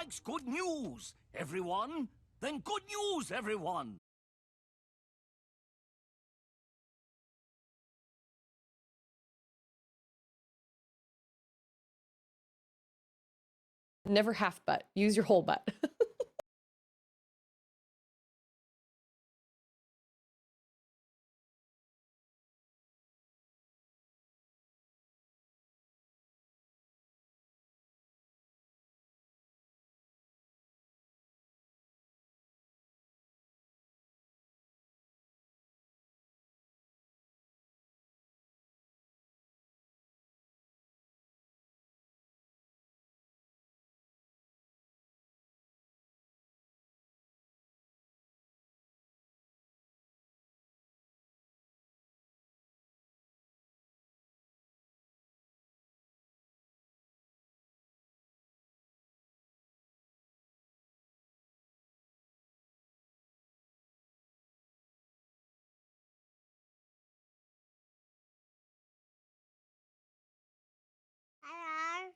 likes good news, everyone. Then good news, everyone. Never half butt. Use your whole butt. Hello.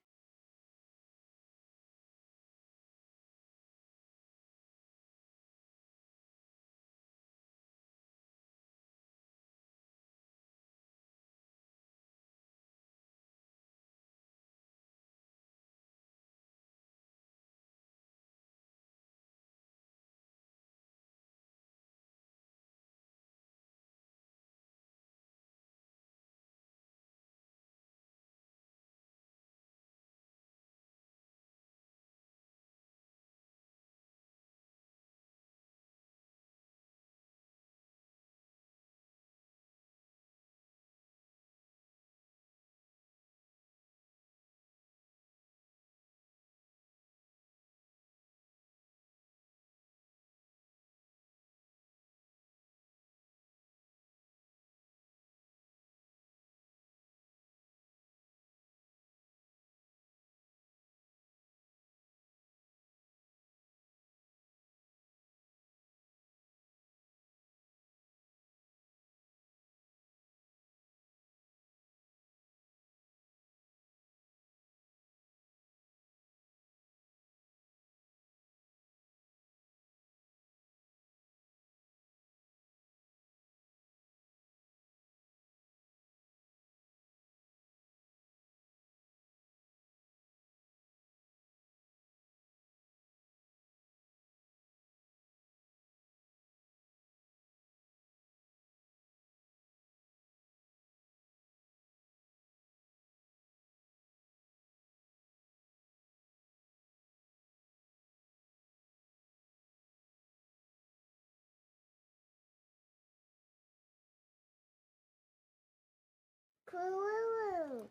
Cool.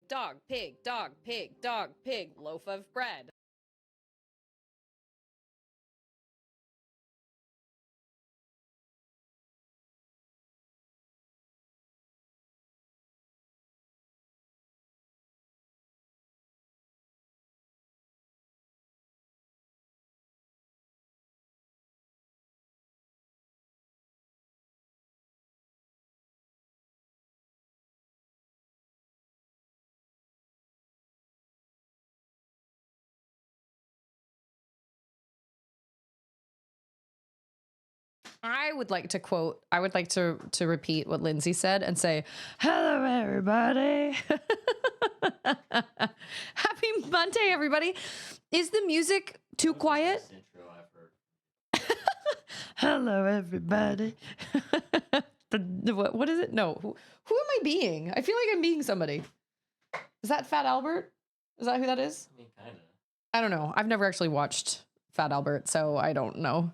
Dog, pig, loaf of bread. I would like to repeat what Lindsay said and say, hello, everybody. Happy Monday, everybody. Is the music too quiet? Intro I've heard. Hello, everybody. What is it? No. Who am I being? I feel like I'm being somebody. Is that Fat Albert? Is that who that is? I mean, kind of. I don't know. I've never actually watched Fat Albert, so I don't know.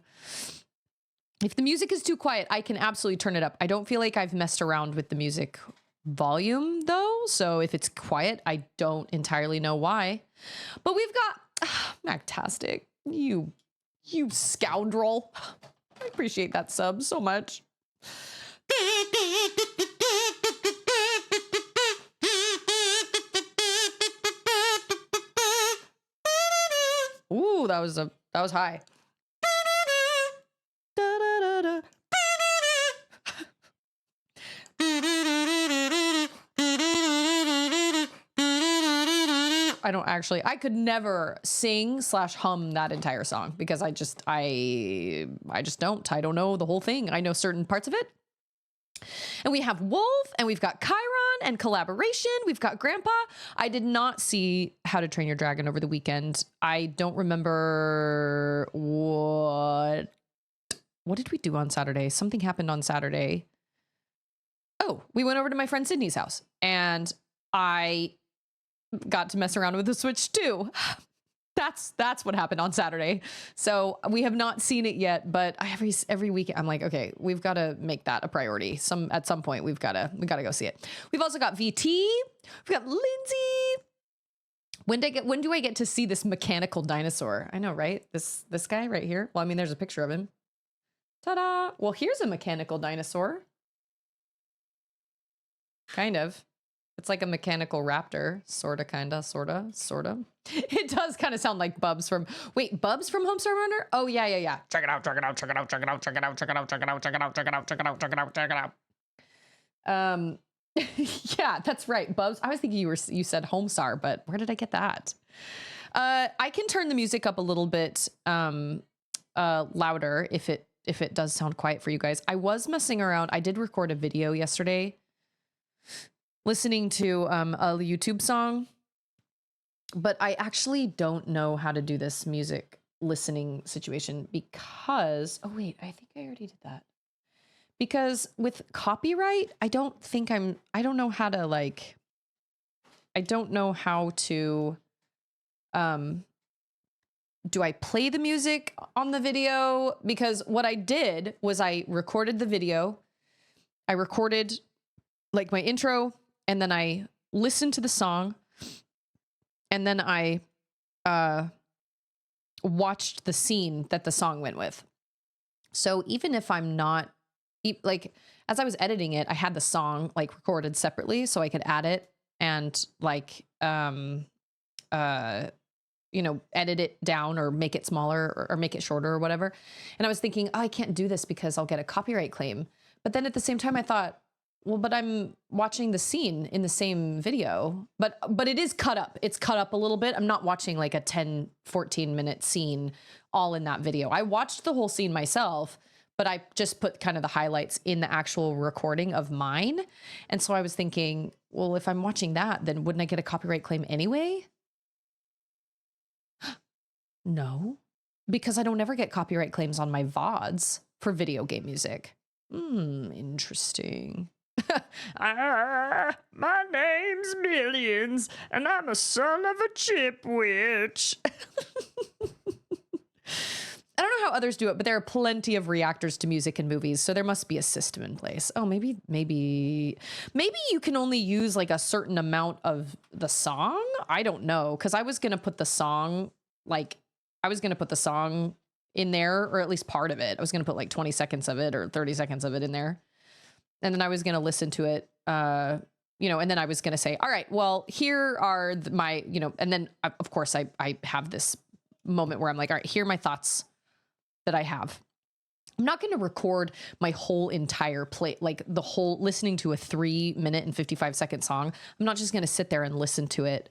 If the music is too quiet, I can absolutely turn it up. I don't feel like I've messed around with the music volume, though. So if it's quiet, I don't entirely know why. But we've got... Fantastic. You scoundrel. I appreciate that sub so much. Ooh, that was high. Da-da-da-da. I could never sing / hum that entire song because I just don't. I don't know the whole thing. I know certain parts of it. And we have Wolf, and we've got Chiron and Collaboration. We've got Grandpa. I did not see How to Train Your Dragon over the weekend. I don't remember what did we do on Saturday? Something happened on Saturday. Oh, we went over to my friend Sydney's house, and I got to mess around with the Switch too. That's what happened on Saturday. So we have not seen it yet, but every week I'm like, okay, we've got to make that a priority. At some point we got to go see it. We've also got VT. We've got Lindsay. When do I get to see this mechanical dinosaur? I know, right? This guy right here. Well, I mean, there's a picture of him. Ta-da! Well, here's a mechanical dinosaur. Kind of. It's like a mechanical raptor, sorta, kinda, sorta. It does kind of sound like Bubs from Homestar Runner? Oh yeah. Check it out. Yeah, that's right, Bubs. I was thinking you said Homestar, but where did I get that? I can turn the music up a little bit louder if it does sound quiet for you guys. I was messing around. I did record a video yesterday listening to a YouTube song, but I actually don't know how to do this music listening situation because, oh wait, I think I already did that. Because with copyright, I don't know how to, do I play the music on the video? Because what I did was I recorded the video. I recorded like my intro, and then I listened to the song, and then I watched the scene that the song went with. So even if I'm not, like, as I was editing it, I had the song like recorded separately so I could add it and like, edit it down or make it smaller or make it shorter or whatever. And I was thinking, oh, I can't do this because I'll get a copyright claim. But then at the same time, I thought, well, but I'm watching the scene in the same video, but it is cut up. It's cut up a little bit. I'm not watching like a 10, 14 minute scene all in that video. I watched the whole scene myself, but I just put kind of the highlights in the actual recording of mine. And so I was thinking, well, if I'm watching that, then wouldn't I get a copyright claim anyway? No, because I don't ever get copyright claims on my VODs for video game music. Interesting. My name's Millions, and I'm a son of a chipwitch. I don't know how others do it, but there are plenty of reactors to music and movies, so there must be a system in place. Oh, maybe you can only use like a certain amount of the song. I don't know, because I was gonna put the song in there, or at least part of it. I was gonna put like 20 seconds of it or 30 seconds of it in there. And then I was going to listen to it, and then I was going to say, all right, well, here are my, and then of course I have this moment where I'm like, all right, here are my thoughts that I have. I'm not going to record my whole entire play, like the whole listening to a 3 minute and 55 second song. I'm not just going to sit there and listen to it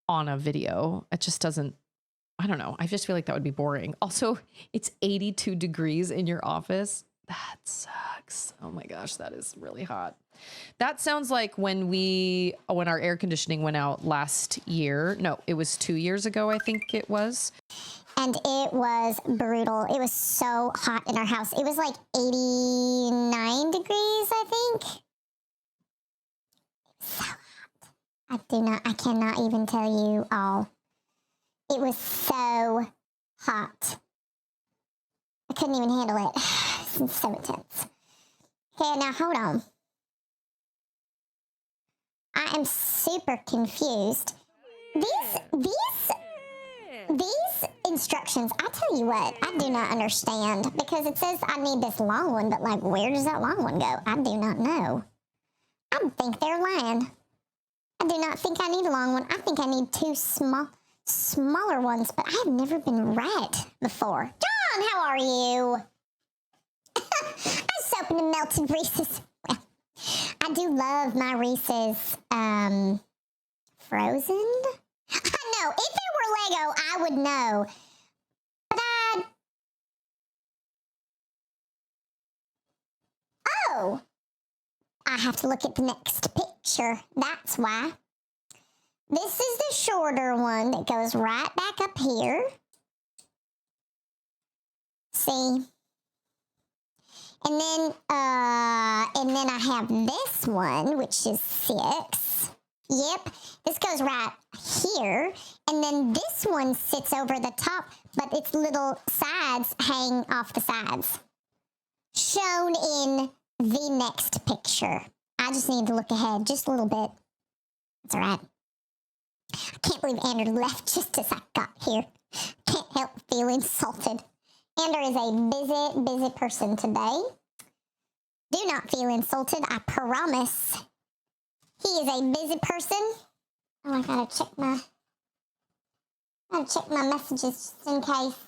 on a video. It just doesn't, I don't know. I just feel like that would be boring. Also, it's 82 degrees in your office. That sucks. Oh my gosh, that is really hot. That sounds like when our air conditioning went out last year. No, it was 2 years ago, I think it was. And it was brutal. It was so hot in our house. It was like 89 degrees, I think. So hot. I cannot even tell you all. It was so hot. I couldn't even handle it. It's so intense. Okay, now hold on. I am super confused. These instructions. I tell you what, I do not understand because it says I need this long one, but like, where does that long one go? I do not know. I think they're lying. I do not think I need a long one. I think I need two smaller ones, but I have never been right before. John, how are you? I just opened a melted Reese's. Well, I do love my Reese's frozen. I know. If it were Lego, I would know. But oh, I have to look at the next picture. That's why. This is the shorter one that goes right back up here. See? And then I have this one, which is 6. Yep, this goes right here. And then this one sits over the top, but its little sides hang off the sides. Shown in the next picture. I just need to look ahead just a little bit. It's all right. I can't believe Andrew left just as I got here. Can't help feeling insulted. Andrew is a busy person today. Do not feel insulted, I promise. He is a busy person. Oh, I gotta check my messages just in case.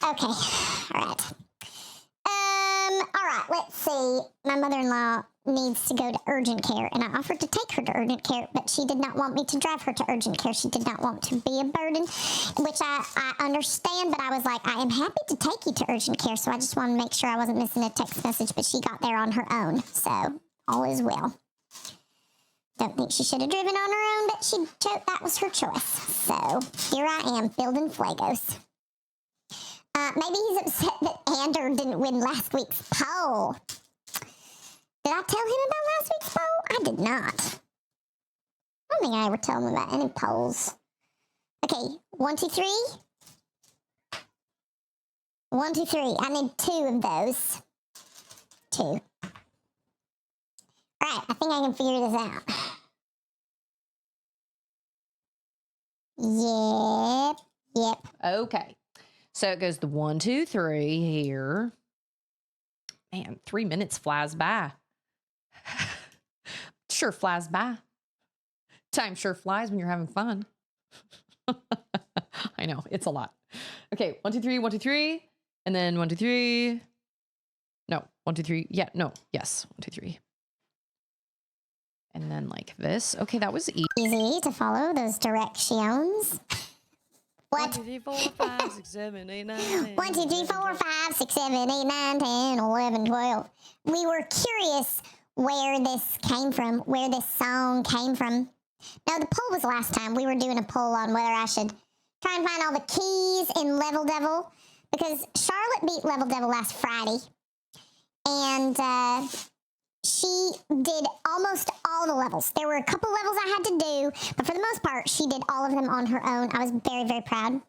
Okay, all right. All right, let's see. My mother-in-law needs to go to urgent care, and I offered to take her to urgent care, but she did not want me to drive her to urgent care. She did not want to be a burden, which I understand, but I was like, I am happy to take you to urgent care, so I just wanted to make sure I wasn't missing a text message, but she got there on her own, so all is well. Don't think she should have driven on her own, but that was her choice. So here I am, building Flegos. Maybe he's upset that Andrew didn't win last week's poll. Did I tell him about last week's poll? I did not. I don't think I ever told him about any polls. Okay, 1, 2, 3. 1, 2, 3. I need 2 of those. 2. All right, I think I can figure this out. Yep. Okay. So it goes the 1, 2, 3 here. Man, 3 minutes flies by. Sure flies by. Time sure flies when you're having fun. I know, it's a lot. Okay, 1, 2, 3, 1, 2, 3. And then 1, 2, 3. No, 1, 2, 3. Yeah, no, yes, 1, 2, 3. And then like this. Okay, that was easy. Easy to follow those directions. What? 1, 2, 3, 4, 5, 6, 7, 8, 9, 10. 1, 2, 3, 4, 5, 6, 7, 8, 9, 10, 11, 12. We were curious where this came from, where this song came from. Now, the poll was last time. We were doing a poll on whether I should try and find all the keys in Level Devil, because Charlotte beat Level Devil last Friday. And she did almost all the levels. There were a couple levels I had to do, but for the most part, she did all of them on her own. I was very, very proud.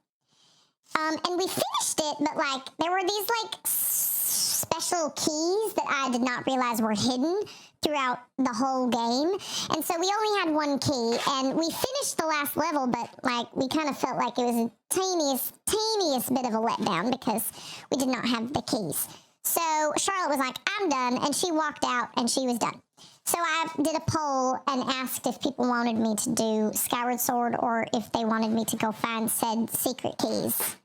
And we finished it, but like there were these like special keys that I did not realize were hidden throughout the whole game. And so we only had 1 key, and we finished the last level, but like we kind of felt like it was a tiniest bit of a letdown because we did not have the keys. So Charlotte was like, I'm done, and she walked out, and she was done. So I did a poll and asked if people wanted me to do Skyward Sword or if they wanted me to go find said secret keys.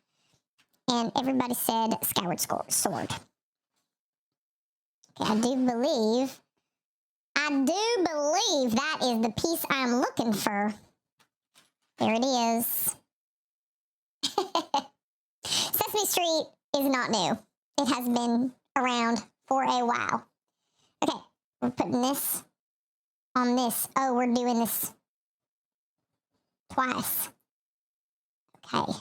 And everybody said Skyward Sword. Okay, I do believe that is the piece I'm looking for. There it is. Sesame Street is not new. It has been around for a while. Okay, we're putting this on this. Oh, we're doing this twice. Okay,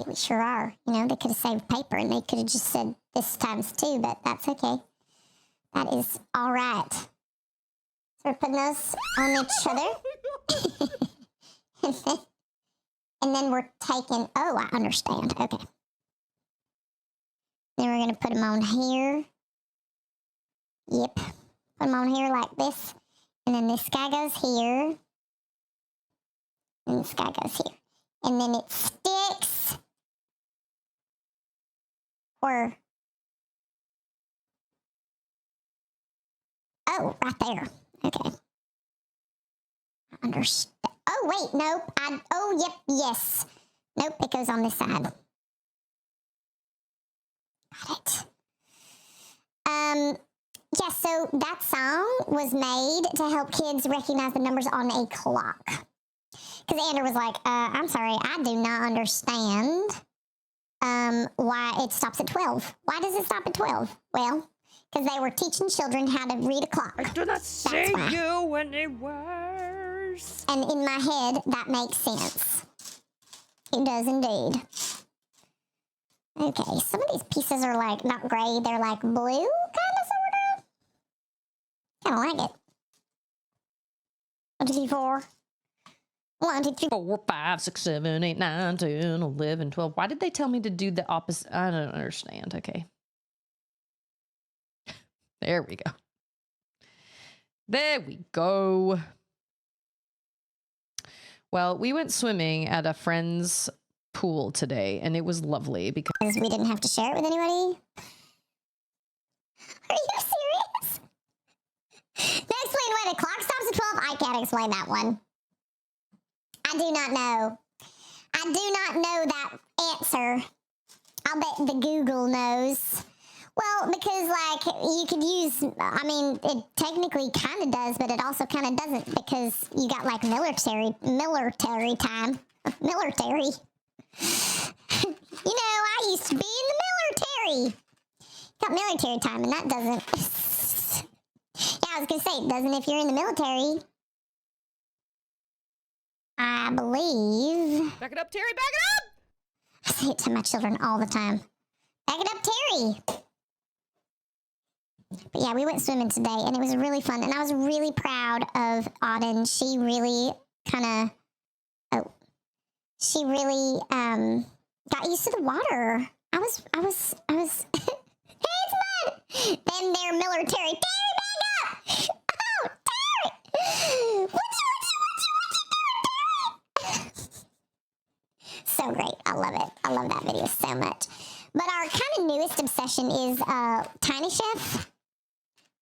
we sure are. You know, they could have saved paper and they could have just said this times 2, but that's okay. That is all right. So we're putting those on each other. and then we're taking, oh, I understand. Okay. Then we're going to put them on here. Yep. Put them on here like this. And then this guy goes here. And this guy goes here. And then it sticks Or... Oh, right there. Okay. Understand. Oh, wait, nope. Oh, yep, yes. Nope, it goes on this side. Got it. Yeah, so that song was made to help kids recognize the numbers on a clock. Because Andrew was like, I'm sorry, I do not understand why it stops at 12. Why does it stop at 12? Well, because they were teaching children how to read a clock. I do not see you anywhere. And in my head, that makes sense. It does indeed. Okay, some of these pieces are like not gray, they're like blue, kind of, sort of. Kind of like it. 1, 2, 3, 4. 1, 2, 3, 4, 5, 6, 7, 8, 9, 10, 11, 12. Why did they tell me to do the opposite? I don't understand. Okay. There we go. There we go. Well, we went swimming at a friend's pool today, and it was lovely because we didn't have to share it with anybody. Are you serious? Now explain why the clock stops at 12. I can't explain that one. I do not know. I do not know that answer. I'll bet the Google knows. Well, because, like, you could use, I mean, it technically kind of does, but it also kind of doesn't because you got, like, military time. Military. You know, I used to be in the military. Got military time, and that doesn't. Yeah, I was going to say, it doesn't if you're in the military. I believe. back it up, Terry, back it up. I say it to my children all the time. Back it up, Terry. But yeah, we went swimming today, and it was really fun. And I was really proud of Auden. She really she really got used to the water. I was. Hey, it's mud. Then they're military. Terry, back up. Oh, Terry. What you doing, Terry? So great. I love it. I love that video so much. But our kind of newest obsession is Tiny Chef.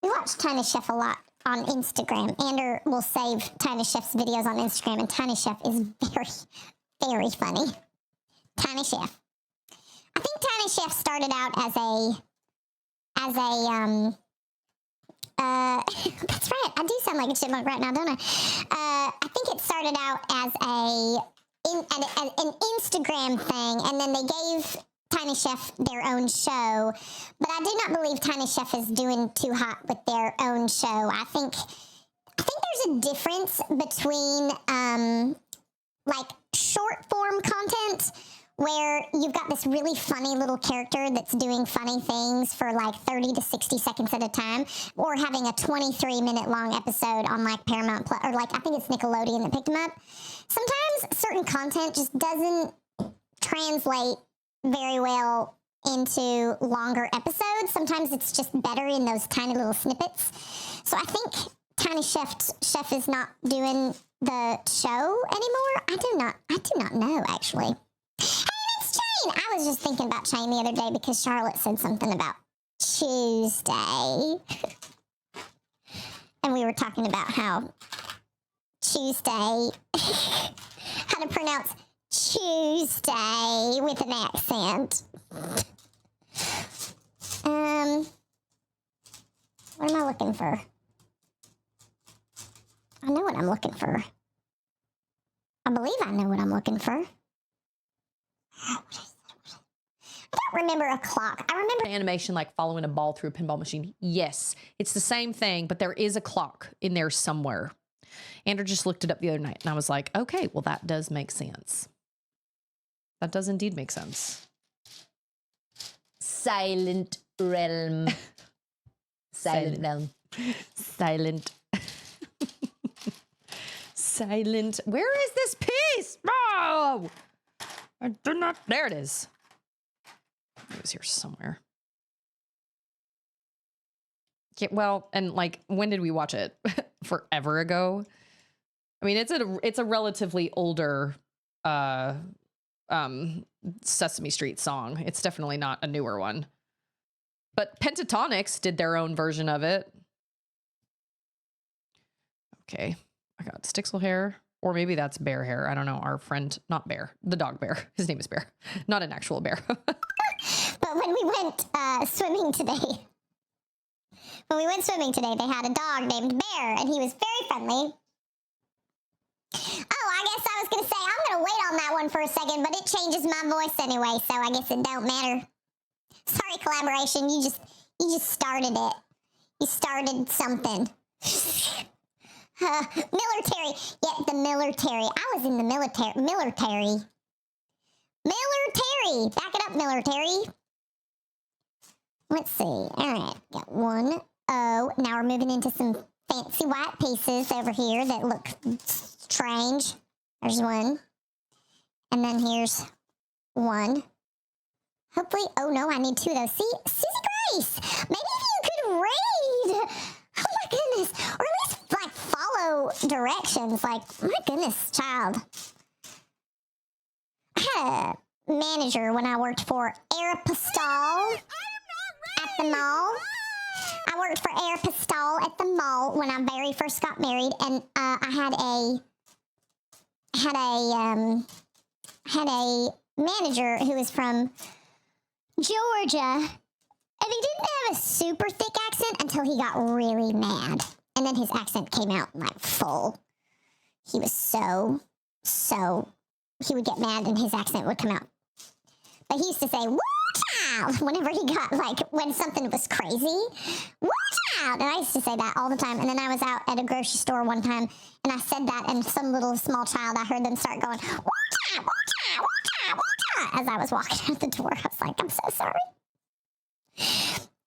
We watch Tiny Chef a lot on Instagram. Ander will save Tiny Chef's videos on Instagram, and Tiny Chef is very, very funny. Tiny Chef. I think Tiny Chef started out as a that's right. I do sound like a chipmunk right now, don't I? I think it started out as an Instagram thing, and then they gave Tiny Chef their own show. But I do not believe Tiny Chef is doing too hot with their own show. I think there's a difference between like short form content where you've got this really funny little character that's doing funny things for like 30 to 60 seconds at a time, or having a 23-minute long episode on like Paramount Plus, or like I think it's Nickelodeon that picked them up. Sometimes certain content just doesn't translate very well into longer episodes. Sometimes it's just better in those tiny little snippets. So I think Tiny Chef is not doing the show anymore. I do not know actually. Hey, it's Shane. I was just thinking about Shane the other day because Charlotte said something about Tuesday. And we were talking about how Tuesday, how to pronounce Tuesday with an accent. What am I looking for? I know what I'm looking for. I believe I know what I'm looking for. I don't remember a clock. I remember Animation like following a ball through a pinball machine. Yes, it's the same thing, but there is a clock in there somewhere. Andrew just looked it up the other night, and I was like, okay, well, that does make sense. That does indeed make sense. Silent realm. Silent realm. Silent. Silent. Where is this piece? Oh! I do not. There it is. It was here somewhere. Yeah, well, and like, when did we watch it? Forever ago. I mean, it's a relatively older Sesame Street song. It's definitely not a newer one. But Pentatonics did their own version of it. Okay, I got Stixel hair, or maybe that's bear hair. I don't know. Our friend, not Bear, the dog Bear. His name is Bear, not an actual bear. But when we went swimming today, they had a dog named Bear, and he was very friendly. Oh, I guess I was going to say, I'm going to wait on that one for a second, but it changes my voice anyway, so I guess it don't matter. Sorry, collaboration. You just started it. You started something. Military. Yeah, the military. I was in the military. Military. Back it up, military. Let's see. All right. Got 1, 0. Now we're moving into some fancy white pieces over here that look strange. There's 1. And then here's 1. Hopefully, oh no, I need 2 of those. See, Susie Grace, maybe if you could read. Oh my goodness. Or at least, like, follow directions. Like, my goodness, child. I had a manager when I worked for Aeropostale at the mall. I worked for Aeropostale at the mall when I very first got married, and I had a manager who was from Georgia, and he didn't have a super thick accent until he got really mad, and then his accent came out like full. He was so he would get mad and his accent would come out. But he used to say, "Woo child," whenever he got, like, when something was crazy. "Woo child," and I used to say that all the time. And then I was out at a grocery store one time, and I said that, and some little small child, I heard them start going, "Woo child, woo child, woo child, woo child," as I was walking out the door. I was like, I'm so sorry.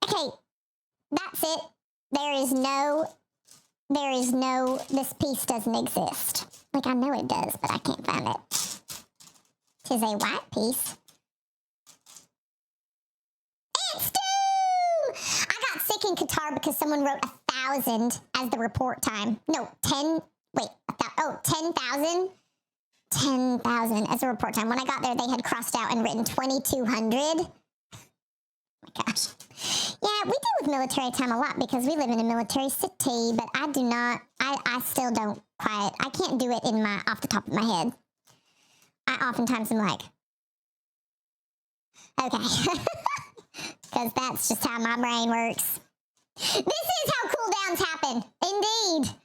Okay, that's it. This piece doesn't exist. Like, I know it does, but I can't find it. Tis a white piece. It's Doom! I got sick in Qatar because someone wrote 1,000 as the report time. No, 10, wait, 10,000? 10,000 as a report time. When I got there, they had crossed out and written 2,200. Oh my gosh. Yeah, we deal with military time a lot because we live in a military city, but I do not, I still don't quite, I can't do it off the top of my head. I oftentimes am like, okay. Because that's just how my brain works. This is how cooldowns happen. Indeed.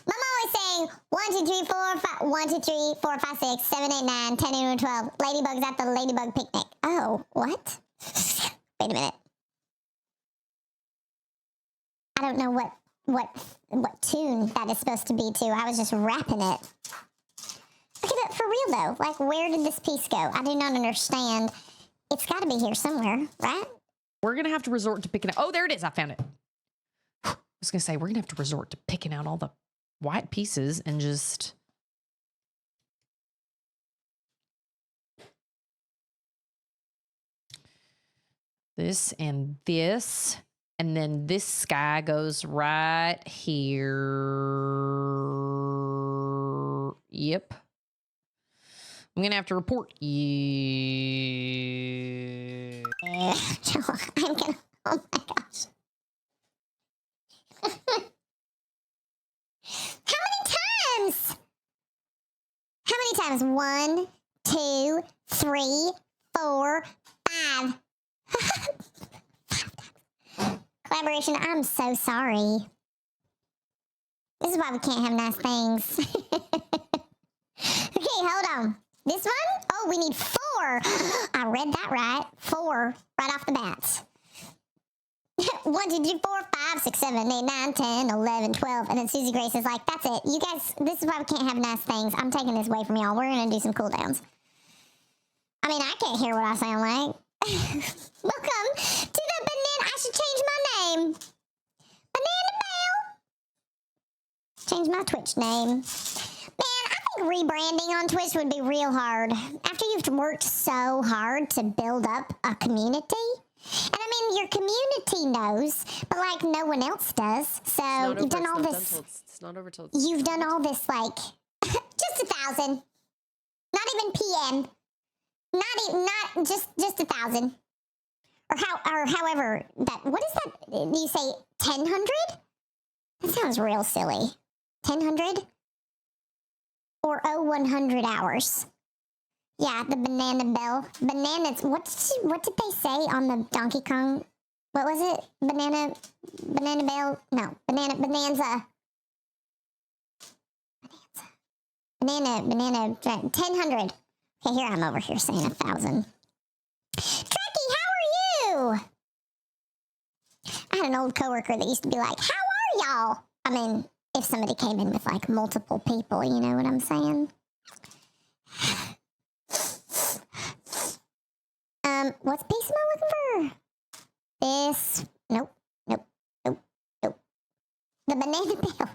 Mom always saying 1, 2, 3, 4, 5, 1, 2, 3, 4, 5, 6, 7, 8, 9, 10, 11, 12. Ladybugs at the ladybug picnic. Oh, what? Wait a minute. I don't know what tune that is supposed to be to. I was just rapping it. Okay, but for real though, like, where did this piece go? I do not understand. It's got to be here somewhere, right? We're going to have to resort to picking out. Oh, there it is. I found it. I was going to say, we're going to have to resort to picking out all the white pieces and just... this and this. And then this sky goes right here. Yep. I'm going to have to report you. I'm gonna, oh my gosh. How many times? 1, 2, 3, 4, 5. Collaboration, I'm so sorry. This is why we can't have nice things. Okay, hold on. This one? Oh, we need 4. I read that right. 4 right off the bat. 1, 2, 3, 4, 5, 6, 7, 8, 9, 10, 11, 12. And then Susie Grace is like, that's it. You guys, this is why we can't have nice things. I'm taking this away from y'all. We're going to do some cooldowns. I mean, I can't hear what I sound like. Welcome to the banana. I should change my name. Banana Bell. Change my Twitch name. Man, I think rebranding on Twitch would be real hard. After you've worked so hard to build up a community. And I mean, your community knows, but like no one else does. So you've done all this. It's not over till You've done all this, like, just 1,000. Not even PM. Not just 1,000. Or however that, what is that? Do you say 1,000? That sounds real silly. 1,000? Or 100 hours. Yeah, the banana bell. Bananas, what did they say on the Donkey Kong? What was it? Banana bell? No, bonanza. Banana, 1,000. Okay, here I'm over here saying 1,000. Trekkie, how are you? I had an old coworker that used to be like, how are y'all? I mean, if somebody came in with like multiple people, you know what I'm saying? What's piece am I looking for? This, nope. The Banana Bell.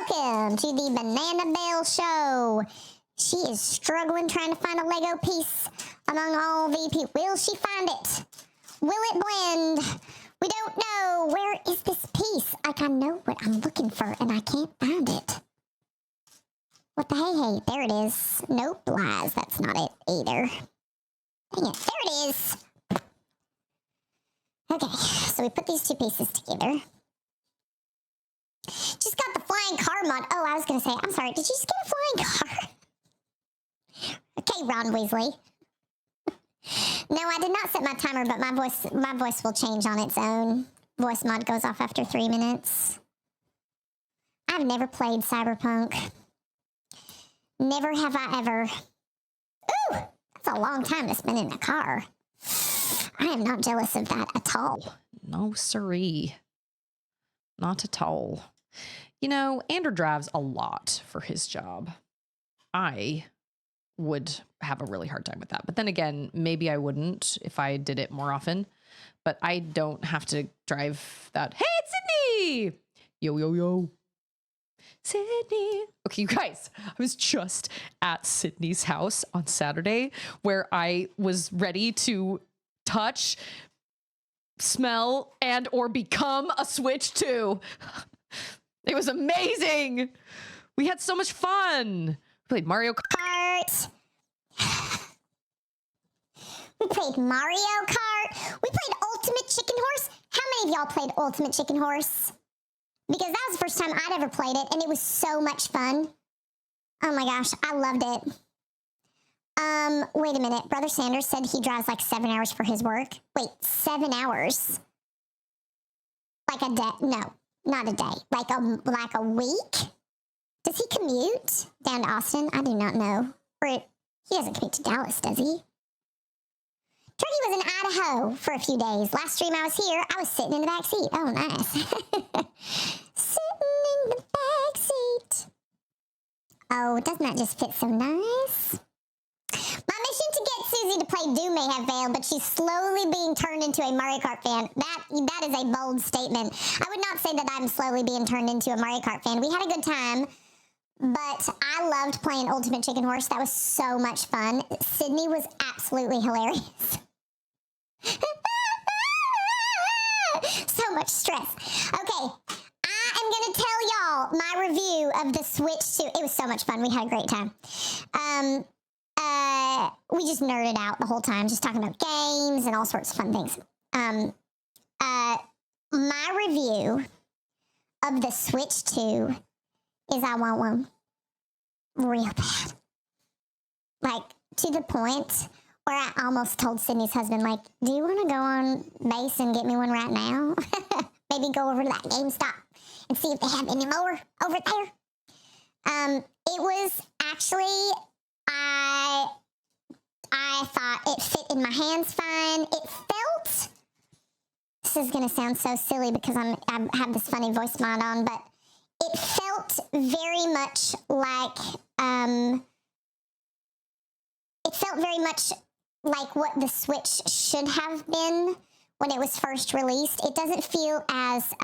Welcome to the Banana Bell Show. She is struggling trying to find a Lego piece among all the people. Will she find it? Will it blend? We don't know. Where is this piece? Like, I know what I'm looking for, and I can't find it. What the hey? There it is. Nope, lies. That's not it either. Dang it. There it is. Okay, so we put these two pieces together. Just got the flying car mod. Oh, I was going to say, I'm sorry. Did you just get a flying car? Okay, Ron Weasley. No, I did not set my timer, but my voice will change on its own. Voice mod goes off after 3 minutes. I've never played Cyberpunk. Never have I ever. Ooh, that's a long time to spend in a car. I am not jealous of that at all. No, siree. Not at all. You know, Andrew drives a lot for his job. I would have a really hard time with that. But then again, maybe I wouldn't if I did it more often. But I don't have to drive that. Hey, it's Sydney! Yo. Sydney. Okay, you guys, I was just at Sydney's house on Saturday where I was ready to touch, smell, and or become a Switch 2. It was amazing. We had so much fun. We played Mario Kart. We played Mario Kart. We played Ultimate Chicken Horse. How many of y'all played Ultimate Chicken Horse? Because that was the first time I'd ever played it, and it was so much fun. Oh my gosh, I loved it. Wait a minute. Brother Sanders said he drives like 7 hours for his work. Wait, 7 hours? Like a day? No, not a day. Like a week? Does he commute down to Austin? I do not know. Or he doesn't commute to Dallas, does he? Turkey was in Idaho for a few days. Last stream I was here, I was sitting in the back seat. Oh, nice. Sitting in the back seat. Oh, doesn't that just fit so nice? My mission to get Susie to play Doom may have failed, but she's slowly being turned into a Mario Kart fan. That is a bold statement. I would not say that I'm slowly being turned into a Mario Kart fan. We had a good time, but I loved playing Ultimate Chicken Horse. That was so much fun. Sydney was absolutely hilarious. So much stress. Okay, I am going to tell y'all my review of the Switch 2. It was so much fun. We had a great time. We just nerded out the whole time, just talking about games and all sorts of fun things. My review of the Switch 2 is I want one real bad. Like, to the point where I almost told Sydney's husband, like, do you want to go on base and get me one right now? Maybe go over to that GameStop and see if they have any more over there. It was actually, I thought it fit in my hands fine. It felt, this is going to sound so silly because I have this funny voice mod on, but it felt very much like, what the Switch should have been when it was first released. It doesn't feel as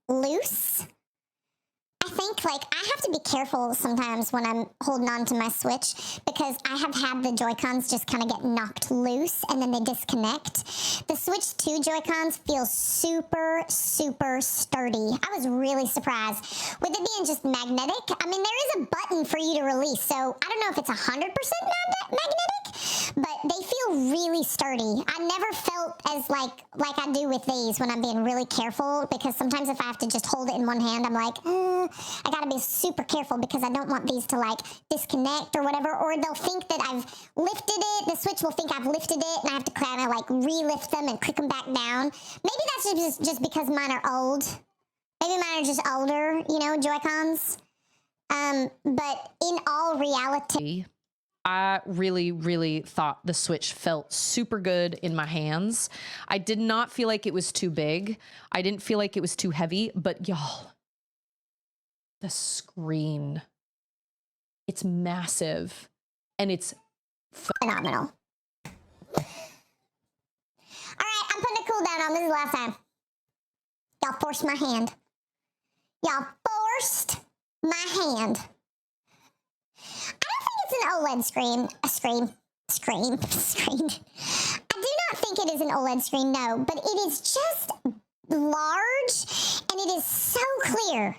loose I think, like, I have to be careful sometimes when I'm holding on to my Switch because I have had the Joy-Cons just kind of get knocked loose and then they disconnect. The Switch 2 Joy-Cons feel super, super sturdy. I was really surprised. With it being just magnetic, I mean, there is a button for you to release, so I don't know if it's 100% magnetic, but they feel really sturdy. I never felt as like I do with these when I'm being really careful, because sometimes if I have to just hold it in one hand, I'm like, I gotta be super careful because I don't want these to like disconnect or whatever, or they'll think that I've lifted it. The Switch will think I've lifted it and I have to kind of like re-lift them and click them back down. Maybe that's just because mine are old. Maybe mine are just older, you know, Joy-Cons. But in all reality, I really, really thought the Switch felt super good in my hands. I did not feel like it was too big. I didn't feel like it was too heavy, but y'all, the screen, it's massive and it's phenomenal. All right, I'm putting a cooldown on. This is the last time. Y'all forced my hand. Y'all forced my hand. I don't think it's an OLED screen. Screen. I do not think it is an OLED screen, no, but it is just large and it is so clear.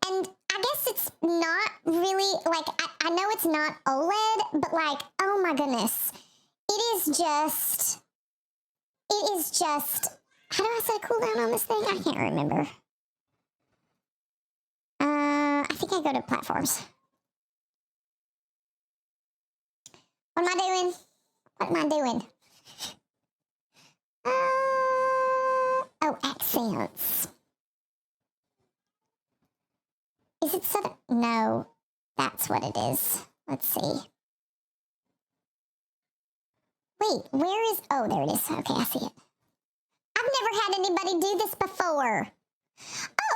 And I guess it's not really, like, I know it's not OLED, but like, oh my goodness. It is just, how do I set cooldown on this thing? I can't remember. I think I go to platforms. What am I doing? Oh, accents. Is it set up? No, that's what it is. Let's see. Wait, where is... Oh, there it is. Okay, I see it. I've never had anybody do this before.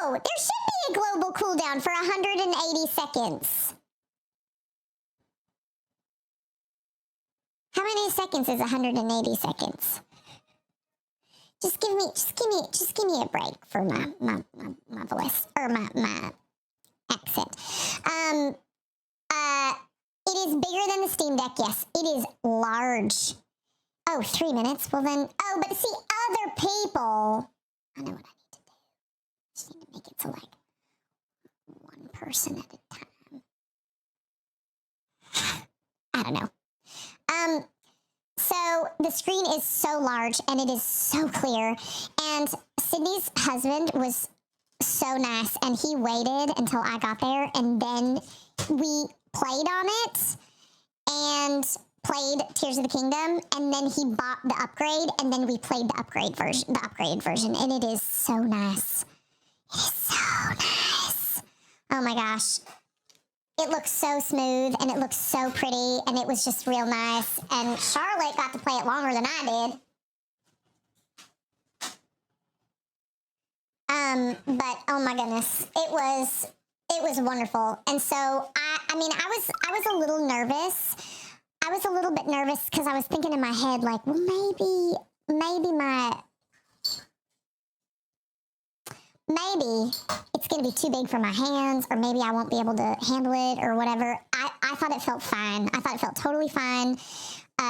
Oh, there should be a global cooldown for 180 seconds. How many seconds is 180 seconds? Just give me a break for my voice, or my accent. It is bigger than the Steam Deck, yes. It is large. Oh, 3 minutes. Well then, oh, but see, other people, I know what I need to do. Just need to make it so like one person at a time. I don't know. So the screen is so large and it is so clear. And Sydney's husband was so nice and he waited until I got there and then we played on it and played Tears of the Kingdom, and then he bought the upgrade and then we played the upgraded version, and it is so nice. It is so nice. Oh my gosh. It looks so smooth and it looks so pretty and it was just real nice. And Charlotte got to play it longer than I did. But oh my goodness, it was wonderful. And so I mean, I was a little nervous. I was a little bit nervous because I was thinking in my head, like, well, maybe it's going to be too big for my hands, or maybe I won't be able to handle it or whatever. I thought it felt fine. I thought it felt totally fine.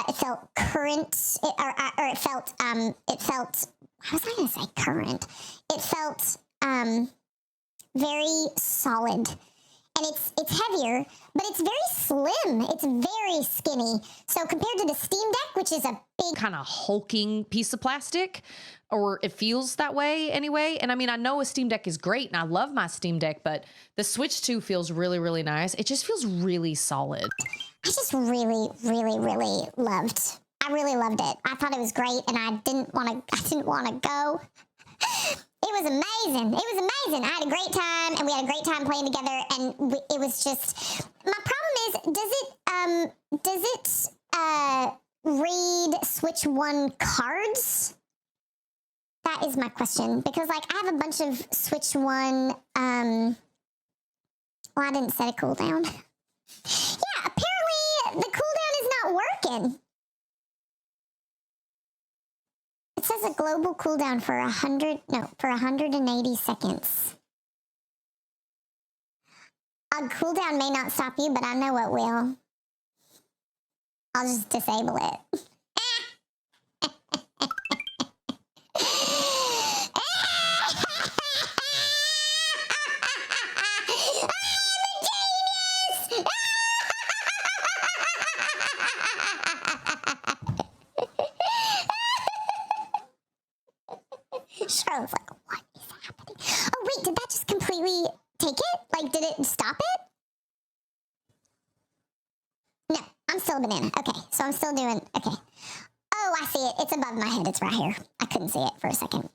It felt current, or it felt, how was I going to say current? It felt very solid. And it's heavier, but it's very slim. It's very skinny. So compared to the Steam Deck, which is a big kind of hulking piece of plastic, or it feels that way anyway. And I mean, I know a Steam Deck is great and I love my Steam Deck, but the Switch 2 feels really, really nice. It just feels really solid. I just really, really, really loved. I really loved it. I thought it was great and I didn't want to go. It was amazing. It was amazing. I had a great time, and we had a great time playing together. And it was just. My problem is, does it read Switch 1 cards? That is my question, because like I have a bunch of Switch 1. Well, I didn't set a cooldown. Yeah, apparently the cooldown is not working. It says a global cooldown for 180 seconds. cooldown may not stop you, but I know what will. I'll just disable it. Charlotte's like, what is happening? Oh, wait, did that just completely take it? Like, did it stop it? No, I'm still a banana. Okay, so I'm still doing, okay. Oh, I see it. It's above my head. It's right here. I couldn't see it for a second.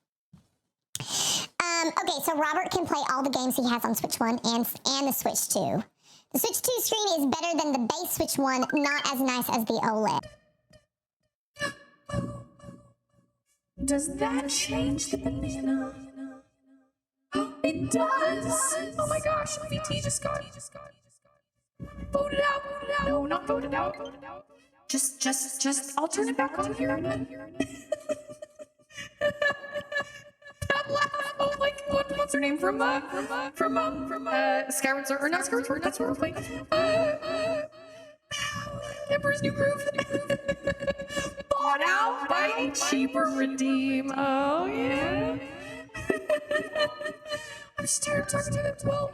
Okay, so Robert can play all the games he has on Switch 1 and the Switch 2. The Switch 2 screen is better than the base Switch 1, not as nice as the OLED. Does that change the banana? It does! Oh my gosh, VT just got voted out. No, not voted out. Just, I'll turn it back on here. That laugh, oh, like, what's her name from Skyward Sword, or not Skyward Sword, that's what we're playing. Emperor's New Groove. Bought out by Cheaper Redeem. Oh, yeah. I'm just tired of talking to it. Well,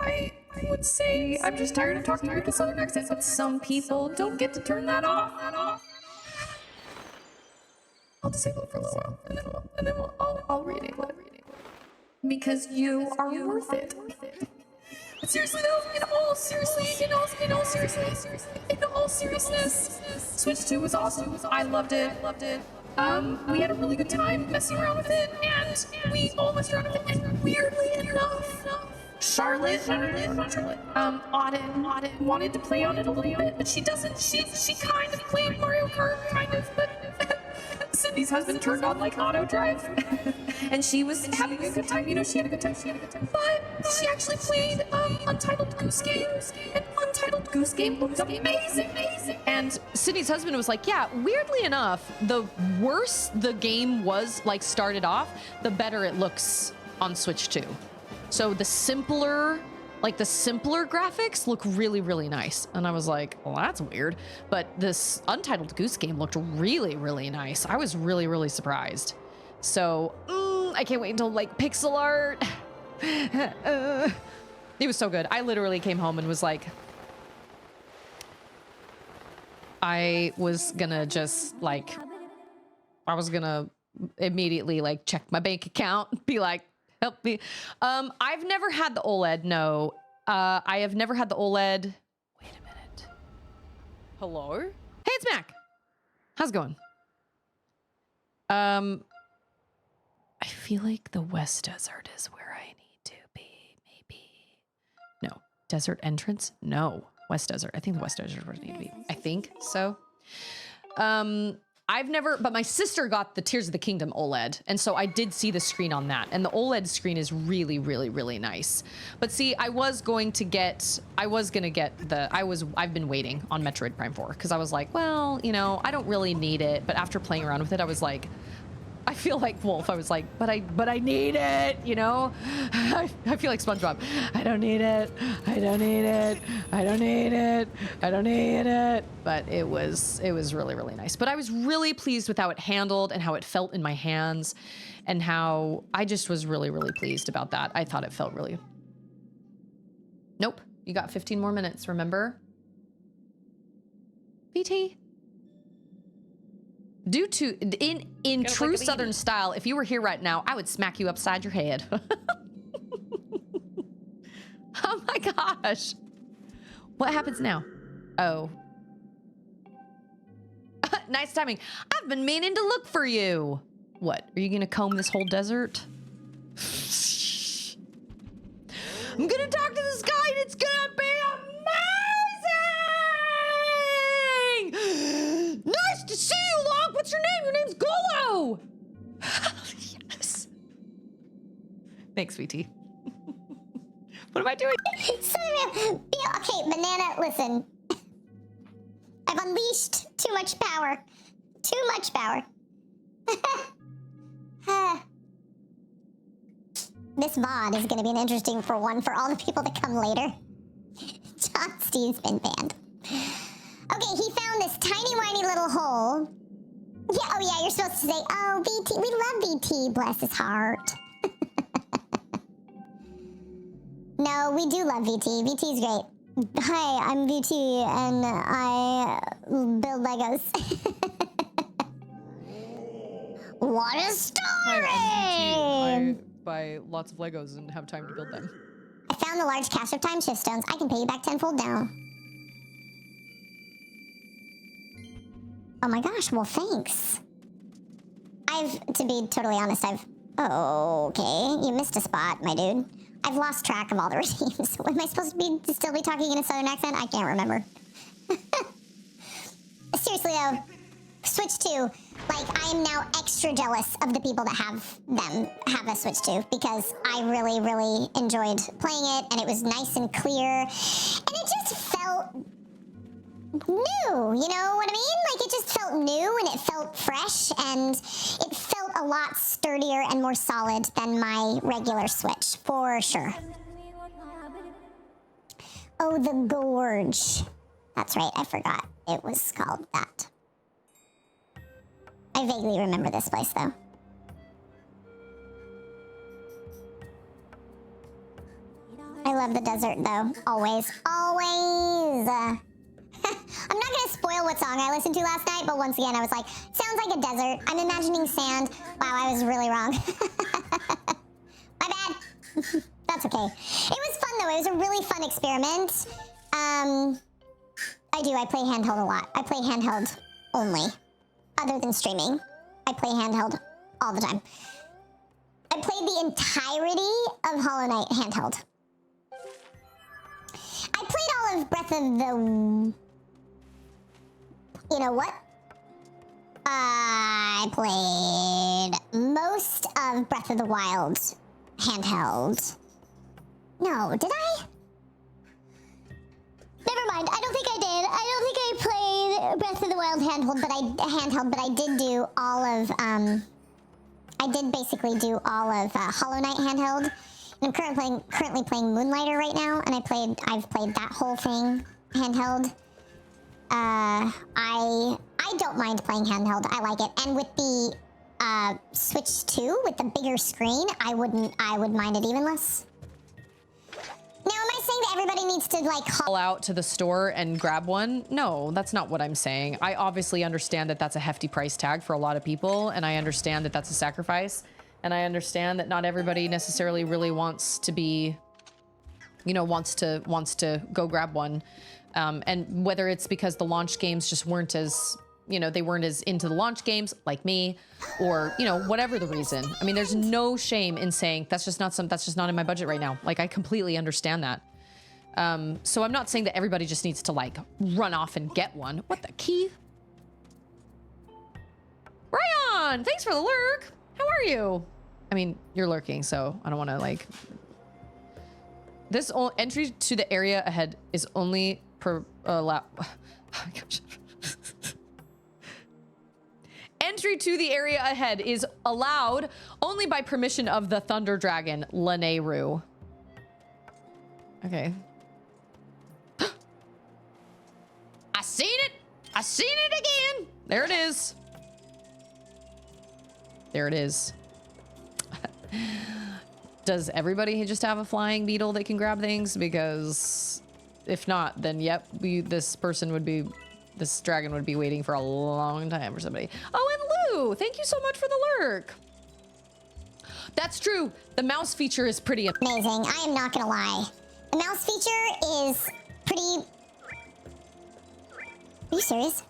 I would say I'm just tired of talking to the Southern accent, but some people don't get to turn that off. I'll disable it for a little while, and then I'll re-enable it. Because you are worth it. But seriously though, in all seriousness, Switch 2 was awesome. I loved it. We had a really good time messing around with it, and we all messed around with it, and weirdly enough, Auden wanted to play on it a little bit, but she doesn't. She kind of played Mario Kart, but Sydney's husband turned on like auto drive, and she was having a good time. You know, she had a good time. But she actually played Untitled Goose Game, and Untitled Goose Game looks amazing. And Sydney's husband was like, yeah, weirdly enough, the worse the game was, like, started off, the better it looks on Switch 2. So the simpler graphics look really, really nice. And I was like, well, that's weird. But this Untitled Goose Game looked really, really nice. I was really, really surprised. So I can't wait until, like, pixel art. It was so good. I literally came home and was like, I was gonna immediately, like, check my bank account, be like, help me. I've never had the OLED, no. I have never had the OLED. Wait a minute. Hello? Hey, it's Mac. How's it going? I feel like the West Desert is where I need to be, maybe. No. Desert entrance? No. West Desert. I think the West Desert is where I need to be. I think so. I've never, but my sister got the Tears of the Kingdom OLED, and so I did see the screen on that, and the OLED screen is really, really, really nice. But see, I've been waiting on Metroid Prime 4, because I was like, well, you know, I don't really need it, but after playing around with it, I was like, I feel like Wolf. I was like, but I need it, you know? I feel like SpongeBob. I don't need it. I don't need it. I don't need it. I don't need it. But it was really, really nice. But I was really pleased with how it handled and how it felt in my hands, and how I just was really, really pleased about that. I thought it felt really... Nope. You got 15 more minutes, remember? VT? Due to, in true Southern style, if you were here right now, I would smack you upside your head. Oh my gosh. What happens now? Oh. Nice timing. I've been meaning to look for you. What? Are you gonna comb this whole desert? I'm gonna talk to this guy and it's gonna be amazing! Nice to see you, Locke! What's your name? Your name's Golo! Yes. Thanks, VT. What am I doing? Okay, Banana, listen. I've unleashed too much power. Too much power. This VOD is going to be an interesting one for all the people that come later. Steve's been banned. Okay, he found this tiny, whiny little hole. Yeah, oh yeah, you're supposed to say, oh, VT, we love VT, bless his heart. No, we do love VT. VT's great. Hi, I'm VT, and I build Legos. What a story! I buy lots of Legos and have time to build them. I found the large cache of time shift stones. I can pay you back tenfold now. Oh my gosh, well thanks. To be totally honest, oh, okay, you missed a spot, my dude. I've lost track of all the redeems. Am I supposed to still be talking in a southern accent? I can't remember. Seriously though, Switch 2, like I am now extra jealous of the people that have a Switch 2 because I really, really enjoyed playing it and it was nice and clear and it just felt new, you know what I mean? Like it just felt new and it felt fresh and it felt a lot sturdier and more solid than my regular Switch, for sure. Oh, the Gorge. That's right, I forgot it was called that. I vaguely remember this place though. I love the desert though, always, always. I'm not gonna spoil what song I listened to last night, but once again, I was like, sounds like a desert. I'm imagining sand. Wow, I was really wrong. My bad. That's okay. It was fun though. It was a really fun experiment. I play handheld a lot. I play handheld only. Other than streaming. I play handheld all the time. I played the entirety of Hollow Knight handheld. I played all of Breath of the... You know what? I played most of Breath of the Wild handheld. No, did I? Never mind. I don't think I did. I don't think I played Breath of the Wild handheld, but I did do all of I did basically do all of Hollow Knight handheld. And I'm currently playing Moonlighter right now, and I've played that whole thing handheld. I don't mind playing handheld. I like it. And with the Switch 2 with the bigger screen, I would mind it even less. Now, am I saying that everybody needs to like Call out to the store and grab one? No, that's not what I'm saying. I obviously understand that that's a hefty price tag for a lot of people, and I understand that that's a sacrifice, and I understand that not everybody necessarily really wants to be, you know, wants to go grab one. And whether it's because the launch games just weren't as, you know, they weren't as into the launch games like me, or, you know, whatever the reason. I mean, there's no shame in saying that's just not in my budget right now. Like, I completely understand that. So I'm not saying that everybody just needs to like run off and get one. What the key? Ryan, thanks for the lurk. How are you? I mean, you're lurking, so I don't want to like. This entry to the area ahead is only per lap. Entry to the area ahead is allowed only by permission of the Thunder Dragon, Lanayru. Okay. I seen it. I seen it again. There it is. There it is. Does everybody just have a flying beetle that can grab things? Because if not, then yep, this dragon would be waiting for a long time for somebody. Oh, and Lou, thank you so much for the lurk. That's true. The mouse feature is pretty amazing. I am not gonna lie. The mouse feature is pretty... Are you serious?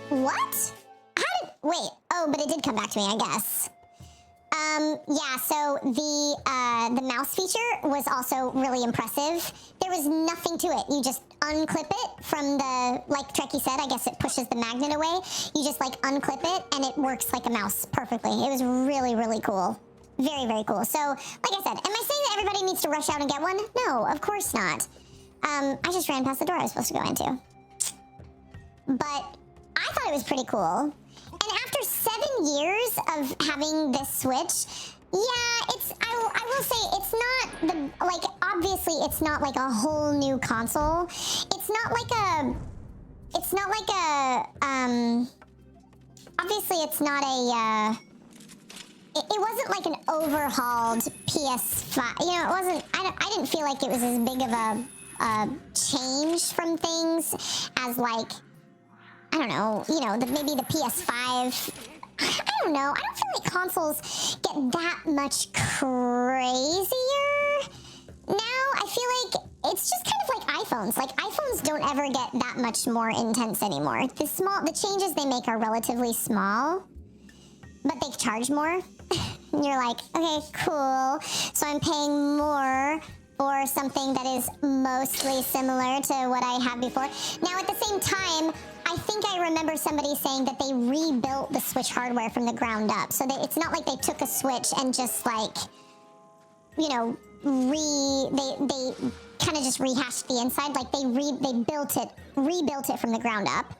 What? Wait, oh, but it did come back to me, I guess. Yeah, so the mouse feature was also really impressive. There was nothing to it. You just unclip it from the, like Trekkie said, I guess it pushes the magnet away. You just like unclip it and it works like a mouse perfectly. It was really, really cool. Very, very cool. So, like I said, am I saying that everybody needs to rush out and get one? No, of course not. I just ran past the door I was supposed to go into. But I thought it was pretty cool. And after 7 years of having this Switch, Yeah, I will say it's not like, obviously it's not like a whole new console. It's not like a, obviously it's not a, it wasn't like an overhauled PS5. You know, it wasn't, I didn't feel like it was as big of a change from things as like, I don't know, you know, maybe the PS5. I don't know. I don't feel like consoles get that much crazier now. I feel like it's just kind of like iPhones. Like iPhones don't ever get that much more intense anymore. The changes they make are relatively small, but they charge more. And you're like, okay, cool. So I'm paying more for something that is mostly similar to what I had before. Now, at the same time, I think I remember somebody saying that they rebuilt the Switch hardware from the ground up. So it's not like they took a Switch and just like, you know, they kind of just rehashed the inside. Like they rebuilt it from the ground up.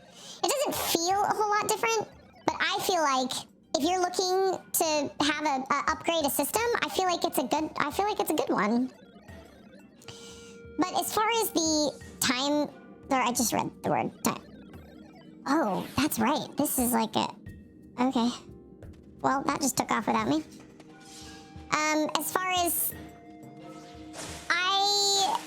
It doesn't feel a whole lot different, but I feel like if you're looking to have upgrade a system, I feel like it's a good one. But as far as the time, or I just read the word time. Oh, that's right. This is like a, okay. Well, that just took off without me. As far as, I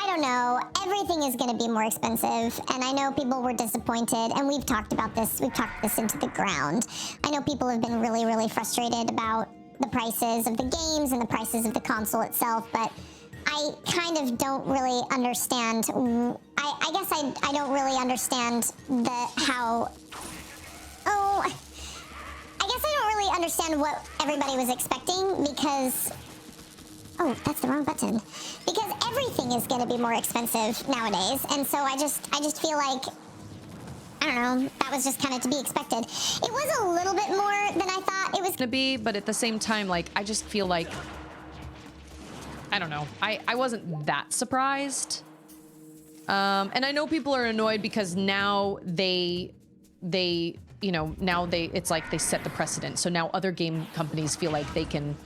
don't know. Everything is going to be more expensive, and I know people were disappointed, and we've talked about this. We've talked this into the ground. I know people have been really, really frustrated about the prices of the games and the prices of the console itself, but I kind of don't really understand. I guess I don't really understand how. Oh, I guess I don't really understand what everybody was expecting because. Oh, that's the wrong button. Because everything is going to be more expensive nowadays, and so I just feel like, I don't know, that was just kind of to be expected. It was a little bit more than I thought it was To be, but at the same time, like, I just feel like, I don't know. I wasn't that surprised. And I know people are annoyed because now they, you know, it's like they set the precedent. So now other game companies feel like they can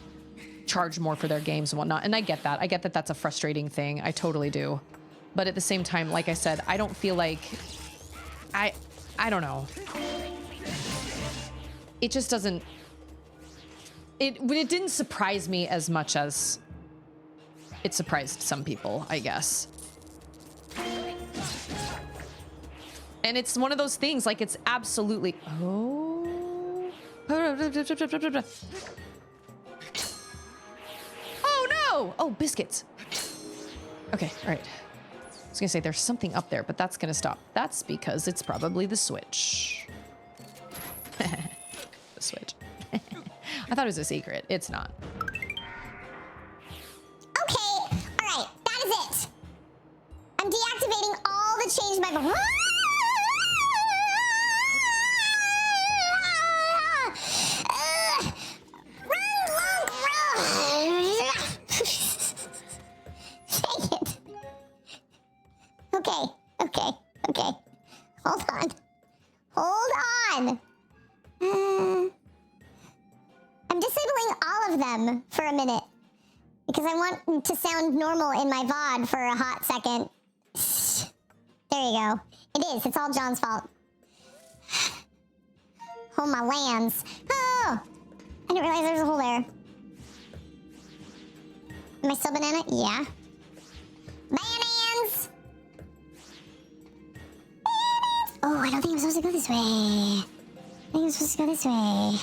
charge more for their games and whatnot. And I get that. I get that that's a frustrating thing. I totally do. But at the same time, like I said, I don't feel like, I don't know. It just doesn't, it didn't surprise me as much as it surprised some people, I guess. And it's one of those things, like it's absolutely, oh no! Oh, biscuits. Okay, all right. I was gonna say there's something up there, but that's gonna stop. That's because it's probably the Switch. The Switch. I thought it was a secret. It's not. Okay, all right, that is it. I'm deactivating all the change my. Okay. Hold on. I'm disabling all of them for a minute because I want to sound normal in my VOD for a hot second. There you go. It is. It's all John's fault. Oh, my lands. Oh! I didn't realize there was a hole there. Am I still banana? Yeah. Bananas! Oh, I don't think I'm supposed to go this way. I think I'm supposed to go this way.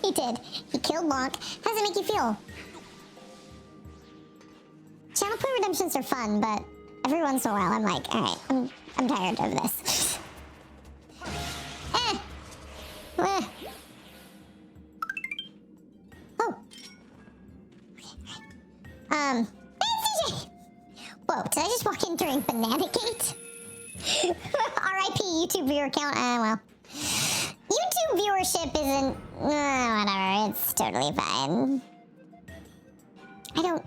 He did. He killed Bonk. How does it make you feel? Channel play redemptions are fun, but every once in a while I'm like, alright, I'm tired of this. Oh. Hey, CJ! Whoa, did I just walk in during Banana Gate? RIP YouTube viewer count. Well. YouTube viewership isn't... whatever. It's totally fine. I don't...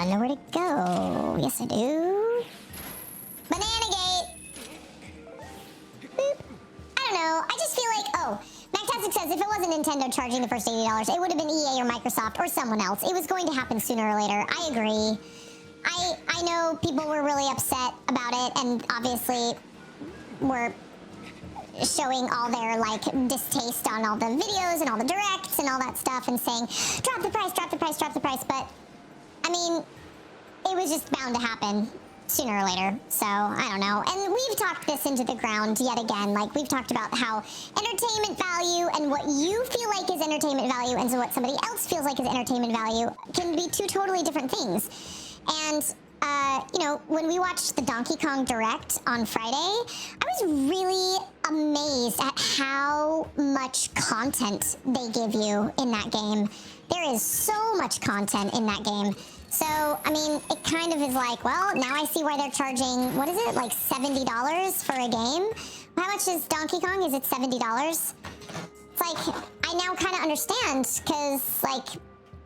know where to go. Yes, I do. Banana Gate! Boop. I don't know. I just feel like... Oh. Mactastic Isaac says if it wasn't Nintendo charging the first $80, it would have been EA or Microsoft or someone else. It was going to happen sooner or later. I agree. I know people were really upset about it, and obviously were showing all their like distaste on all the videos and all the directs and all that stuff and saying, drop the price, drop the price, drop the price. But I mean, it was just bound to happen sooner or later. So I don't know. And we've talked this into the ground yet again. Like, we've talked about how entertainment value and what you feel like is entertainment value and so what somebody else feels like is entertainment value can be two totally different things. And you know, when we watched the Donkey Kong Direct on Friday, I was really amazed at how much content they give you in that game. There is so much content in that game. So, I mean, it kind of is like, well, now I see why they're charging, what is it, like $70 for a game? How much is Donkey Kong? Is it $70? It's like, I now kind of understand, because, like,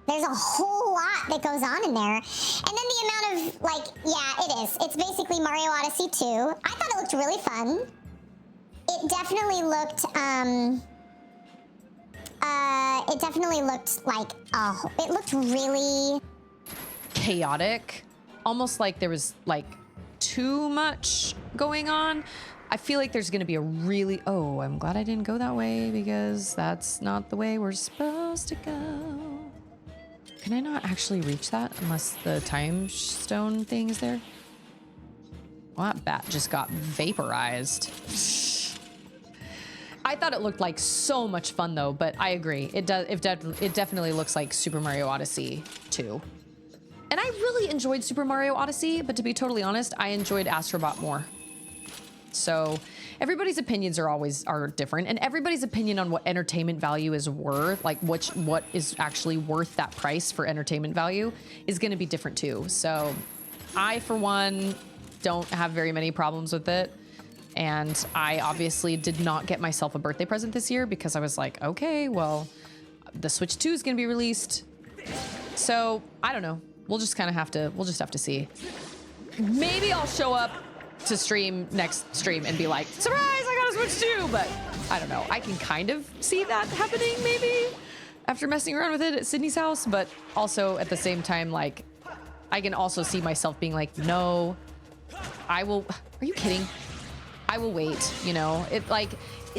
there's a whole lot that goes on in there. And then the amount of, like, yeah, it is. It's basically Mario Odyssey 2. I thought it looked really fun. It definitely looked like, oh, it looked really chaotic. Almost like there was, like, too much going on. I feel like there's going to be a really... Oh, I'm glad I didn't go that way, because that's not the way we're supposed to go. Can I not actually reach that unless the time stone thing is there? Well, that bat just got vaporized. I thought it looked like so much fun though, but I agree. It definitely looks like Super Mario Odyssey 2. And I really enjoyed Super Mario Odyssey, but to be totally honest, I enjoyed Astrobot more. So everybody's opinions are different, and everybody's opinion on what entertainment value is worth, like what is actually worth that price for entertainment value, is going to be different too. So I, for one, don't have very many problems with it. And I obviously did not get myself a birthday present this year because I was like, okay, well, the Switch 2 is going to be released. So I don't know. We'll just have to see. Maybe I'll show up to stream next stream and be like, surprise, I got a Switch 2, but I don't know. I can kind of see that happening maybe after messing around with it at Sydney's house, but also at the same time, like, I can also see myself being like, no, I will, are you kidding? I will wait, you know? It like,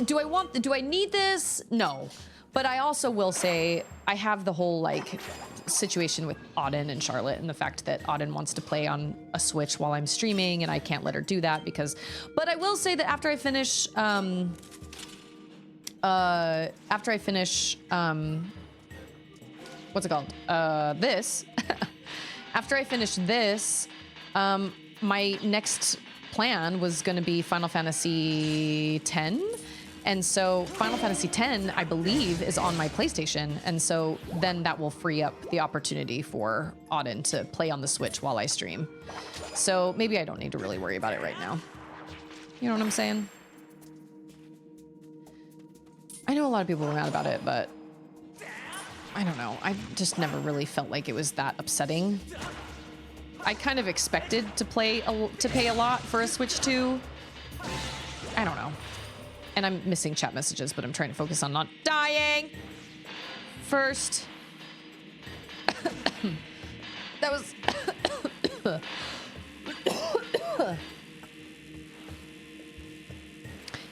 do I need this? No. But I also will say I have the whole like situation with Auden and Charlotte, and the fact that Auden wants to play on a Switch while I'm streaming, and I can't let her do that because, but I will say that after I finish, what's it called? This, after I finish this, my next plan was going to be Final Fantasy X. And so Final Fantasy X, I believe, is on my PlayStation. And so then that will free up the opportunity for Auden to play on the Switch while I stream. So maybe I don't need to really worry about it right now. You know what I'm saying? I know a lot of people were mad about it, but I don't know. I just never really felt like it was that upsetting. I kind of expected to pay a lot for a Switch 2. I don't know. And I'm missing chat messages, but I'm trying to focus on not dying first. That was...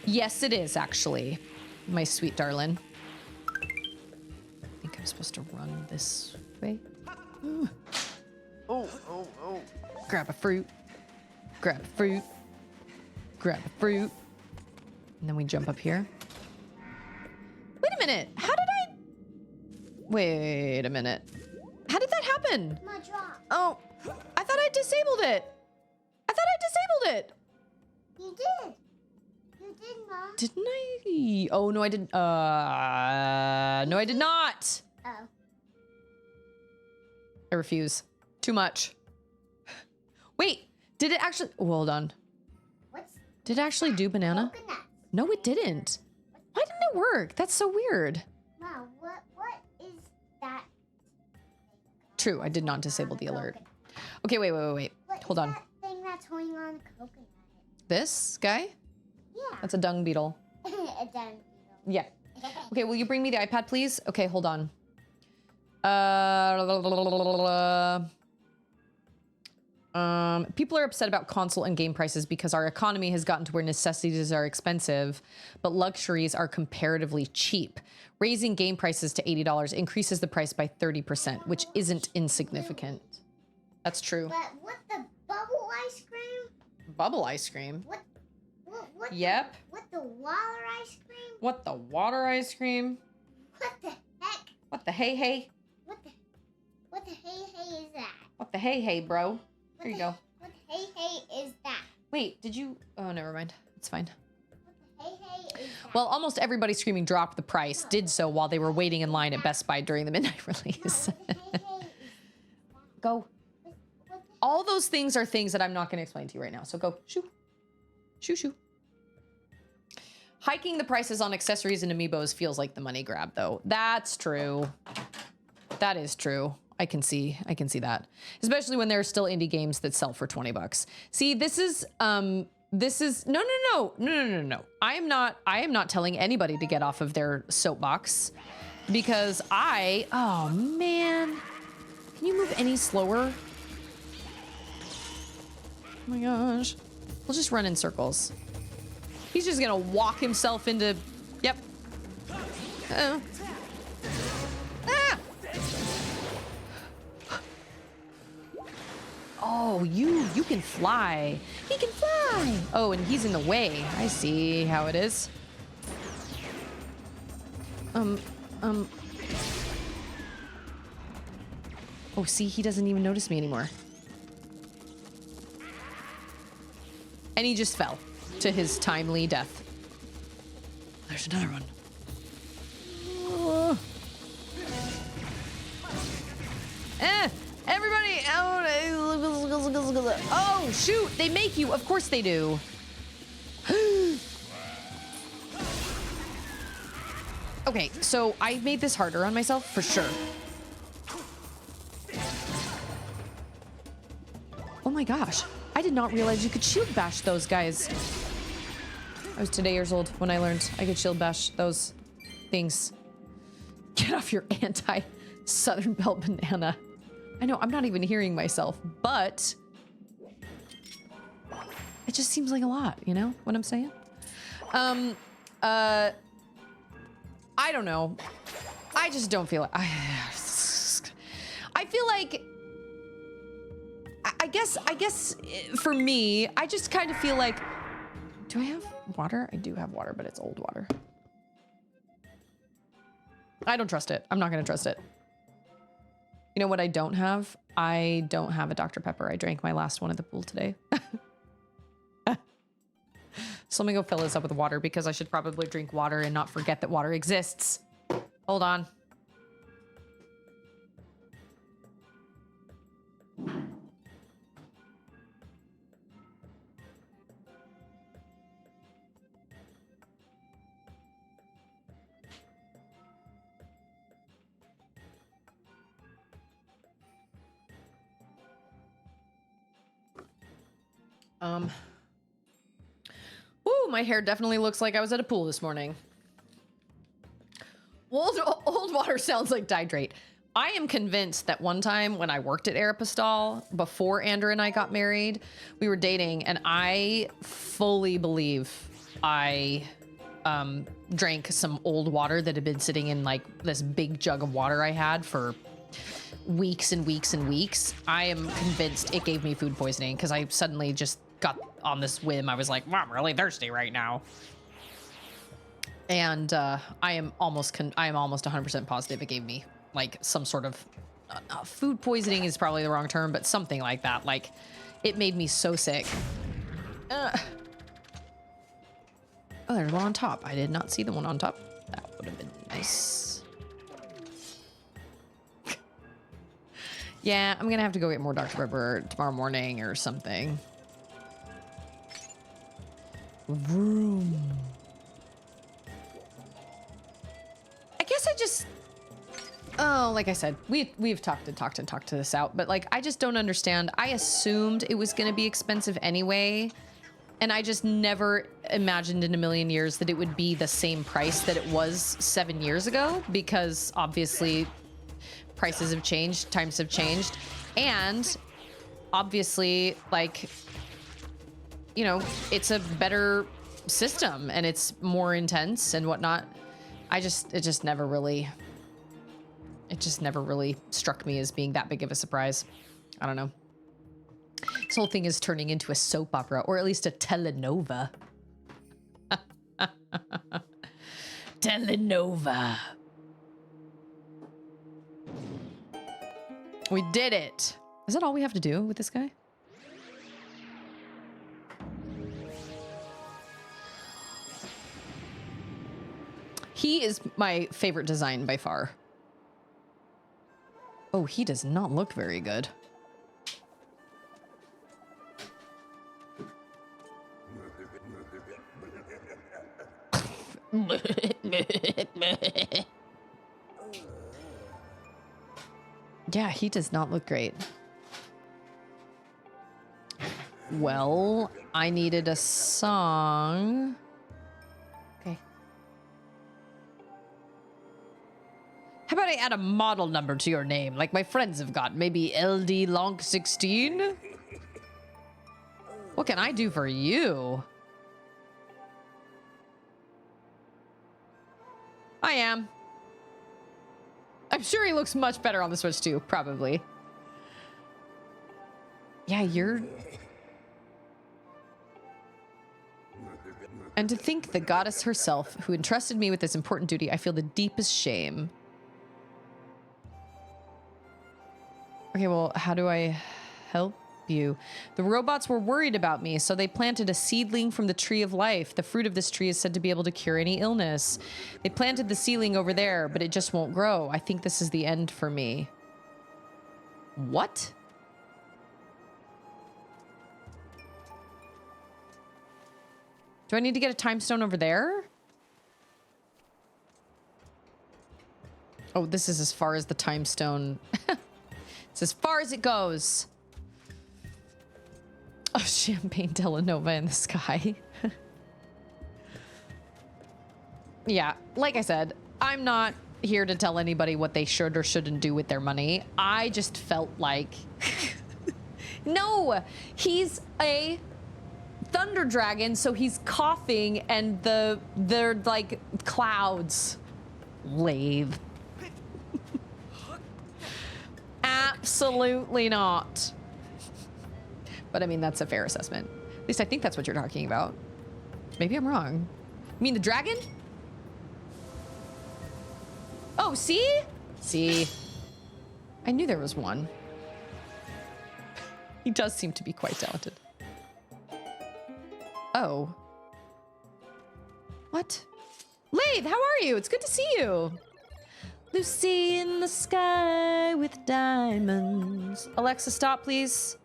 Yes, it is, actually, my sweet darling. I think I'm supposed to run this way. Oh. Grab a fruit. Grab a fruit. Grab a fruit. And then we jump up here. Wait a minute. How did I... Wait a minute. How did that happen? my drop. Oh, I thought I disabled it. You did. You did, Ma. Didn't I? Oh, no, I didn't. No, I did not. Oh. I refuse. Too much. Wait, did it actually... Oh, hold on. What's Did it actually do banana? coconut? No, it didn't. Why didn't it work? That's so weird. Ma, what is that? True, I did not disable the alert. Okay, wait. What Hold is on. that thing that's holding on a coconut? This guy? Yeah. That's a dung beetle. A dung beetle. Yeah. Okay, will you bring me the iPad, please? Okay, hold on. People are upset about console and game prices because our economy has gotten to where necessities are expensive, but luxuries are comparatively cheap. Raising game prices to $80 increases the price by 30%, which isn't insignificant. That's true. But what the bubble ice cream? Bubble ice cream? What Yep. what the water ice cream? What the water ice cream? What the heck? What the hey hey? What the hey is that? What the hey hey, bro? There you go. What the hey is that? Wait, did you? Oh, never mind. It's fine. What the hey is that? Well, almost everybody screaming dropped the price did so while they were waiting in line at Best Buy during the midnight release. What the hey Go. what the All those things are things that I'm not going to explain to you right now. So go. Shoo. Shoo, shoo. Hiking the prices on accessories and amiibos feels like the money grab, though. That's true. That is true. I can see that. Especially when there are still indie games that sell for 20 bucks. See, this is no. I am not telling anybody to get off of their soapbox because oh man. Can you move any slower? Oh my gosh. We'll just run in circles. He's just gonna walk himself into, yep. Ah! Oh, you can fly. He can fly. Oh, and he's in the way. I see how it is. Oh, see, he doesn't even notice me anymore. And he just fell to his timely death. There's another one. Everybody! Oh, shoot! They make you. Of course they do. Okay, so I made this harder on myself for sure. Oh my gosh. I did not realize you could shield bash those guys. I was today years old when I learned I could shield bash those things. Get off your anti-Southern Belle banana. I know, I'm not even hearing myself, but it just seems like a lot, you know what I'm saying? I don't know. I just don't feel like... I feel like... I guess for me, I just kind of feel like... Do I have water? I do have water, but it's old water. I don't trust it. I'm not going to trust it. You know what I don't have? I don't have a Dr. Pepper. I drank my last one at the pool today. So let me go fill this up with water because I should probably drink water and not forget that water exists. Hold on. Ooh, my hair definitely looks like I was at a pool this morning. Old water sounds like dihydrate. I am convinced that one time when I worked at Aeropostale, before Andrew and I got married, we were dating, and I fully believe I drank some old water that had been sitting in like this big jug of water I had for weeks and weeks and weeks. I am convinced it gave me food poisoning because I suddenly just got on this whim. I was like, well, I'm really thirsty right now. And I am almost 100% positive it gave me like some sort of food poisoning is probably the wrong term, but something like that. Like it made me so sick. Oh, there's one on top. I did not see the one on top. That would have been nice. Yeah, I'm gonna have to go get more Dr. Pepper tomorrow morning or something. Vroom. I guess I just... Oh, like I said, we've talked this out, but like I just don't understand. I assumed it was gonna be expensive anyway, And I just never imagined in a million years that it would be the same price that it was 7 years ago, because obviously prices have changed, times have changed, and obviously, like, you know, it's a better system and it's more intense and whatnot. It just never really struck me as being that big of a surprise. I don't know. This whole thing is turning into a soap opera, or at least a telenova. Telenova. We did it. Is that all we have to do with this guy? He is my favorite design by far. Oh, he does not look very good. Yeah, he does not look great. Well, I needed a song. Okay. How about I add a model number to your name, like my friends have got? Maybe LD Lonk 16? What can I do for you? I am. I'm sure he looks much better on the Switch too, probably. Yeah, you're... And to think the goddess herself, who entrusted me with this important duty, I feel the deepest shame. Okay, well, how do I help you? The robots were worried about me, so they planted a seedling from the tree of life. The fruit of this tree is said to be able to cure any illness. They planted the seedling over there, but it just won't grow. I think this is the end for me. What? Do I need to get a time stone over there? Oh, this is as far as the time stone. It's as far as it goes. Oh, champagne telenova in the sky. Yeah, like I said, I'm not here to tell anybody what they should or shouldn't do with their money. I just felt like... No! He's a thunder dragon, so he's coughing and they're like clouds. Lathe. Absolutely not. But I mean, that's a fair assessment. At least I think that's what you're talking about. Maybe I'm wrong. You mean the dragon? Oh, see? See? I knew there was one. He does seem to be quite talented. Oh. What? Lathe, how are you? It's good to see you. Lucy in the sky with diamonds. Alexa, stop, please.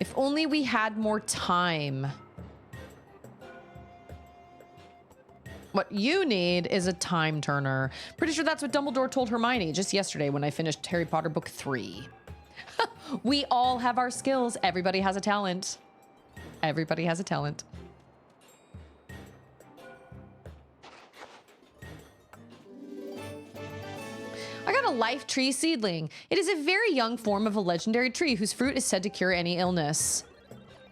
If only we had more time. What you need is a time turner. Pretty sure that's what Dumbledore told Hermione just yesterday when I finished Harry Potter book 3. We all have our skills. Everybody has a talent. Everybody has a talent. I got a life tree seedling. It is a very young form of a legendary tree whose fruit is said to cure any illness.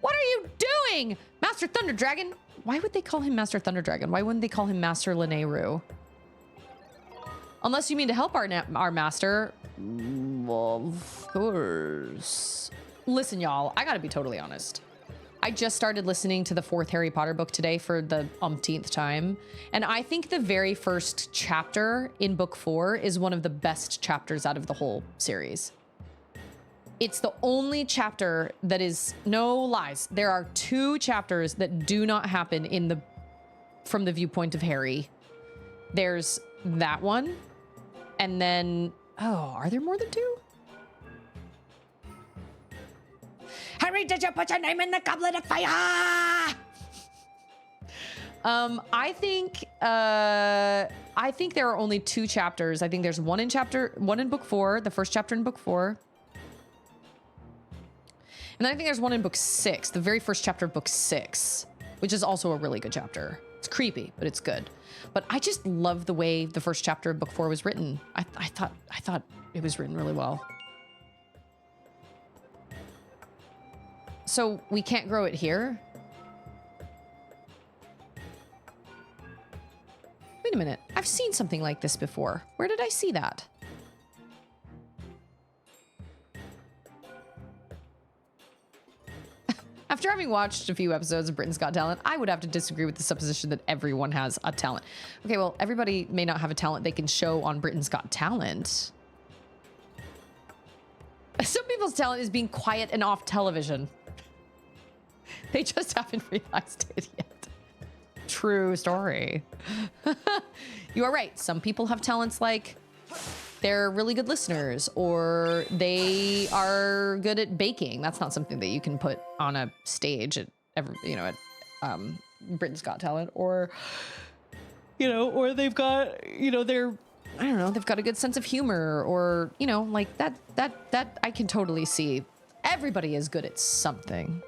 What are you doing, Master Thunder Dragon? Why would they call him Master Thunder Dragon? Why wouldn't they call him Master Lanayru? Unless you mean to help our master. Well, of course. Listen, y'all, I gotta be totally honest. I just started listening to the 4th Harry Potter book today for the umpteenth time. And I think the very first chapter in book 4 is one of the best chapters out of the whole series. It's the only chapter that is, no lies. There are 2 chapters that do not happen from the viewpoint of Harry. There's that one. And then, oh, are there more than 2? Harry, did you put your name in the goblet of fire? I think there are only 2 chapters. I think there's one in book 4, the first chapter in book 4. And then I think there's one in book 6, the very first chapter of book 6, which is also a really good chapter. It's creepy, but it's good. But I just love the way the first chapter of book 4 was written. I thought it was written really well. So we can't grow it here? Wait a minute. I've seen something like this before. Where did I see that? After having watched a few episodes of Britain's Got Talent, I would have to disagree with the supposition that everyone has a talent. Okay, well, everybody may not have a talent they can show on Britain's Got Talent. Some people's talent is being quiet and off television. They just haven't realized it yet. True story. You are right. Some people have talents like they're really good listeners, or they are good at baking. That's not something that you can put on a stage at Britain's Got Talent, or or they've got they've got a good sense of humor, or like that I can totally see. Everybody is good at something.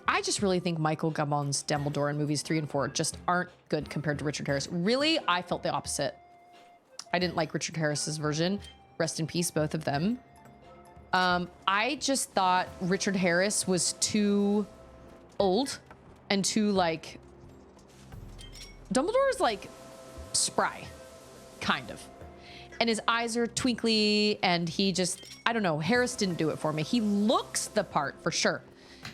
I just really think Michael Gambon's Dumbledore in movies 3 and 4 just aren't good compared to Richard Harris. Really, I felt the opposite. I didn't like Richard Harris's version. Rest in peace, both of them. I just thought Richard Harris was too old and too like... Dumbledore is like spry, kind of. And his eyes are twinkly, and he just... I don't know. Harris didn't do it for me. He looks the part, for sure.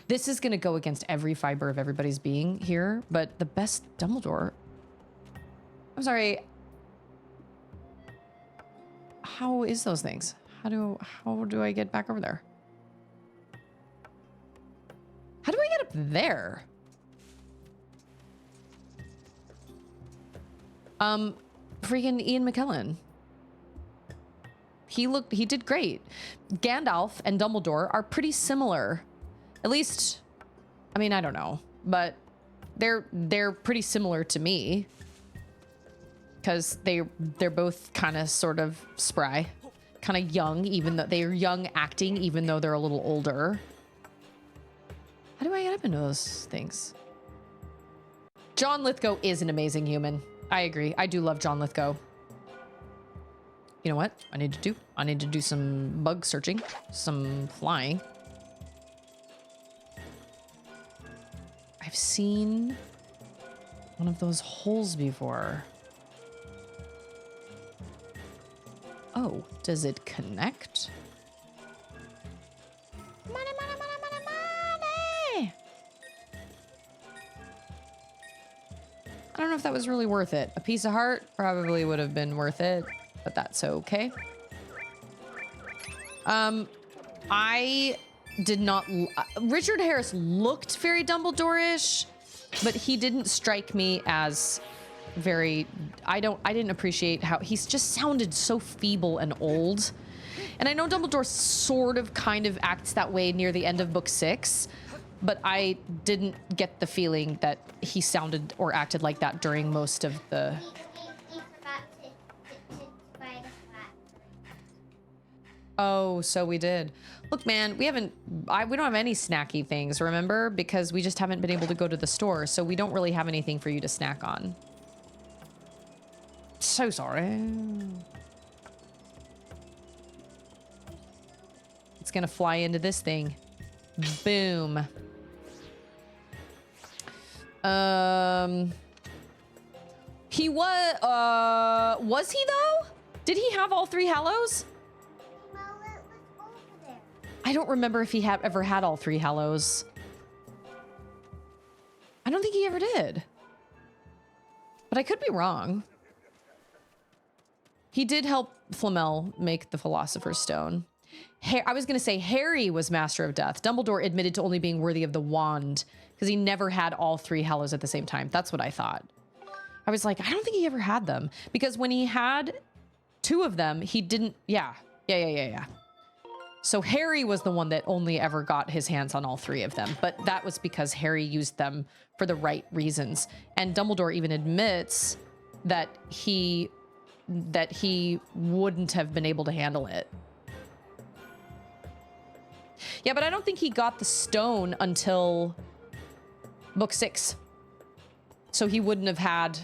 This is going to go against every fiber of everybody's being here, but the best Dumbledore... I'm sorry. How is those things? How do I get back over there? How do I get up there? Freaking Ian McKellen. He did great. Gandalf and Dumbledore are pretty similar. At least, I mean, I don't know, but they're pretty similar to me, because they're both kind of sort of spry, kind of young, even though they're young acting, even though they're a little older. How do I get up into those things? John Lithgow is an amazing human. I agree. I do love John Lithgow. You know what I need to do some bug searching, some flying. I've seen one of those holes before. Oh, does it connect? Money, money, money, money, money! I don't know if that was really worth it. A piece of heart probably would have been worth it, but that's okay. I did not... Richard Harris looked very Dumbledore-ish, but he didn't strike me as very... I didn't appreciate how... He's just sounded so feeble and old. And I know Dumbledore sort of kind of acts that way near the end of book 6, but I didn't get the feeling that he sounded or acted like that during most of the... Oh, so we did. Look, man, we don't have any snacky things, remember? Because we just haven't been able to go to the store, so we don't really have anything for you to snack on. So sorry. It's gonna fly into this thing. Boom. He was he though? Did he have all 3 Hallows? I don't remember if he ever had all 3 Hallows. I don't think he ever did. But I could be wrong. He did help Flamel make the Philosopher's Stone. I was going to say Harry was Master of Death. Dumbledore admitted to only being worthy of the wand because he never had all 3 Hallows at the same time. That's what I thought. I was like, I don't think he ever had them. Because when he had 2 of them, he didn't... Yeah. So Harry was the one that only ever got his hands on all 3 of them, but that was because Harry used them for the right reasons. And Dumbledore even admits that he wouldn't have been able to handle it. Yeah, but I don't think he got the stone until book 6. So he wouldn't have had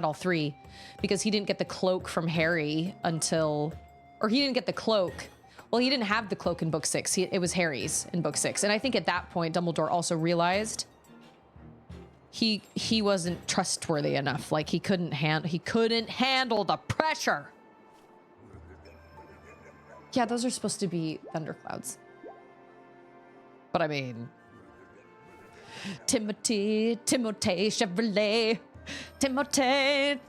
all 3, because he didn't get the cloak from Harry until, or he didn't get the cloak. Well, he didn't have the cloak in book 6. It was Harry's in book 6. And I think at that point, Dumbledore also realized he wasn't trustworthy enough. Like he couldn't handle the pressure. Yeah, those are supposed to be thunderclouds. But I mean, Timothy Chevrolet, Timothy.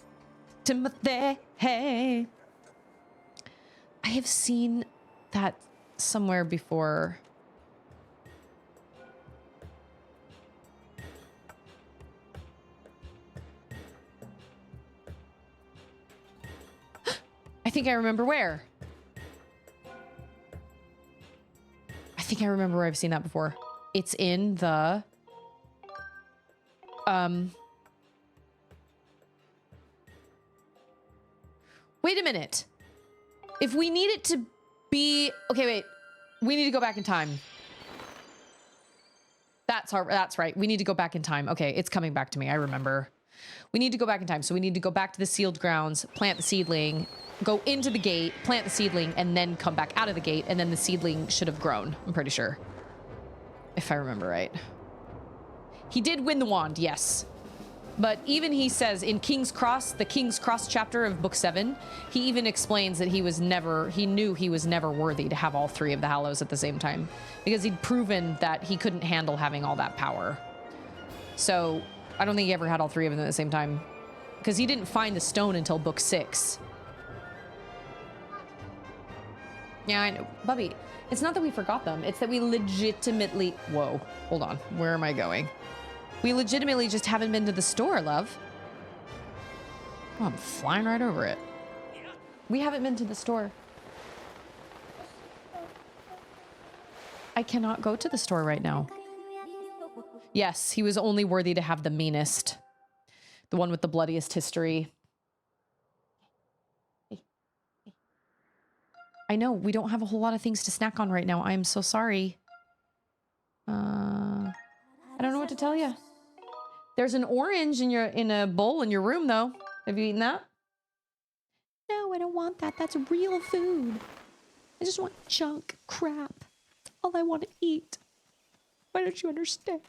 Hey, I have seen that somewhere before. I think I remember where. I think I remember where I've seen that before. It's in the wait a minute. If we need it to be okay, wait. We need to go back in time. That's right. We need to go back in time. Okay, it's coming back to me. I remember. We need to go back in time. So we need to go back to the sealed grounds, plant the seedling, go into the gate, plant the seedling, and then come back out of the gate, and then the seedling should have grown. I'm pretty sure. If I remember right. He did win the wand, yes. But even he says in King's Cross, the King's Cross chapter of book 7, he even explains that he knew he was never worthy to have all 3 of the Hallows at the same time, because he'd proven that he couldn't handle having all that power. So I don't think he ever had all 3 of them at the same time, because he didn't find the stone until book 6. Yeah, I know. Bubby, it's not that we forgot them. It's that we legitimately... Whoa, hold on. Where am I going? We legitimately just haven't been to the store, love. Oh, I'm flying right over it. We haven't been to the store. I cannot go to the store right now. Yes, he was only worthy to have the meanest. The one with the bloodiest history. I know, we don't have a whole lot of things to snack on right now. I am so sorry. I don't know what to tell you. There's an orange in a bowl in your room, though. Have you eaten that? No, I don't want that. That's real food. I just want junk crap. That's all I want to eat. Why don't you understand?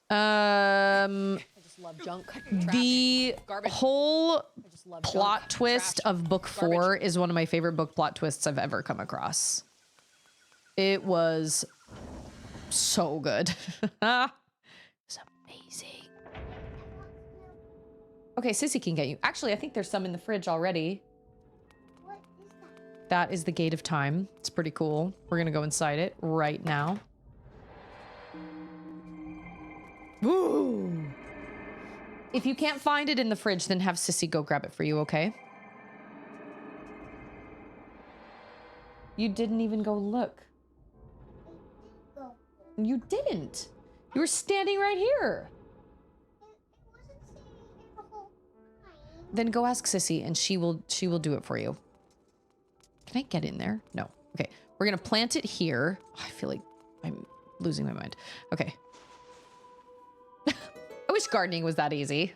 I just love junk. The whole plot twist of book 4 is one of my favorite book plot twists I've ever come across. It was so good. It's amazing. Okay, Sissy can get you. Actually, I think there's some in the fridge already. What is that? That is the Gate of Time. It's pretty cool. We're gonna go inside it right now. Ooh. If you can't find it in the fridge, then have Sissy go grab it for you, okay? You didn't even go look. You didn't. You were standing right here. Then go ask Sissy and she will do it for you. Can I get in there? No. Okay. We're going to plant it here. Oh, I feel like I'm losing my mind. Okay. I wish gardening was that easy.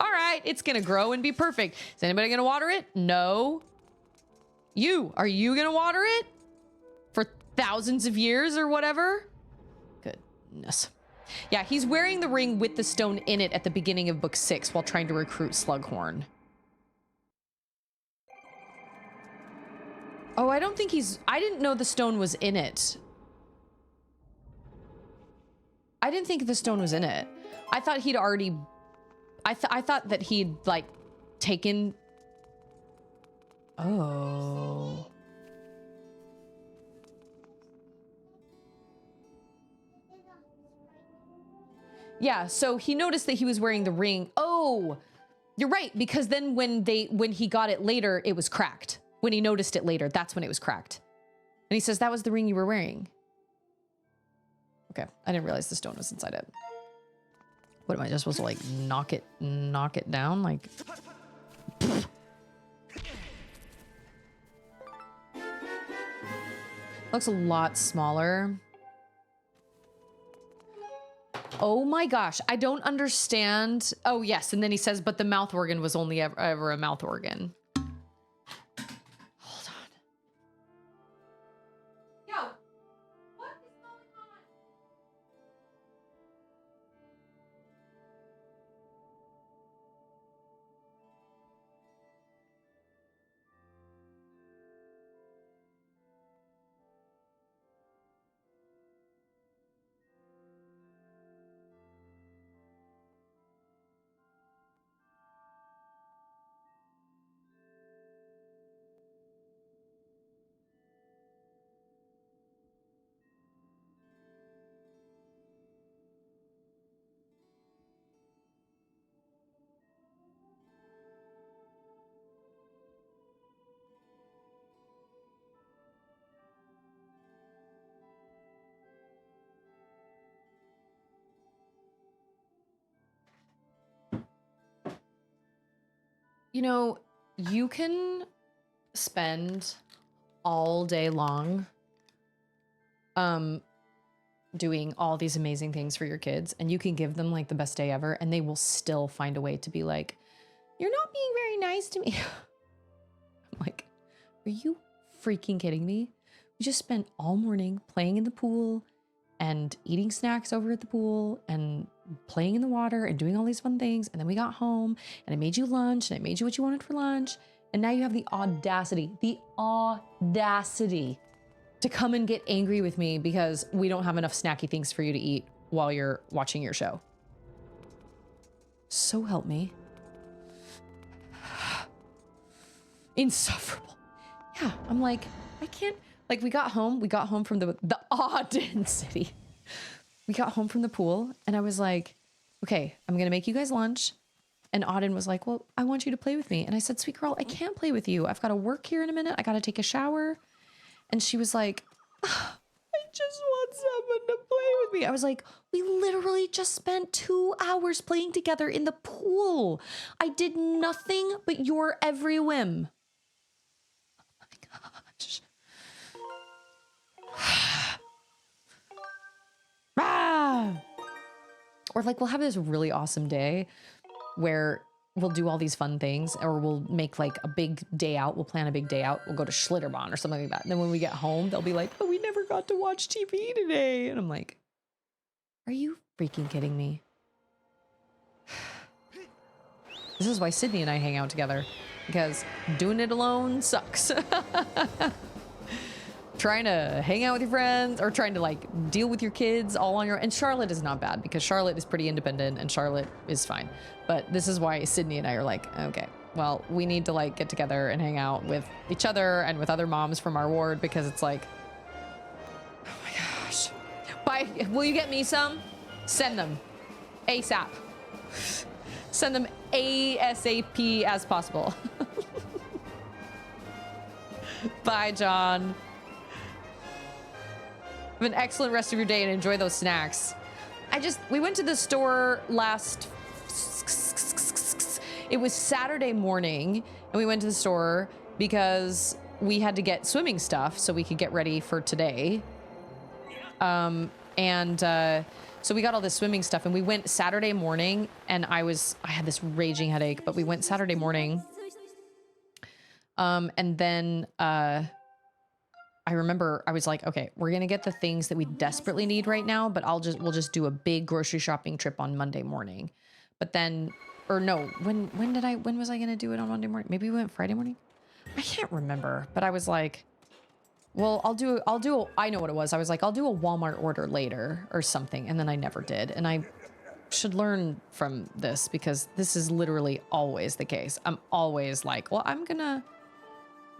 All right. It's going to grow and be perfect. Is anybody going to water it? No. Are you going to water it? For thousands of years or whatever? Goodness. Yeah, he's wearing the ring with the stone in it at the beginning of book 6 while trying to recruit Slughorn. Oh, I don't think I didn't know the stone was in it. I didn't think the stone was in it. I thought he'd already... I thought that he'd, like, taken... Oh... Yeah, so he noticed that he was wearing the ring. Oh, you're right, because then when he got it later, it was cracked. When he noticed it later, that's when it was cracked. And he says, that was the ring you were wearing. Okay, I didn't realize the stone was inside it. What am I just supposed to like knock it down? Like looks a lot smaller. Oh my gosh, I don't understand. Oh yes, and then he says, but the mouth organ was only ever a mouth organ. Hold on. Yo, what is going on? You know, you can spend all day long doing all these amazing things for your kids, and you can give them like the best day ever, and they will still find a way to be like, you're not being very nice to me. I'm like, are you freaking kidding me? We just spent all morning playing in the pool and eating snacks over at the pool and playing in the water and doing all these fun things. And then we got home and I made you lunch and I made you what you wanted for lunch. And now you have the audacity to come and get angry with me because we don't have enough snacky things for you to eat while you're watching your show. So help me. Insufferable. Yeah, I'm like, I can't, like we got home from the Auden city. We got home from the pool and I was like, okay, I'm going to make you guys lunch. And Auden was like, well, I want you to play with me. And I said, sweet girl, I can't play with you. I've got to work here in a minute. I got to take a shower. And she was like, I just want someone to play with me. I was like, we literally just spent 2 hours playing together in the pool. I did nothing but your every whim. Oh my gosh. Or like we'll have this really awesome day where we'll do all these fun things, or we'll make like a big day out. We'll plan a big day out. We'll go to Schlitterbahn or something like that. And then when we get home, they'll be like, but we never got to watch TV today. And I'm like, are you freaking kidding me? This is why Sydney and I hang out together, because doing it alone sucks. Trying to hang out with your friends or trying to like deal with your kids all on your own. And Charlotte is not bad because Charlotte is pretty independent and Charlotte is fine. But this is why Sydney and I are like, okay, well, we need to like get together and hang out with each other and with other moms from our ward, because it's like, oh my gosh. Will you get me some? Send them ASAP. Send them ASAP as possible. Bye, John. Have an excellent rest of your day and enjoy those snacks. We went to the store it was Saturday morning, and we went to the store because we had to get swimming stuff so we could get ready for today. So we got all this swimming stuff, and we went Saturday morning, and I had this raging headache, but we went Saturday morning. And then, I remember I was like, okay, we're going to get the things that we desperately need right now, but we'll just do a big grocery shopping trip on Monday morning. But then, or no, when was I going to do it on Monday morning? Maybe we went Friday morning. I can't remember, but I was like, well, I know what it was. I was like, I'll do a Walmart order later or something. And then I never did. And I should learn from this, because this is literally always the case. I'm always like, well, I'm going to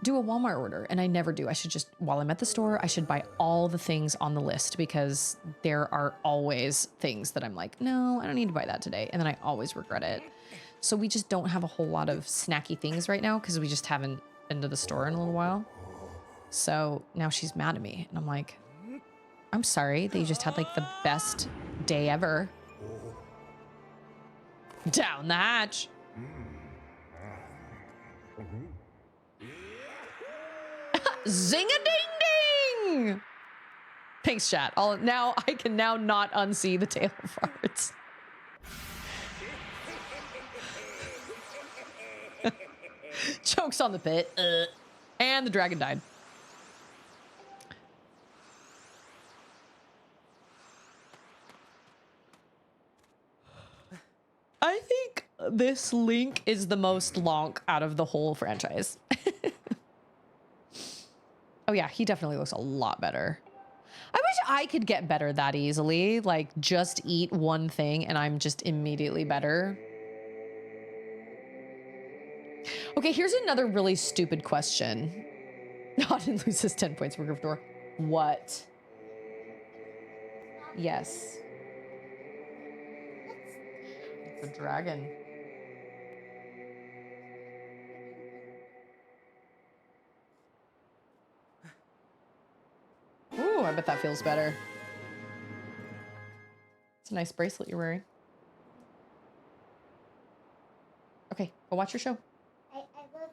do a Walmart order, and I never do. I should just, while I'm at the store, I should buy all the things on the list, because there are always things that I'm like, no, I don't need to buy that today. And then I always regret it. So we just don't have a whole lot of snacky things right now, because we just haven't been to the store in a little while. So now she's mad at me, and I'm like, I'm sorry that you just had like the best day ever. Down the hatch. Zing-a-ding-ding! Thanks, chat. I can now not unsee the tail farts. Chokes on the pit. And the dragon died. I think this Link is the most lonk out of the whole franchise. Oh yeah, he definitely looks a lot better. I wish I could get better that easily. Like, just eat one thing and I'm just immediately better. Okay, here's another really stupid question. Auden loses 10 points for Gryffindor. What? Yes. It's a dragon. Ooh, I bet that feels better. It's a nice bracelet you're wearing. Okay, go watch your show. I love bracelet.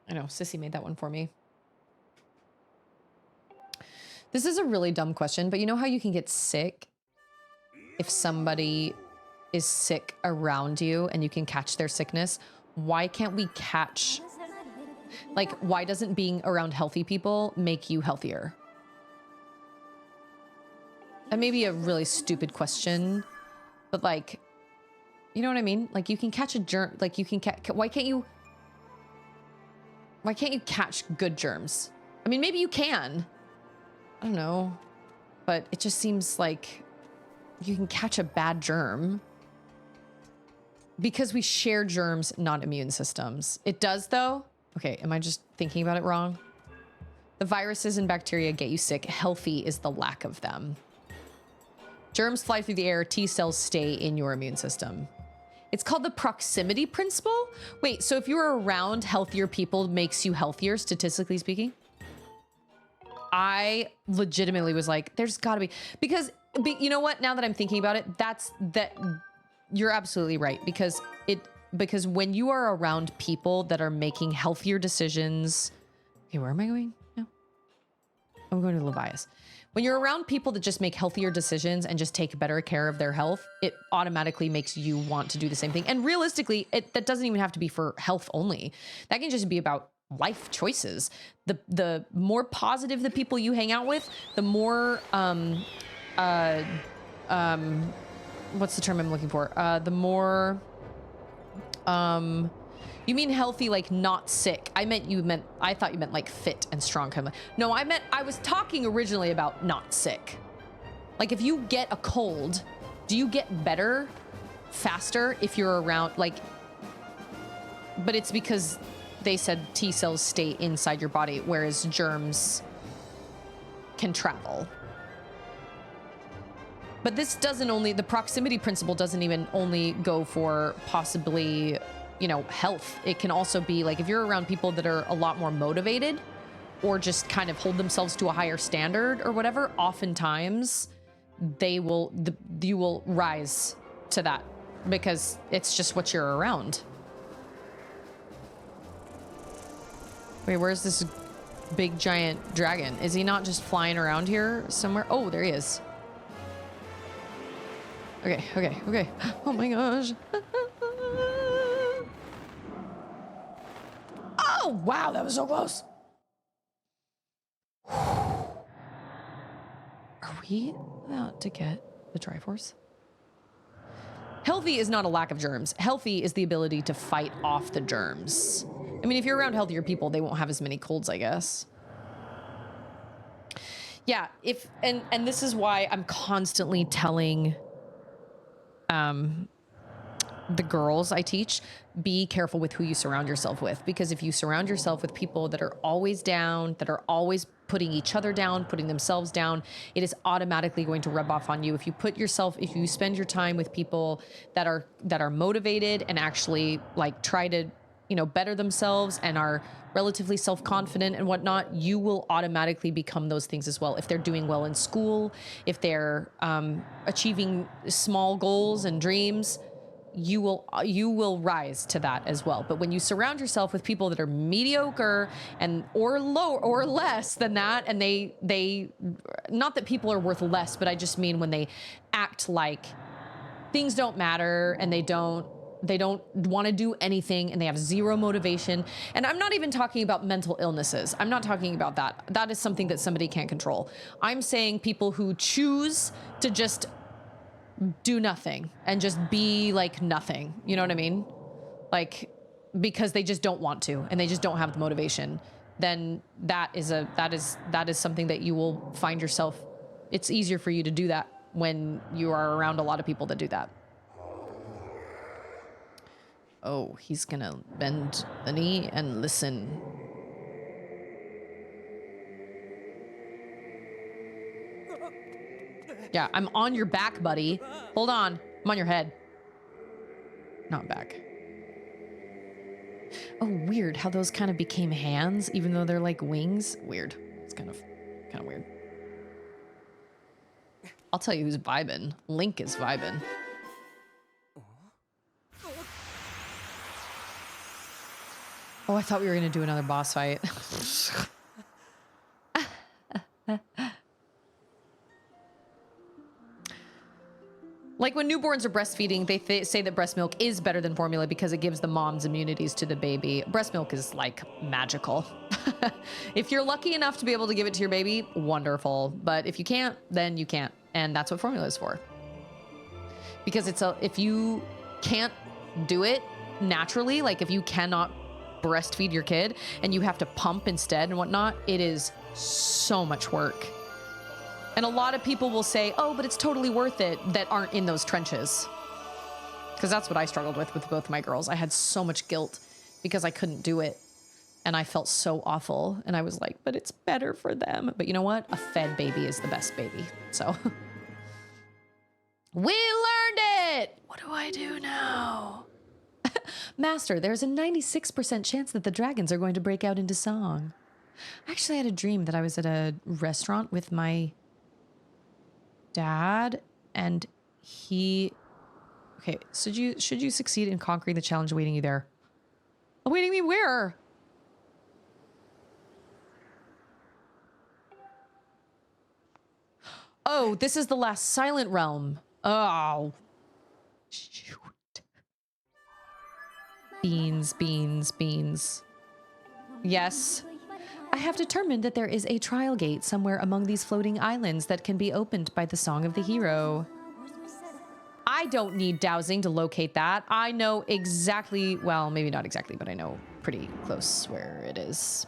I know, Sissy made that one for me. This is a really dumb question, but you know how you can get sick if somebody is sick around you and you can catch their sickness? Why can't we catch, like, why doesn't being around healthy people make you healthier? That may be a really stupid question, but like, you know what I mean? Like, you can catch a germ, like you can why can't you catch good germs? I mean, maybe you can. I don't know, but it just seems like you can catch a bad germ because we share germs, not immune systems. It does though. Okay, am I just thinking about it wrong? The viruses and bacteria get you sick. Healthy is the lack of them. Germs fly through the air. T cells stay in your immune system. It's called the proximity principle. Wait, so if you're around healthier people makes you healthier, statistically speaking? I legitimately was like, there's gotta be, because you know what? Now that I'm thinking about it, you're absolutely right, because when you are around people that are making healthier decisions. Okay, where am I going now? I'm going to Levias. When you're around people that just make healthier decisions and just take better care of their health, it automatically makes you want to do the same thing. And realistically, that doesn't even have to be for health only. That can just be about life choices. The more positive the people you hang out with, the more what's the term I'm looking for? The more you mean healthy, like not sick. I thought you meant like fit and strong kind of. No, I was talking originally about not sick. Like, if you get a cold, do you get better faster if you're around, like, but it's because they said T cells stay inside your body, whereas germs can travel. But this the proximity principle doesn't even only go for possibly, you know, health. It can also be like, if you're around people that are a lot more motivated or just kind of hold themselves to a higher standard or whatever, oftentimes you will rise to that because it's just what you're around. Wait, where's this big giant dragon? Is he not just flying around here somewhere? Oh, there he is. Okay. Oh my gosh. Oh, wow, that was so close. Are we about to get the Triforce? Healthy is not a lack of germs. Healthy is the ability to fight off the germs. I mean, if you're around healthier people, they won't have as many colds, I guess. Yeah, and this is why I'm constantly telling the girls I teach, be careful with who you surround yourself with, because if you surround yourself with people that are always down, that are always putting each other down, putting themselves down, it is automatically going to rub off on you. If you spend your time with people that are motivated and actually like try to, you know, better themselves and are relatively self-confident and whatnot, you will automatically become those things as well. If they're doing well in school, if they're achieving small goals and dreams, you will rise to that as well. But when you surround yourself with people that are mediocre and or low or less than that, and they not that people are worth less, but I just mean when they act like things don't matter and they don't want to do anything and they have zero motivation. And I'm not even talking about mental illnesses. I'm not talking about that. That is something that somebody can't control. I'm saying people who choose to just do nothing and just be like nothing. You know what I mean? Like, because they just don't want to and they just don't have the motivation. Then that is something that you will find yourself. It's easier for you to do that when you are around a lot of people that do that. Oh, he's gonna bend the knee and listen. Yeah, I'm on your back, buddy. Hold on. I'm on your head. Not back. Oh, weird how those kind of became hands, even though they're like wings. Weird. It's kind of weird. I'll tell you who's vibing. Link is vibing. Oh, I thought we were going to do another boss fight. Like when newborns are breastfeeding, they say that breast milk is better than formula because it gives the moms immunities to the baby. Breast milk is like magical. If you're lucky enough to be able to give it to your baby, wonderful. But if you can't, then you can't. And that's what formula is for. Because if you can't do it naturally, like if you cannot breastfeed your kid and you have to pump instead and whatnot, it is so much work. And a lot of people will say, oh, but it's totally worth it, that aren't in those trenches. Because that's what I struggled with both my girls. I had so much guilt because I couldn't do it. And I felt so awful. And I was like, but it's better for them. But you know what? A fed baby is the best baby. So we learned it. What do I do now? Master, there's a 96% chance that the dragons are going to break out into song. I actually had a dream that I was at a restaurant with my dad, and he... Okay, should you succeed in conquering the challenge awaiting you there? Awaiting me where? Oh, this is the last silent realm. Oh. Shoot. Beans, beans, beans. Yes. I have determined that there is a trial gate somewhere among these floating islands that can be opened by the Song of the Hero. I don't need dowsing to locate that. I know exactly, well, maybe not exactly, but I know pretty close where it is.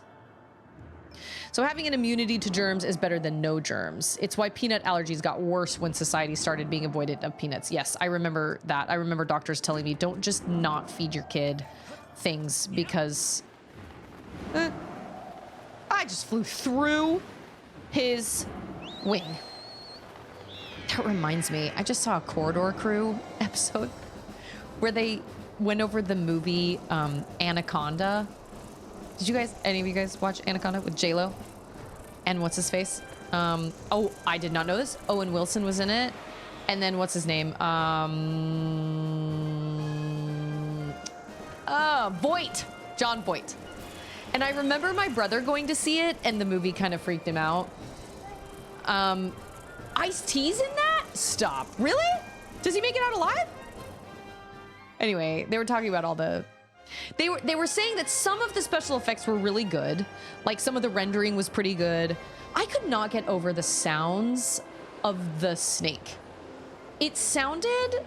So having an immunity to germs is better than no germs. It's why peanut allergies got worse when society started being avoidant of peanuts. Yes, I remember that. I remember doctors telling me, don't just not feed your kid things because... I just flew through his wing. That reminds me, I just saw a Corridor Crew episode where they went over the movie Anaconda. Did you guys, any of you guys watch Anaconda with J-Lo? And what's his face? Oh, I did not know this. Owen Wilson was in it. And then what's his name? Voight. John Voight. And I remember my brother going to see it and the movie kind of freaked him out. Ice-T's in that? Stop. Really? Does he make it out alive? Anyway, they were talking about all the... They were saying that some of the special effects were really good. Like some of the rendering was pretty good. I could not get over the sounds of the snake. It sounded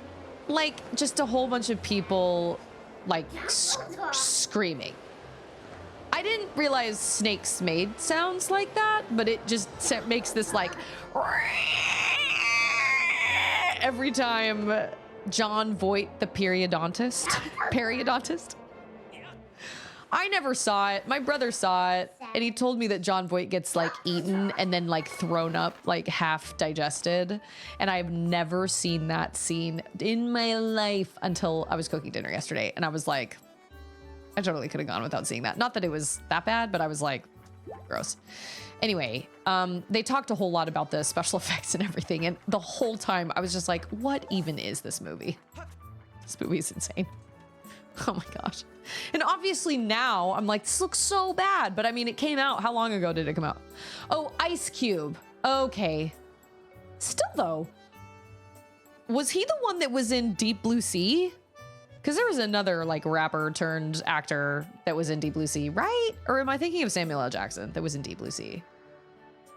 like just a whole bunch of people like screaming. I didn't realize snakes made sounds like that, but it just makes this like every time John Voight, the periodontist. I never saw it. My brother saw it, and he told me that John Voight gets like eaten and then like thrown up, like half digested. And I've never seen that scene in my life until I was cooking dinner yesterday. And I was like, I totally could have gone without seeing that. Not that it was that bad, but I was like, gross. Anyway, they talked a whole lot about the special effects and everything. And the whole time I was just like, what even is this movie? This movie's insane. Oh my gosh. And obviously now I'm like, this looks so bad. But I mean, it came out. How long ago did it come out? Oh, Ice Cube. Okay. Still though. Was he the one that was in Deep Blue Sea? Because there was another like rapper turned actor that was in Deep Blue Sea, right? Or am I thinking of Samuel L. Jackson that was in Deep Blue Sea?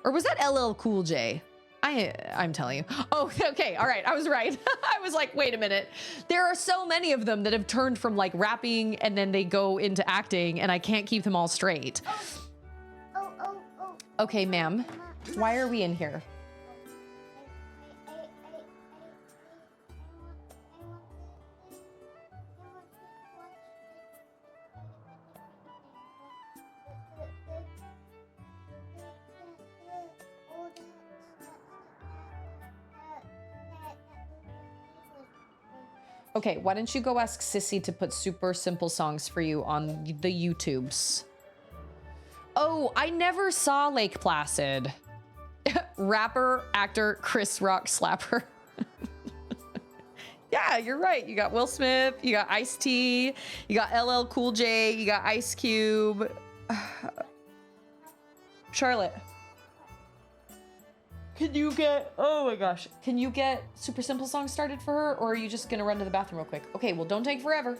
Or was that LL Cool J? I'm telling you. Oh, okay. All right. I was right. I was like, wait a minute. There are so many of them that have turned from like rapping and then they go into acting and I can't keep them all straight. Okay, ma'am. Why are we in here? Okay, why don't you go ask Sissy to put super simple songs for you on the YouTubes? Oh, I never saw Lake Placid. Rapper, actor, Chris Rock slapper. Yeah, you're right. You got Will Smith, you got Ice-T, you got LL Cool J, you got Ice Cube. Charlotte. Can you get, oh my gosh, can you get super simple songs started for her? Or are you just gonna run to the bathroom real quick? Okay, well, don't take forever.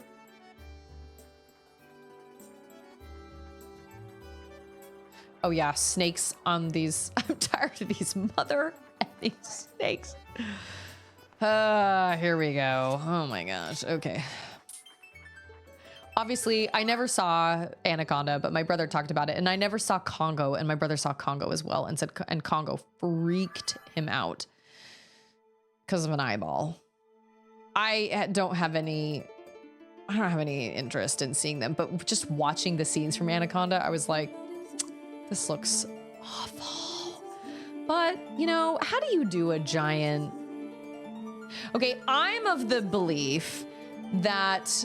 Oh yeah, snakes on these, I'm tired of these mother effing snakes. Here we go. Oh my gosh, okay. Obviously, I never saw Anaconda, but my brother talked about it, and I never saw Congo, and my brother saw Congo as well, and said, and Congo freaked him out because of an eyeball. I don't have any interest in seeing them, but just watching the scenes from Anaconda, I was like, this looks awful. But, you know, how do you do a giant? Okay, I'm of the belief that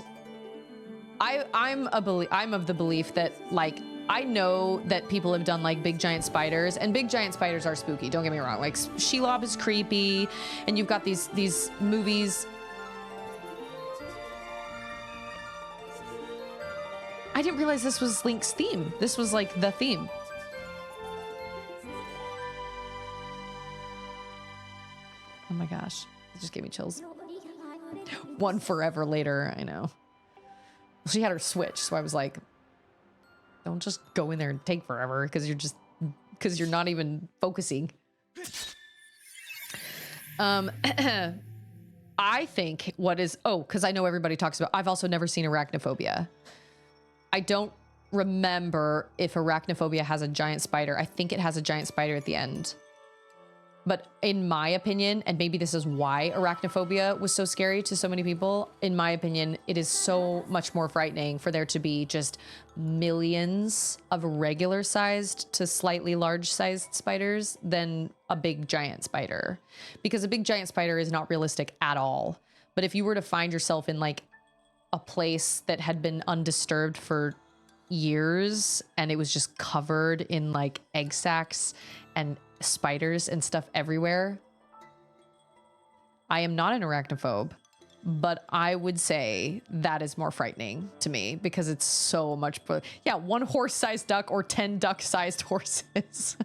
I'm of the belief that, like, I know that people have done like big giant spiders, and big giant spiders are spooky. Don't get me wrong. Like Shelob is creepy, and you've got these movies. I didn't realize this was Link's theme. This was like the theme. Oh my gosh, it just gave me chills. One forever later, I know. She had her switch, so I was like, don't just go in there and take forever because you're not even focusing. I think because I know everybody talks about, I've also never seen Arachnophobia. I don't remember if Arachnophobia has a giant spider. I think it has a giant spider at the end. But in my opinion, and maybe this is why Arachnophobia was so scary to so many people, in my opinion, it is so much more frightening for there to be just millions of regular sized to slightly large sized spiders than a big giant spider. Because a big giant spider is not realistic at all. But if you were to find yourself in like a place that had been undisturbed for years and it was just covered in like egg sacs and spiders and stuff everywhere. I am not an arachnophobe, but I would say that is more frightening to me because it's so much, yeah, one horse-sized duck or 10 duck-sized horses.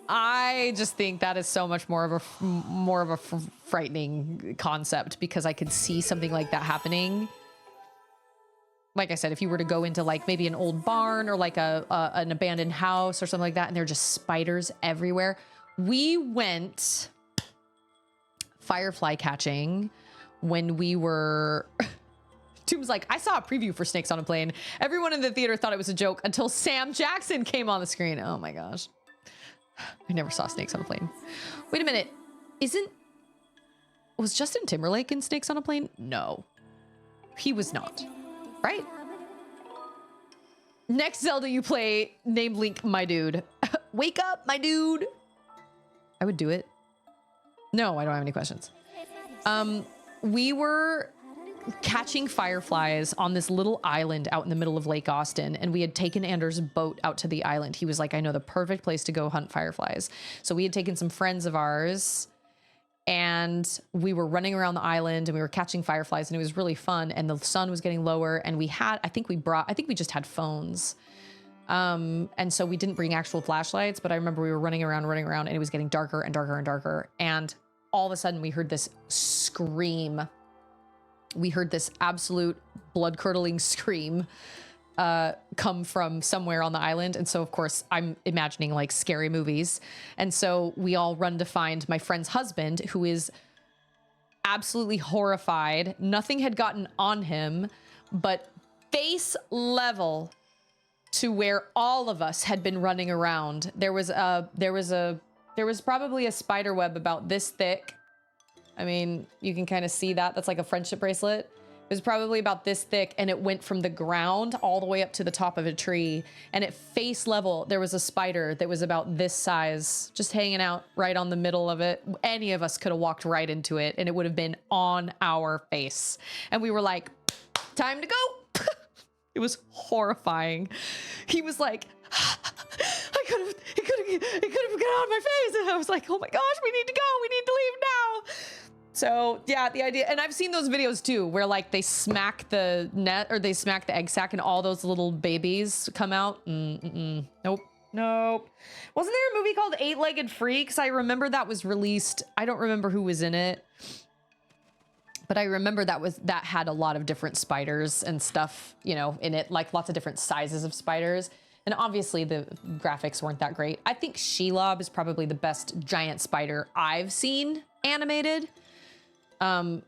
I just think that is so much more of a frightening concept because I could see something like that happening. Like I said, if you were to go into like maybe an old barn or like an abandoned house or something like that, and there are just spiders everywhere. We went firefly catching when we were, Tomb's like, I saw a preview for Snakes on a Plane. Everyone in the theater thought it was a joke until Sam Jackson came on the screen. Oh my gosh. I never saw Snakes on a Plane. Wait a minute. Was Justin Timberlake in Snakes on a Plane? No, he was not. Right? Next Zelda you play, name Link my dude. Wake up, my dude. I would do it. No, I don't have any questions. We were catching fireflies on this little island out in the middle of Lake Austin, and we had taken Anders' boat out to the island. He was like, I know the perfect place to go hunt fireflies. So we had taken some friends of ours, and we were running around the island and we were catching fireflies and it was really fun. And the sun was getting lower and I think we just had phones. And so we didn't bring actual flashlights, but I remember we were running around and it was getting darker and darker and darker. And all of a sudden we heard this scream. We heard this absolute blood curdling scream come from somewhere on the island. And so of course I'm imagining like scary movies. And so we all run to find my friend's husband, who is absolutely horrified. Nothing had gotten on him, but face level to where all of us had been running around. There was probably a spider web about this thick. I mean, you can kind of see that. That's like a friendship bracelet. It was probably about this thick, and it went from the ground all the way up to the top of a tree. And at face level, there was a spider that was about this size, just hanging out right on the middle of it. Any of us could have walked right into it, and it would have been on our face. And we were like, time to go. It was horrifying. He was like, it could have got on my face. And I was like, oh my gosh, we need to go. We need to leave now. So yeah, the idea, and I've seen those videos too, where like they smack the net or they smack the egg sac and all those little babies come out. Nope. Wasn't there a movie called 8-Legged Freaks? I remember that was released. I don't remember who was in it, but I remember that had a lot of different spiders and stuff, you know, in it, like lots of different sizes of spiders. And obviously the graphics weren't that great. I think Shelob is probably the best giant spider I've seen animated. I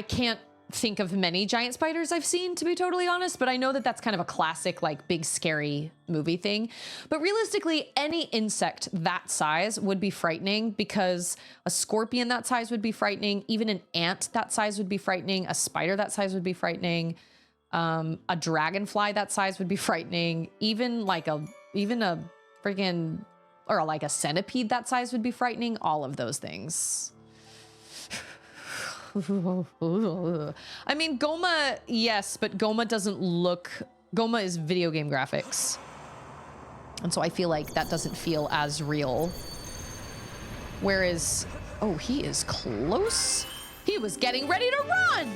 can't think of many giant spiders I've seen, to be totally honest, but I know that that's kind of a classic, like big, scary movie thing. But realistically, any insect that size would be frightening, because a scorpion that size would be frightening. Even an ant that size would be frightening. A spider that size would be frightening. A dragonfly that size would be frightening. Even a freaking, or like a centipede that size would be frightening. All of those things. I mean, Goma, yes, but Goma Goma is video game graphics. And so I feel like that doesn't feel as real. Whereas, oh, he is close. He was getting ready to run.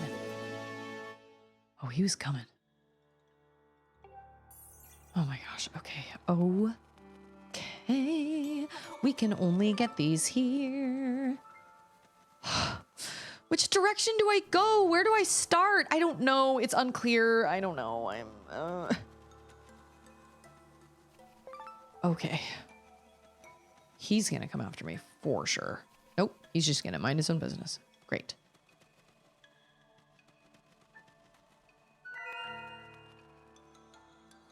Oh, he was coming. Oh my gosh, okay. Okay. We can only get these here. Which direction do I go? Where do I start? I don't know. It's unclear. I don't know. Okay. He's gonna come after me for sure. Nope. He's just gonna mind his own business. Great.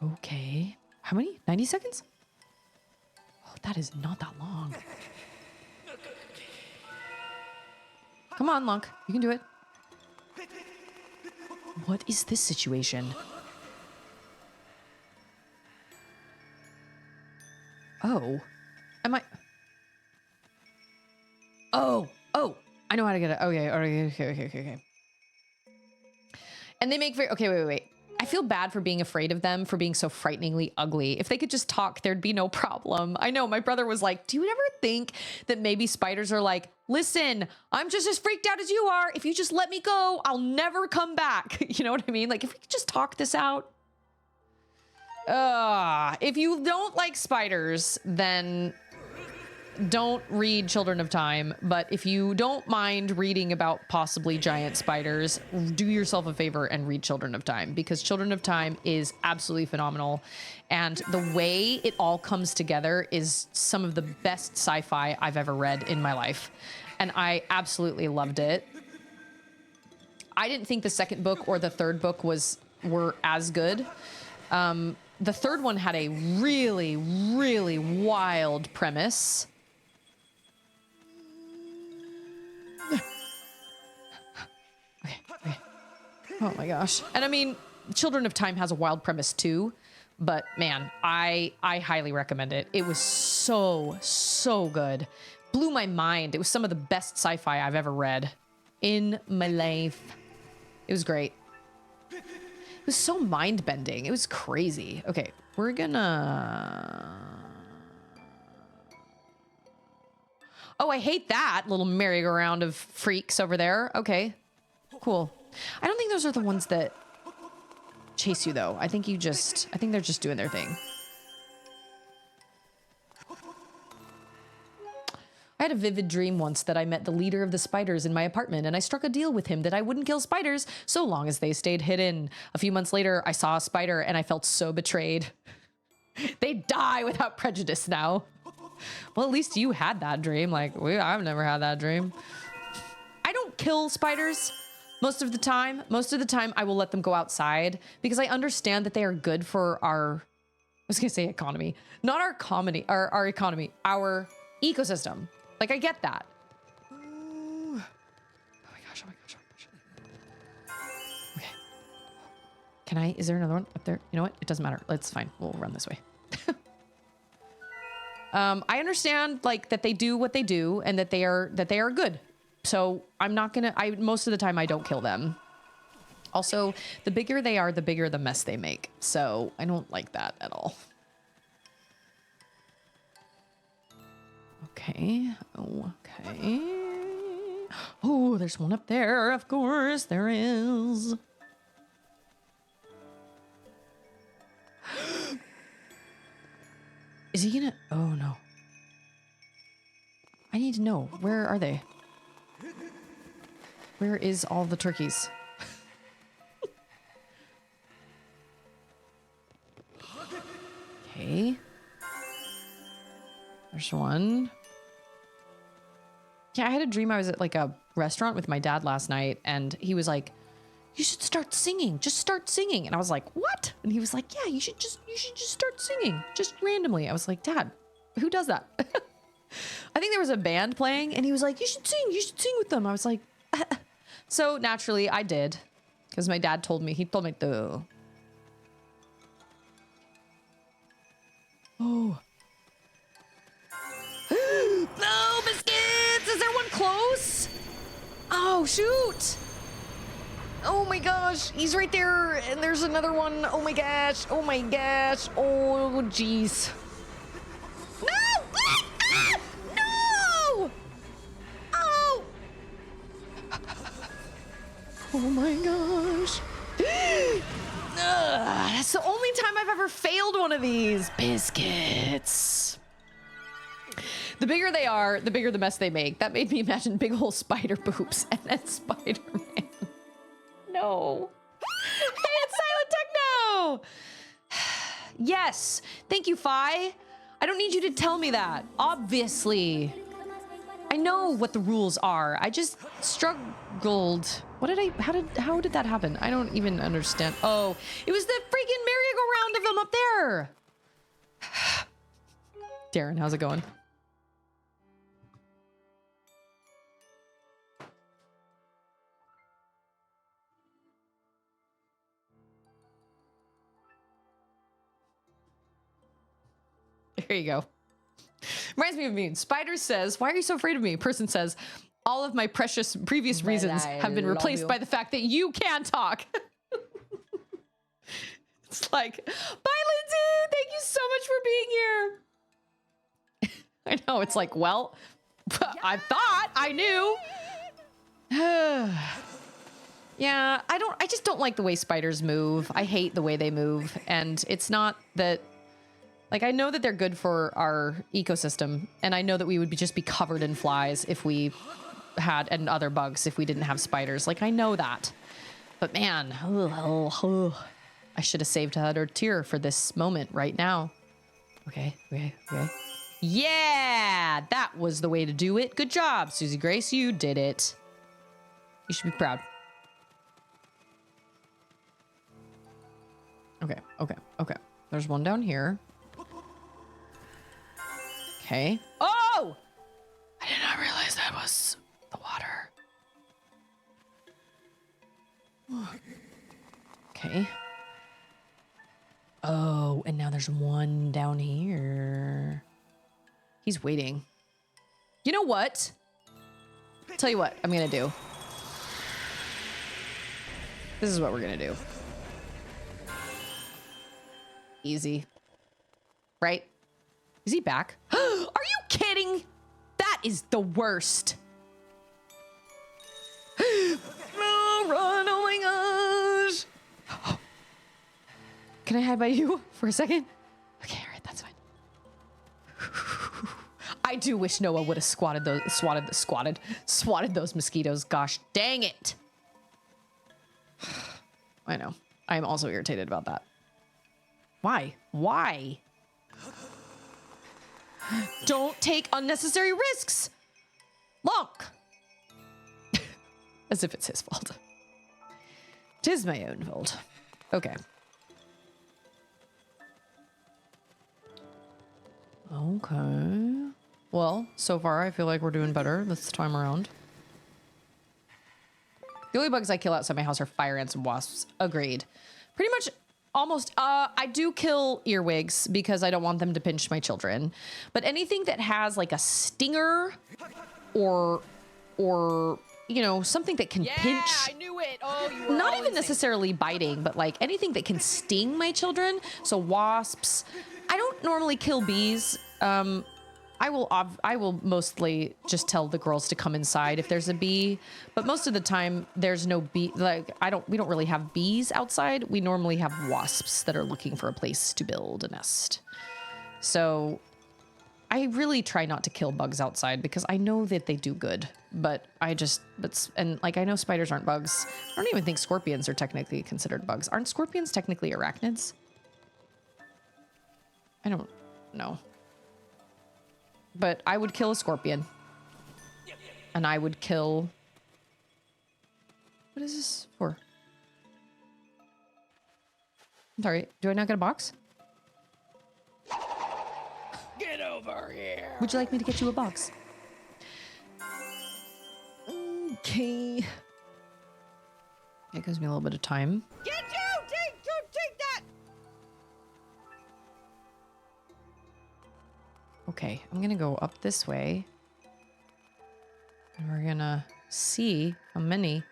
Okay. How many? 90 seconds? Oh, that is not that long. Come on, Lunk. You can do it. What is this situation? Oh. Am I... Oh. I know how to get it. Okay. And they make very... Okay, wait. I feel bad for being afraid of them, for being so frighteningly ugly. If they could just talk, there'd be no problem. I know, my brother was like, do you ever think that maybe spiders are like, listen, I'm just as freaked out as you are. If you just let me go, I'll never come back. You know what I mean? Like, if we could just talk this out. If you don't like spiders, then don't read Children of Time. But if you don't mind reading about possibly giant spiders, do yourself a favor and read Children of Time, because Children of Time is absolutely phenomenal. And the way it all comes together is some of the best sci-fi I've ever read in my life. And I absolutely loved it. I didn't think the second book or the third book were as good. The third one had a really, really wild premise. Okay. Oh my gosh. And I mean, Children of Time has a wild premise too, but man, I highly recommend it. It was so good. Blew my mind. It was some of the best sci-fi I've ever read in my life. It was great. It was so mind-bending. It was crazy. Okay, we're gonna... Oh, I hate that little merry-go-round of freaks over there. Okay, cool. I don't think those are the ones that chase you though. I think they're just doing their thing. I had a vivid dream once that I met the leader of the spiders in my apartment, and I struck a deal with him that I wouldn't kill spiders so long as they stayed hidden. A few months later, I saw a spider and I felt so betrayed. They die without prejudice now. Well, at least you had that dream. Like, I've never had that dream. I don't kill spiders most of the time. Most of the time, I will let them go outside because I understand that they are good for our, I was gonna say economy, not our comedy, our economy, our ecosystem. Like, I get that. Ooh. Oh my gosh, oh my gosh, oh my gosh. Okay. Is there another one up there? You know what? It doesn't matter. It's fine. We'll run this way. I understand like that they do what they do and that they are good. So I'm not gonna, most of the time I don't kill them. Also, the bigger they are, the bigger the mess they make. So I don't like that at all. Okay. Okay. Oh, there's one up there. Of course there is. Is he gonna? Oh no. I need to know. Where are they? Where is all the turkeys? Okay. There's one. Yeah, I had a dream I was at like a restaurant with my dad last night and he was like, you should start singing. Just start singing. And I was like, what? And he was like, yeah, you should just start singing just randomly. I was like, Dad, who does that? I think there was a band playing and he was like, you should sing with them. I was like, so naturally I did because my dad told me, he told me to. Oh. No, biscuits! Is there one close? Oh, shoot! Oh my gosh, he's right there, and there's another one. Oh my gosh, oh my gosh, oh jeez. No! Ah! No! Oh! Oh my gosh. That's the only time I've ever failed one of these. Biscuits. The bigger they are, the bigger the mess they make. That made me imagine big old spider boobs and then Spider-Man. No. Hey, it's Silent Techno! Yes. Thank you, Fi. I don't need you to tell me that. Obviously. I know what the rules are. I just struggled. How did that happen? I don't even understand. Oh, it was the freaking merry-go-round of them up there. Darren, how's it going? There you go. Reminds me of me. Spider says, why are you so afraid of me? Person says, all of my precious previous reasons have been replaced by the fact that you can talk. It's like, bye, Lindsay. Thank you so much for being here. I know. It's like, well, I thought I knew. Yeah, I just don't like the way spiders move. I hate the way they move. And it's not that, like, I know that they're good for our ecosystem. And I know that we would just be covered in flies if we had, and other bugs if we didn't have spiders. Like, I know that. But man, I should have saved a tear for this moment right now. Okay. Yeah, that was the way to do it. Good job, Susie Grace. You did it. You should be proud. Okay. There's one down here. Okay. Oh! I did not realize that was the water. Okay. Oh, and now there's one down here. He's waiting. You know what? Tell you what I'm gonna do. This is what we're gonna do. Easy. Right? Is he back? Are you kidding? That is the worst. No, run, oh my gosh. Can I hide by you for a second? Okay, all right, that's fine. I do wish Noah would have swatted those mosquitoes. Gosh dang it. I know. I'm also irritated about that. Why? Why? Don't take unnecessary risks. Look. As if it's his fault. 'Tis my own fault. Okay. Okay. Well, so far I feel like we're doing better this time around. The only bugs I kill outside my house are fire ants and wasps. Agreed. Pretty much almost, I do kill earwigs because I don't want them to pinch my children. But anything that has like a stinger or you know, something that can pinch. I knew it. Oh, you were Not even necessarily biting, but like anything that can sting my children. So wasps. I don't normally kill bees. I will mostly just tell the girls to come inside if there's a bee, but most of the time there's no bee. Like we don't really have bees outside. We normally have wasps that are looking for a place to build a nest. So I really try not to kill bugs outside because I know that they do good, but and like I know spiders aren't bugs. I don't even think scorpions are technically considered bugs. Aren't scorpions technically arachnids? I don't know. But I would kill a scorpion. And I would kill... What is this for? I'm sorry, do I not get a box? Get over here. Would you like me to get you a box? Okay. It gives me a little bit of time. Get you! Take that! Okay, I'm gonna go up this way. And we're gonna see how many.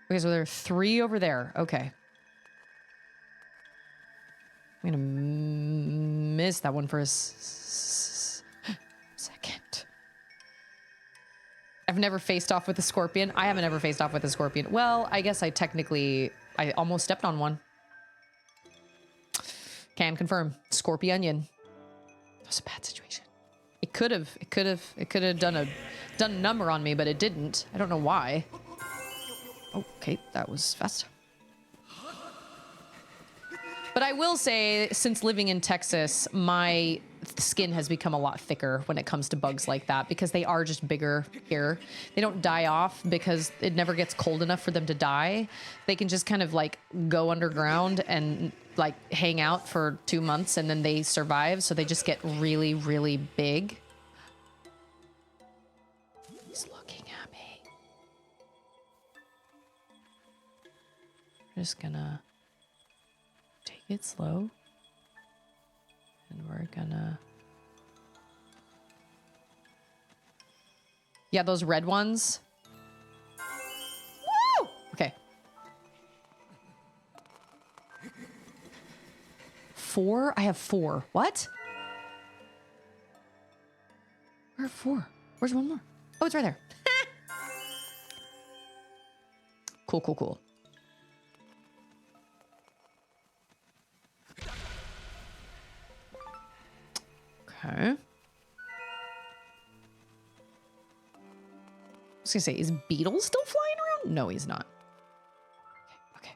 Okay, so there are 3 over there. Okay. I'm gonna miss that one for a second. I've never faced off with a scorpion. I haven't ever faced off with a scorpion. Well, I guess I almost stepped on one. Can confirm. Scorpionion. That was a bad situation. It could have done a number on me, but it didn't. I don't know why. Okay, that was fast. But I will say, since living in Texas, my skin has become a lot thicker when it comes to bugs like that because they are just bigger here. They don't die off because it never gets cold enough for them to die. They can just kind of like go underground and like hang out for 2 months and then they survive. So they just get really, really big. He's looking at me. I'm just gonna take it slow. And we're gonna... Yeah, those red ones. Woo! Okay. 4? I have 4. What? Where are 4? Where's one more? Oh, it's right there. Cool, cool, cool. Okay. I was gonna say, is Beetle still flying around? No, he's not. Okay.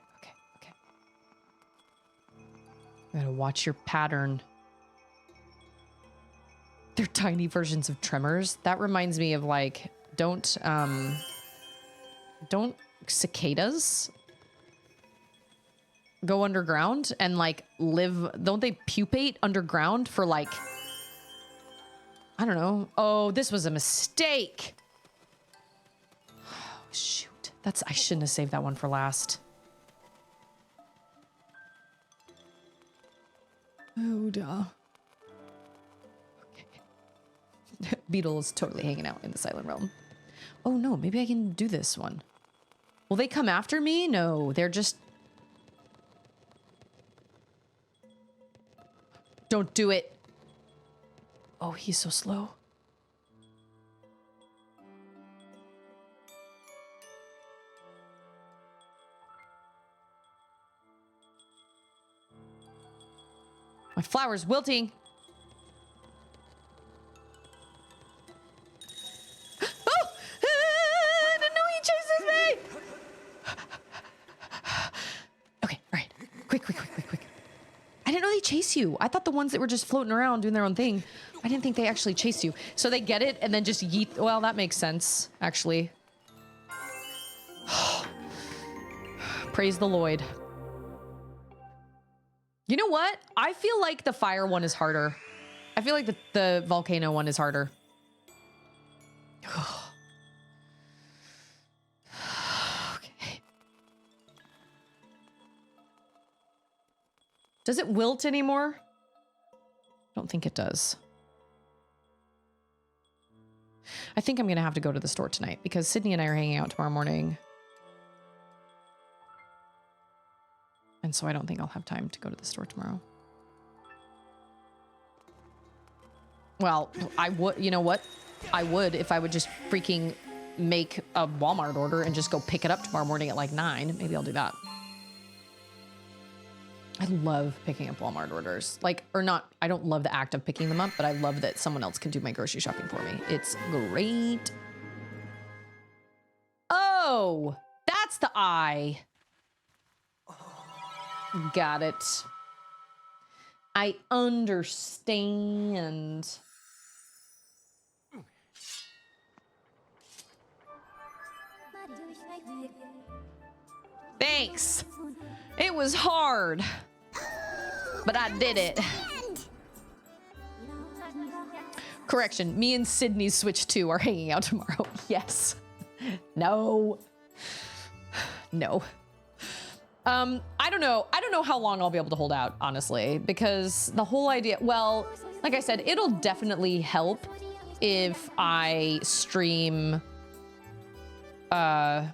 You gotta watch your pattern. They're tiny versions of tremors. That reminds me of like, don't cicadas go underground and like live? Don't they pupate underground for like, I don't know. Oh, this was a mistake. Oh, shoot. I shouldn't have saved that one for last. Oh, duh. Okay. Beetle is totally hanging out in the Silent Realm. Oh, no. Maybe I can do this one. Will they come after me? No, they're just... Don't do it. Oh, he's so slow. flowers wilting. Oh! I didn't know he chases me! Okay, all right. Quick. I didn't know they chase you. I thought the ones that were just floating around doing their own thing. I didn't think they actually chased you. So they get it and then just yeet. Well, that makes sense, actually. Praise the Lord. You know what? I feel like the fire one is harder. I feel like the volcano one is harder. Okay. Does it wilt anymore? I don't think it does. I think I'm going to have to go to the store tonight because Sydney and I are hanging out tomorrow morning. And so I don't think I'll have time to go to the store tomorrow. Well, I would, you know what? I would if I would just freaking make a Walmart order and just go pick it up tomorrow morning at like 9. Maybe I'll do that. I love picking up Walmart orders. Like, or not, I don't love the act of picking them up, but I love that someone else can do my grocery shopping for me. It's great. Oh, that's the eye. Got it. I understand. Thanks. It was hard, but I did it. Correction, me and Sydney's Switch 2 are hanging out tomorrow. Yes. No. No. I don't know. I don't know how long I'll be able to hold out, honestly, because the whole idea, well, like I said, it'll definitely help if I stream, Final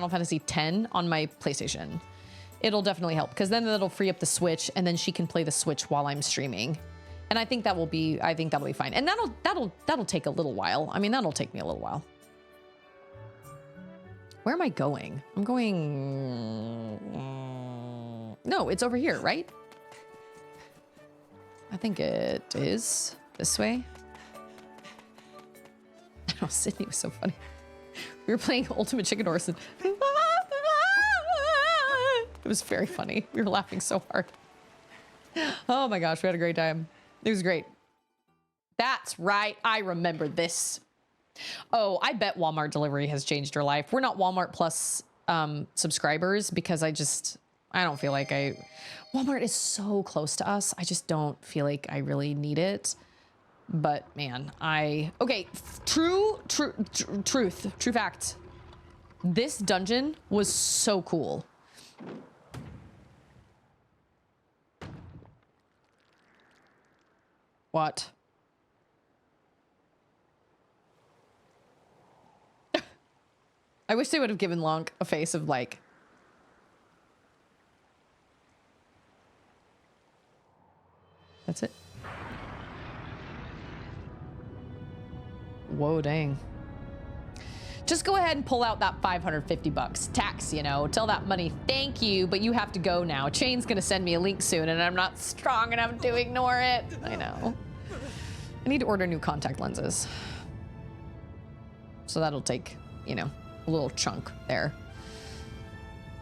Fantasy X on my PlayStation. It'll definitely help because then that'll free up the Switch and then she can play the Switch while I'm streaming. And I think that'll be fine. And that'll take a little while. I mean, that'll take me a little while. Where am I going? I'm going... No, it's over here, right? I think it is this way. Oh, Sydney was so funny. We were playing Ultimate Chicken Horse and... It was very funny. We were laughing so hard. Oh my gosh, we had a great time. It was great. That's right. I remember this. Oh, I bet Walmart delivery has changed her life. We're not Walmart Plus subscribers because I don't feel like Walmart is so close to us. I just don't feel like I really need it. But man, okay, true fact. This dungeon was so cool. What? I wish they would have given Lonk a face of like... That's it. Whoa, dang. Just go ahead and pull out that 550 bucks. Tax, you know, tell that money thank you, but you have to go now. Chain's gonna send me a link soon and I'm not strong enough to ignore it. I know. I need to order new contact lenses. So that'll take, you know, a little chunk there.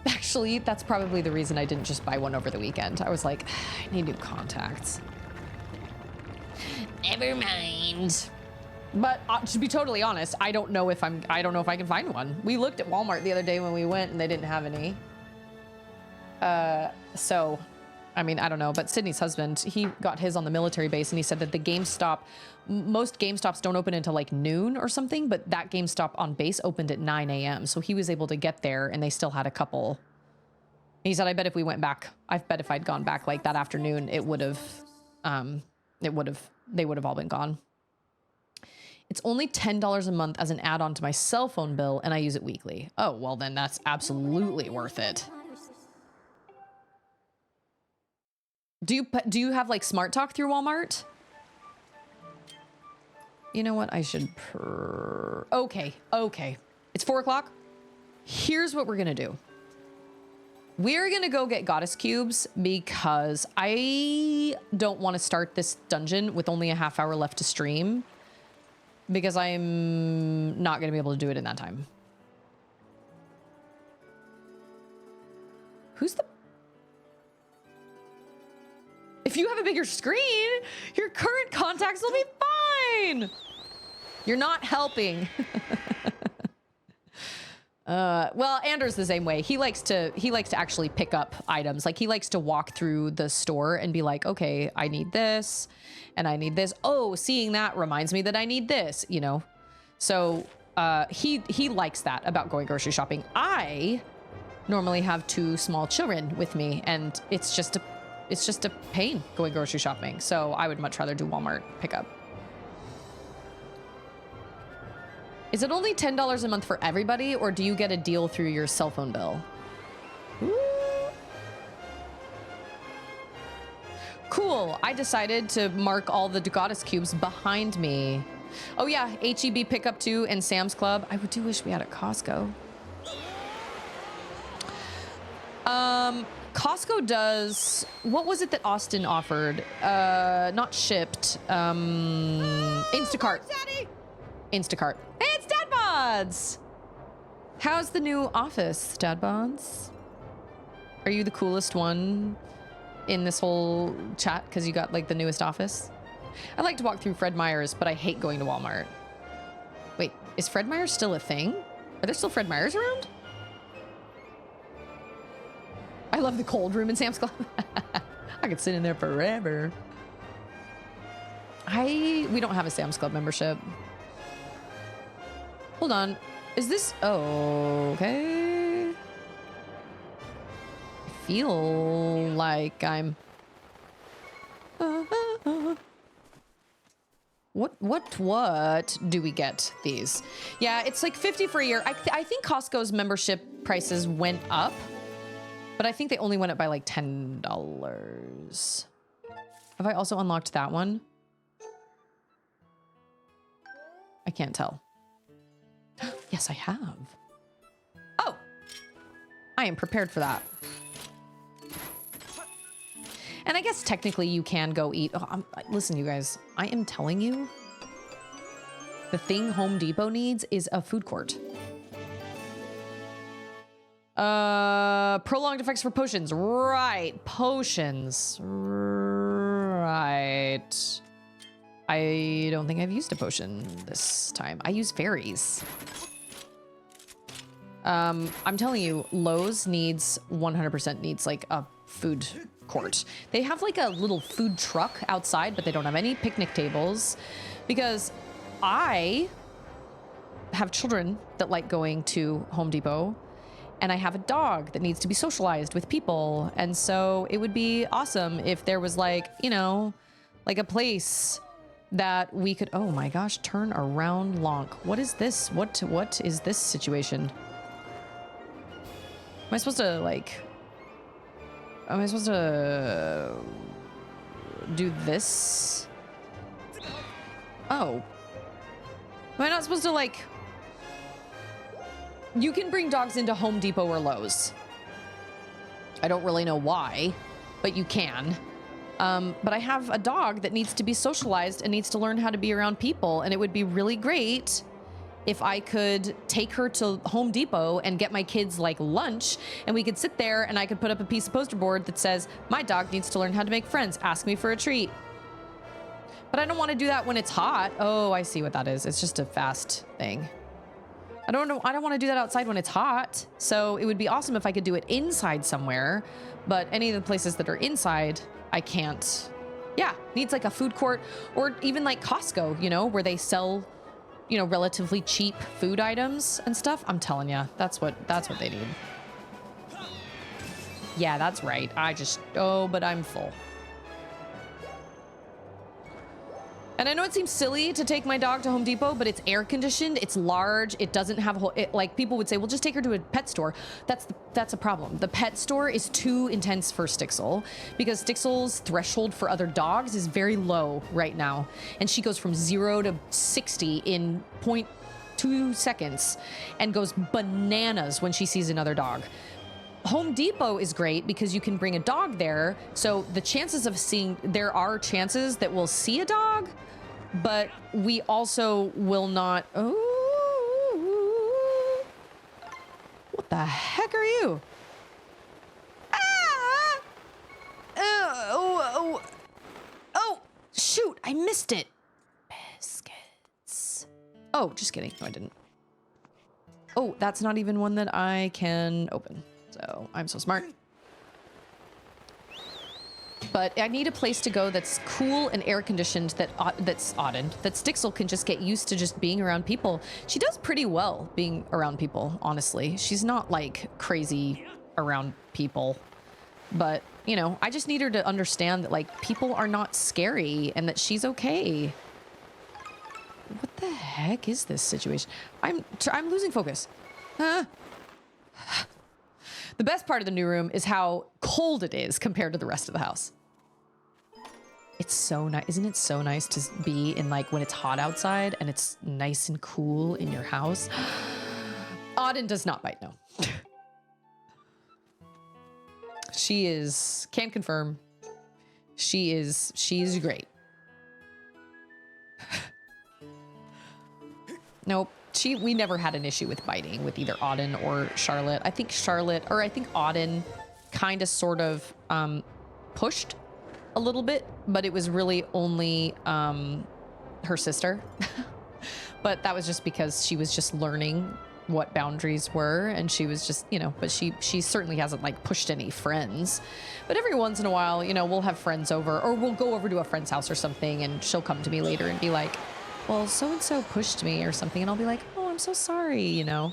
Actually, that's probably the reason I didn't just buy one over the weekend. I was like, I need new contacts. Never mind. But to be totally honest, I don't know if I can find one. We looked at Walmart the other day when we went and they didn't have any. So, I mean, I don't know, but Sydney's husband, he got his on the military base and he said that the most GameStops don't open until like noon or something, but that GameStop on base opened at 9 a.m. So he was able to get there and they still had a couple. He said, I bet if we went back, I bet if I'd gone back like that afternoon, they would have all been gone. It's only $10 a month as an add-on to my cell phone bill and I use it weekly. Oh, well then that's absolutely worth it. Do you have like Smart Talk through Walmart? You know what? I should okay. It's 4 o'clock. Here's what we're gonna do. We're gonna go get goddess cubes because I don't want to start this dungeon with only a half hour left to stream because I'm not gonna be able to do it in that time. Who's the... If you have a bigger screen, your current contacts will be fine. You're not helping. Well, Anders the same way. He likes to actually pick up items. Like he likes to walk through the store and be like, okay, I need this and I need this. Oh, seeing that reminds me that I need this, you know? So he likes that about going grocery shopping. I normally have 2 small children with me and it's just a pain going grocery shopping. So I would much rather do Walmart pickup. Is it only $10 a month for everybody, or do you get a deal through your cell phone bill? Ooh. Cool. I decided to mark all the goddess cubes behind me. Oh yeah, HEB pickup too, and Sam's Club. I do wish we had a Costco. Costco does... What was it that Austin offered? Not shipped. Instacart. Instacart. Hey, it's Dad Bods! How's the new office, Dad Bods? Are you the coolest one in this whole chat because you got like the newest office? I like to walk through Fred Meyer's, but I hate going to Walmart. Wait, is Fred Meyer's still a thing? Are there still Fred Meyer's around? I love the cold room in Sam's Club. I could sit in there forever. We don't have a Sam's Club membership. Hold on. Is this... Oh, okay. I feel like I'm... What do we get these? Yeah, it's like $50 for a year. I think Costco's membership prices went up, but I think they only went up by like $10. Have I also unlocked that one? I can't tell. Yes, I have. Oh, I am prepared for that. And I guess technically you can go eat. Oh, listen, you guys, I am telling you, the thing Home Depot needs is a food court. Prolonged effects for potions. Right. Potions. Right. I don't think I've used a potion this time. I use fairies. I'm telling you, Lowe's needs 100% needs like a food court. They have like a little food truck outside, but they don't have any picnic tables because I have children that like going to Home Depot and I have a dog that needs to be socialized with people. And so it would be awesome if there was like, you know, like a place that we could, oh my gosh, turn around Lonk. What is this? What is this situation? Am I supposed to do this? Oh. Am I not supposed to like... You can bring dogs into Home Depot or Lowe's. I don't really know why, but you can. But I have a dog that needs to be socialized and needs to learn how to be around people. And it would be really great if I could take her to Home Depot and get my kids like lunch and we could sit there and I could put up a piece of poster board that says, my dog needs to learn how to make friends. Ask me for a treat. But I don't want to do that when it's hot. Oh, I see what that is. It's just a fast thing. I don't know. I don't want to do that outside when it's hot. So it would be awesome if I could do it inside somewhere, but any of the places that are inside, I can't. Yeah, needs like a food court or even like Costco, you know, where they sell, you know, relatively cheap food items and stuff. I'm telling you, that's what they need. Yeah, that's right. But I'm full. And I know it seems silly to take my dog to Home Depot, but it's air conditioned, it's large, it doesn't have a whole, like people would say, well, just take her to a pet store. That's a problem. The pet store is too intense for Stixel because Stixel's threshold for other dogs is very low right now. And she goes from 0 to 60 in 0.2 seconds and goes bananas when she sees another dog. Home Depot is great because you can bring a dog there. So the chances of there are chances that we'll see a dog, but we also will not. Oh, what the heck are you? Ah! Oh, shoot, I missed it. Biscuits. Oh, just kidding. No, I didn't. Oh, that's not even one that I can open. So I'm so smart. But I need a place to go that's cool and air conditioned that Stixel can just get used to just being around people. She does pretty well being around people, honestly. She's not like crazy around people. But, you know, I just need her to understand that like people are not scary and that she's okay. What the heck is this situation? I'm losing focus. Huh? The best part of the new room is how cold it is compared to the rest of the house. It's so nice. Isn't it so nice to be in like when it's hot outside and it's nice and cool in your house? Auden does not bite, no. She is, can confirm, she's great. Nope. We never had an issue with biting with either Auden or Charlotte. I think Auden kind of sort of pushed a little bit, but it was really only her sister. But that was just because she was just learning what boundaries were, and she was just, you know, but she certainly hasn't like pushed any friends. But every once in a while, you know, we'll have friends over, or we'll go over to a friend's house or something, and she'll come to me later and be like, well, so-and-so pushed me or something, and I'll be like, oh, I'm so sorry, you know.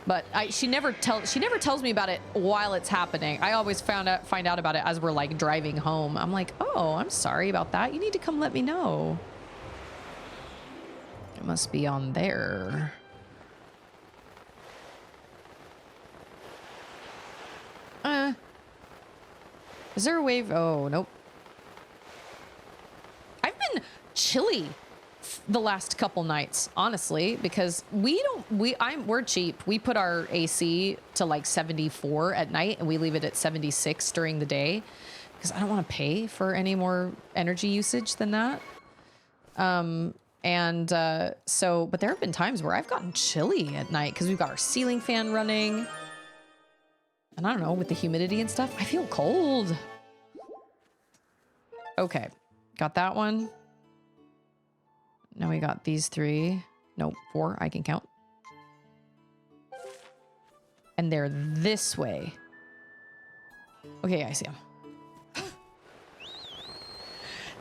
But she never tells me about it while it's happening. I always find out about it as we're like driving home. I'm like, oh, I'm sorry about that. You need to come let me know. It must be on there. Is there a wave? Oh, nope. I've been chilly the last couple nights, honestly, because we're cheap. We put our AC to like 74 at night and we leave it at 76 during the day because I don't want to pay for any more energy usage than that. But there have been times where I've gotten chilly at night because we've got our ceiling fan running. And I don't know, with the humidity and stuff, I feel cold. Okay, got that one. Now we got these 3. Nope, 4, I can count. And they're this way. Okay, I see them.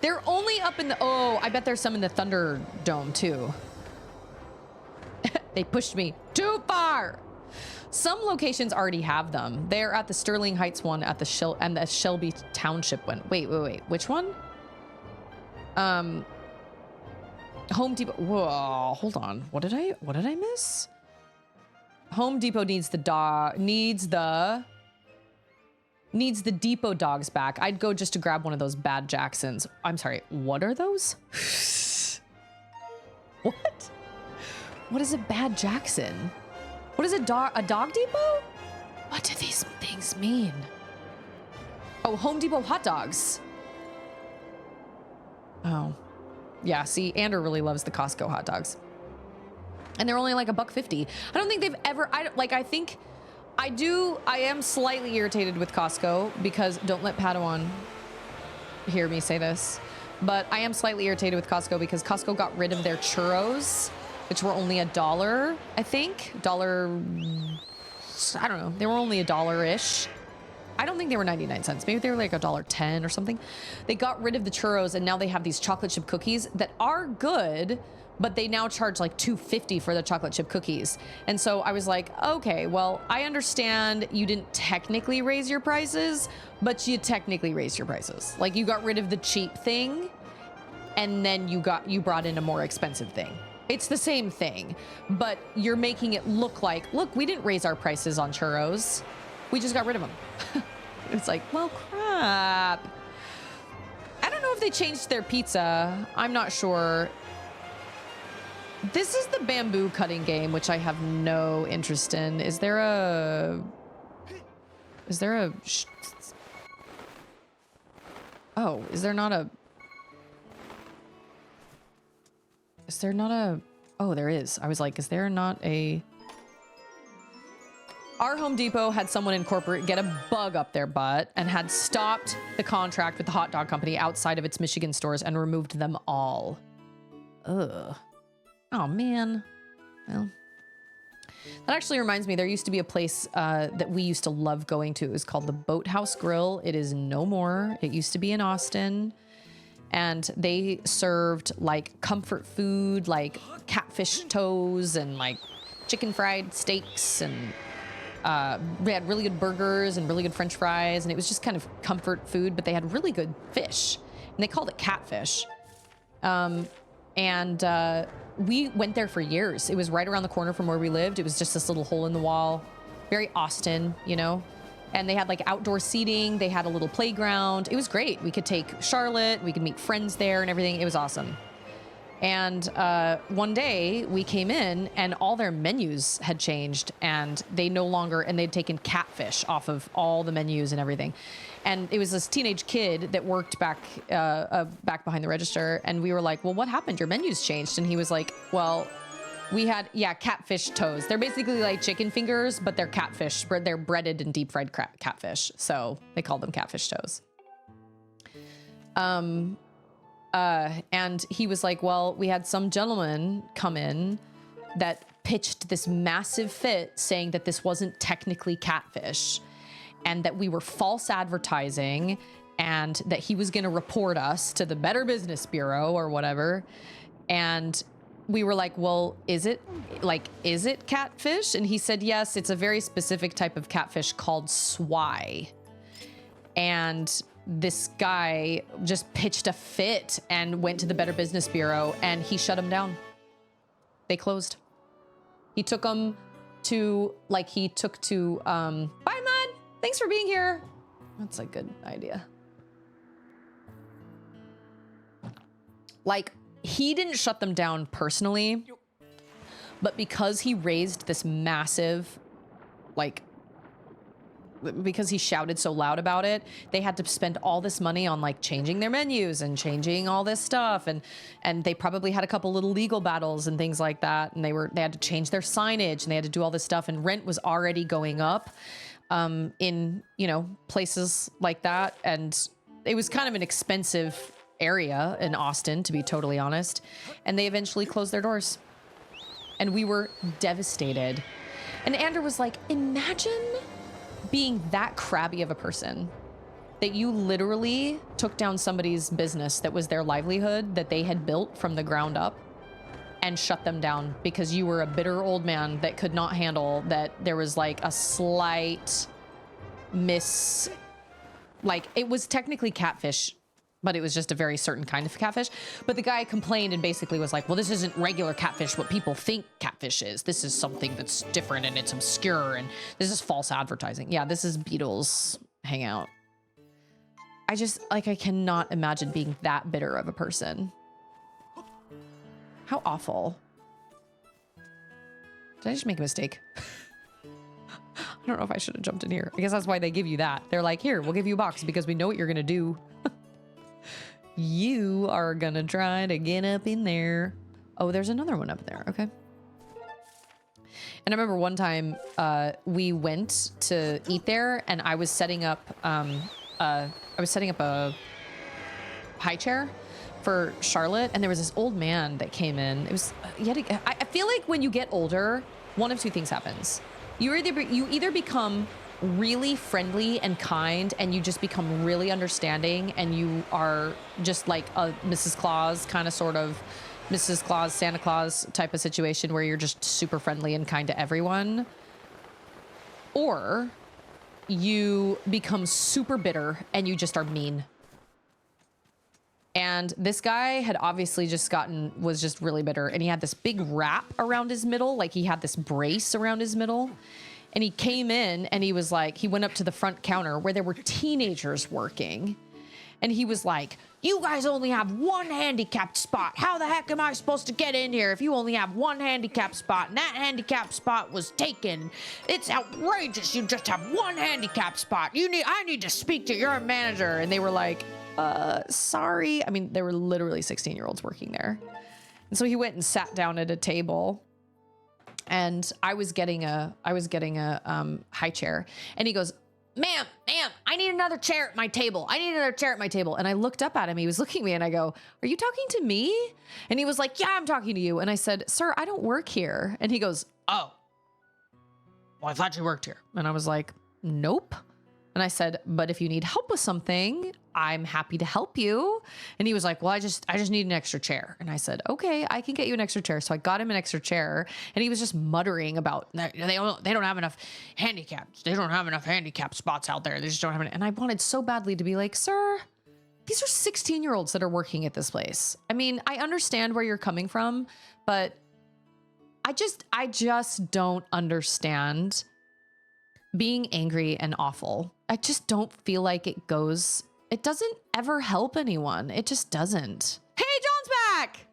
They're only up in the, oh, I bet there's some in the Thunderdome too. They pushed me too far. Some locations already have them. They're at the Sterling Heights one at the Shelby Township one. Wait. Which one? Home Depot. Whoa, hold on. What did I miss? Home Depot needs the Depot dogs back. I'd go just to grab one of those bad Jacksons. I'm sorry. What are those? What? What is a bad Jackson? What is a dog depot? What do these things mean? Oh, Home Depot hot dogs. Oh. Yeah, see, Andrew really loves the Costco hot dogs. And they're only like $1.50. I don't think they've ever, I am slightly irritated with Costco because, don't let Padawan hear me say this, but I am slightly irritated with Costco because Costco got rid of their churros, which were only $1, I think. I don't know. They were only $1-ish. I don't think they were 99 cents. Maybe they were like $1.10 or something. They got rid of the churros and now they have these chocolate chip cookies that are good, but they now charge like $2.50 for the chocolate chip cookies. And so I was like, okay, well, I understand you didn't technically raise your prices, but you technically raised your prices. Like you got rid of the cheap thing and then you brought in a more expensive thing. It's the same thing, but you're making it look like, look, we didn't raise our prices on churros. We just got rid of them. It's like, well, crap. I don't know if they changed their pizza. I'm not sure. This is the bamboo cutting game, which I have no interest in. Is there a... Is there a... Oh, is there not a... Is there not a... Oh, there is. I was like, is there not a... Our Home Depot had someone in corporate get a bug up their butt and had stopped the contract with the hot dog company outside of its Michigan stores and removed them all. Ugh. Oh, man. Well... That actually reminds me, there used to be a place that we used to love going to. It was called the Boathouse Grill. It is no more. It used to be in Austin. And they served like comfort food, like catfish toes and like chicken fried steaks. And we had really good burgers and really good French fries. And it was just kind of comfort food, but they had really good fish. And they called it catfish. We went there for years. It was right around the corner from where we lived. It was just this little hole in the wall. Very Austin, you know? And they had like outdoor seating. They had a little playground. It was great. We could take Charlotte. We could meet friends there and everything. It was awesome. And one day we came in and all their menus had changed and they'd taken catfish off of all the menus and everything. And it was this teenage kid that worked back behind the register. And we were like, well, what happened? Your menus changed. And he was like, well, we had, catfish toes. They're basically like chicken fingers, but they're catfish. They're breaded and deep fried catfish. So they called them catfish toes. And he was like, well, we had some gentleman come in that pitched this massive fit saying that this wasn't technically catfish and that we were false advertising and that he was going to report us to the Better Business Bureau or whatever. And we were like, well, is it catfish? And he said, yes, it's a very specific type of catfish called swai. And this guy just pitched a fit and went to the Better Business Bureau and he shut him down. They closed. He took them to, bye, Mud. Thanks for being here. That's a good idea. Like, he didn't shut them down personally, but because he raised this massive, because he shouted so loud about it, they had to spend all this money on like changing their menus and changing all this stuff. And they probably had a couple little legal battles and things like that. And they had to change their signage and they had to do all this stuff. And rent was already going up in, places like that. And it was kind of an expensive area in Austin, to be totally honest. And they eventually closed their doors. And we were devastated. And Andrew was like, imagine being that crabby of a person that you literally took down somebody's business that was their livelihood that they had built from the ground up and shut them down because you were a bitter old man that could not handle that there was like a slight it was technically catfish, but it was just a very certain kind of catfish. But the guy complained and basically was like, well, this isn't regular catfish, what people think catfish is. This is something that's different and it's obscure and this is false advertising. Yeah, this is Beatles hangout. I cannot imagine being that bitter of a person. How awful. Did I just make a mistake? I don't know if I should have jumped in here. I guess that's why they give you that. They're like, here, we'll give you a box because we know what you're going to do. You are gonna try to get up in there. Oh, there's another one up there. Okay. And I remember one time we went to eat there and I was setting up a high chair for Charlotte and there was this old man that came in. It was I feel like when you get older, one of two things happens. You either become really friendly and kind and you just become really understanding and you are just like a Mrs. Claus kind of sort of Mrs. Claus, Santa Claus type of situation where you're just super friendly and kind to everyone, or you become super bitter and you just are mean. And this guy had obviously was just really bitter and he had this big wrap around his middle, like he had this brace around his middle. And he came in and he went up to the front counter where there were teenagers working. And he was like, You guys only have one handicapped spot. How the heck am I supposed to get in here if you only have one handicapped spot and that handicapped spot was taken? It's outrageous. You just have one handicapped spot. I need to speak to your manager. And they were like, sorry. I mean, there were literally 16-year-olds working there. And so he went and sat down at a table, and I was getting a high chair, and he goes, ma'am, I need another chair at my table. And I looked up at him. He was looking at me, and I go, are you talking to me? And he was like, yeah, I'm talking to you. And I said, sir, I don't work here. And he goes, oh, well, I thought you worked here. And I was like, nope. And I said, but if you need help with something, I'm happy to help you. And he was like, well, I just need an extra chair. And I said, okay, I can get you an extra chair. So I got him an extra chair, and he was just muttering about they don't have enough handicaps. They don't have enough handicap spots out there. They just don't have any. And I wanted so badly to be like, sir, these are 16-year-olds that are working at this place. I mean, I understand where you're coming from, but I just don't understand being angry and awful. I just don't feel like it doesn't ever help anyone. It just doesn't. Hey, John's back.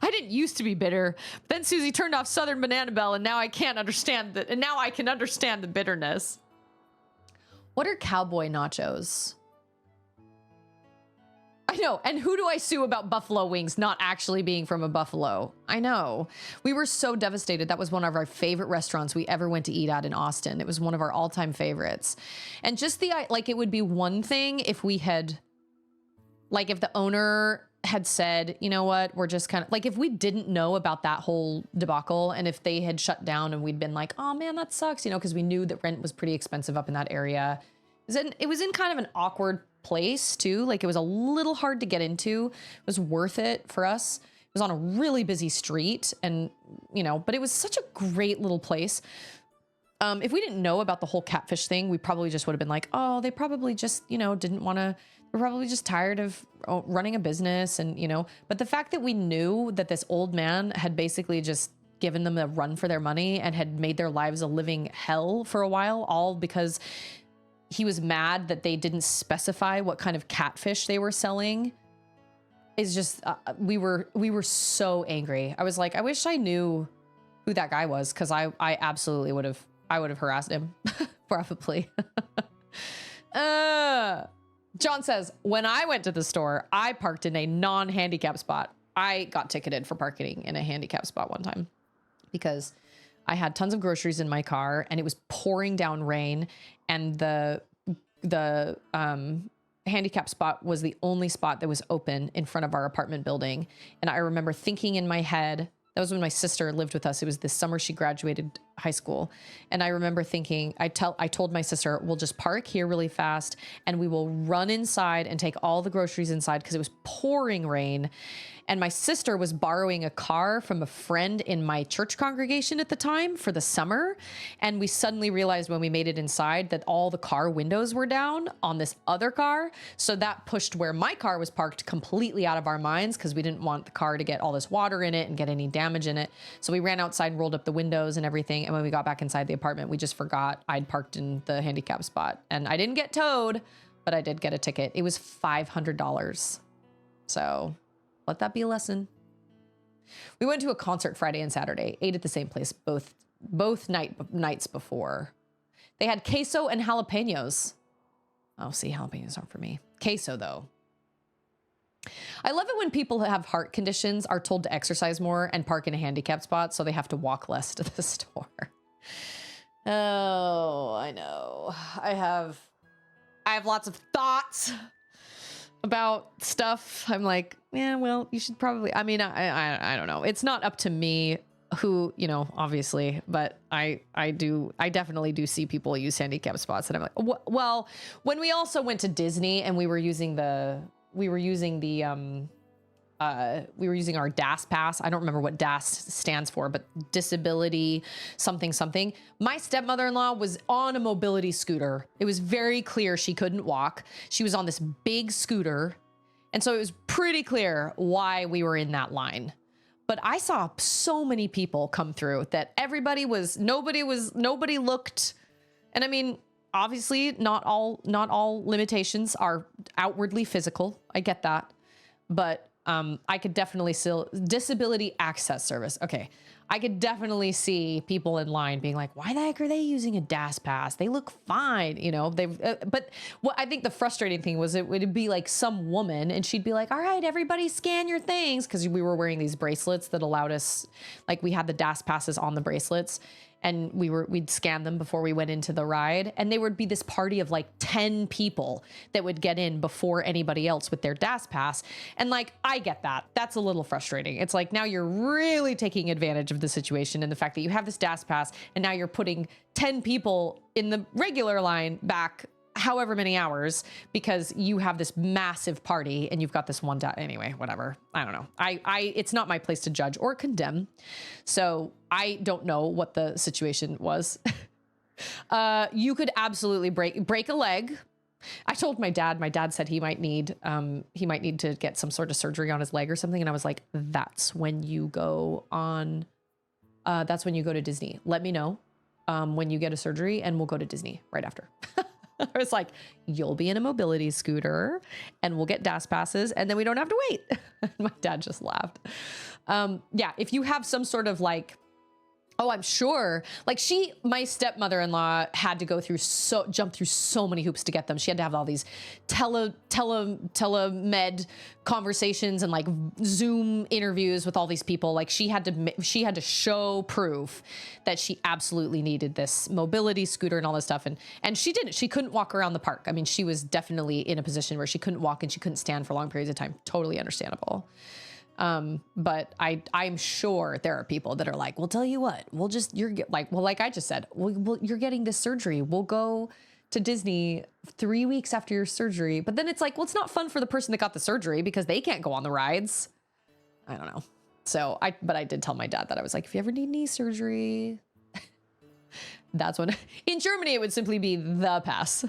I didn't used to be bitter. Then Susie turned off Southern Banana Bell, and now I can't understand that. And now I can understand the bitterness. What are cowboy nachos? I know. And who do I sue about buffalo wings not actually being from a buffalo? I know. We were so devastated. That was one of our favorite restaurants we ever went to eat at in Austin. It was one of our all-time favorites. And just it would be one thing if we had, if the owner had said, you know what, we're just kind of, if we didn't know about that whole debacle, and if they had shut down and we'd been like, oh man, that sucks, because we knew that rent was pretty expensive up in that area. It was in kind of an awkward place too. It was a little hard to get into. It was worth it for us. It was on a really busy street, and but it was such a great little place. If we didn't know about the whole catfish thing, we probably just would have been like, oh, they probably just, didn't want to, we're probably just tired of running a business. And, but the fact that we knew that this old man had basically just given them a run for their money and had made their lives a living hell for a while, all because he was mad that they didn't specify what kind of catfish they were selling, is just, we were so angry. I was like, I wish I knew who that guy was, because I absolutely would have harassed him, probably. John says, when I went to the store, I parked in a non-handicap spot. I got ticketed for parking in a handicap spot one time because I had tons of groceries in my car, and it was pouring down rain, and the handicap spot was the only spot that was open in front of our apartment building. And I remember thinking in my head, that was when my sister lived with us. It was the summer she graduated high school. And I remember thinking, I told my sister, we'll just park here really fast and we will run inside and take all the groceries inside, because it was pouring rain. And my sister was borrowing a car from a friend in my church congregation at the time for the summer. And we suddenly realized when we made it inside that all the car windows were down on this other car. So that pushed where my car was parked completely out of our minds, because we didn't want the car to get all this water in it and get any damage in it. So we ran outside and rolled up the windows and everything. And when we got back inside the apartment, we just forgot I'd parked in the handicap spot. And I didn't get towed, but I did get a ticket. It was $500. So let that be a lesson. We went to a concert Friday and Saturday, ate at the same place both nights before. They had queso and jalapenos. Oh, see, jalapenos aren't for me. Queso, though. I love it when people who have heart conditions are told to exercise more and park in a handicapped spot so they have to walk less to the store. Oh, I know. I have lots of thoughts about stuff. I'm like, yeah, well, you should probably, I mean, I don't know. It's not up to me who, obviously, but I definitely do see people use handicap spots, and I'm like, well, when we also went to Disney and we were using our DAS pass. I don't remember what DAS stands for, but disability something. My stepmother-in-law was on a mobility scooter. It was very clear she couldn't walk. She was on this big scooter. And so it was pretty clear why we were in that line. But I saw so many people come through that nobody looked. And I mean, obviously not all limitations are outwardly physical. I get that. but I could definitely still disability access service. Okay. I could definitely see people in line being like, why the heck are they using a DAS pass? They look fine. You know, but what I think the frustrating thing was it would be like some woman and she'd be like, all right, everybody scan your things. Cause we were wearing these bracelets that allowed us, like we had the DAS passes on the bracelets and we'd scan them before we went into the ride. And there would be this party of like 10 people that would get in before anybody else with their DAS pass. And like, I get that. That's a little frustrating. It's like, now you're really taking advantage of the situation and the fact that you have this DAS pass and now you're putting 10 people in the regular line back however many hours because you have this massive party and you've got this one anyway, whatever. I don't know. It's not my place to judge or condemn. So I don't know what the situation was. You could absolutely break a leg. I told my dad said he might need to get some sort of surgery on his leg or something. And I was like, that's when you go to Disney. Let me know when you get a surgery and we'll go to Disney right after. I was like, you'll be in a mobility scooter and we'll get DAS passes and then we don't have to wait. My dad just laughed. Yeah, if you have some sort of like, oh, I'm sure. Like my stepmother-in-law had to jump through so many hoops to get them. She had to have all these telemed conversations and like Zoom interviews with all these people. Like she had to show proof that she absolutely needed this mobility scooter and all this stuff. And she didn't. She couldn't walk around the park. I mean, she was definitely in a position where she couldn't walk and she couldn't stand for long periods of time. Totally understandable. But I'm sure there are people that are like, well, tell you what, like I just said, you're getting this surgery. We'll go to Disney 3 weeks after your surgery. But then it's like, well, it's not fun for the person that got the surgery because they can't go on the rides. I don't know. So but I did tell my dad that I was like, if you ever need knee surgery, that's when in Germany, it would simply be the pass.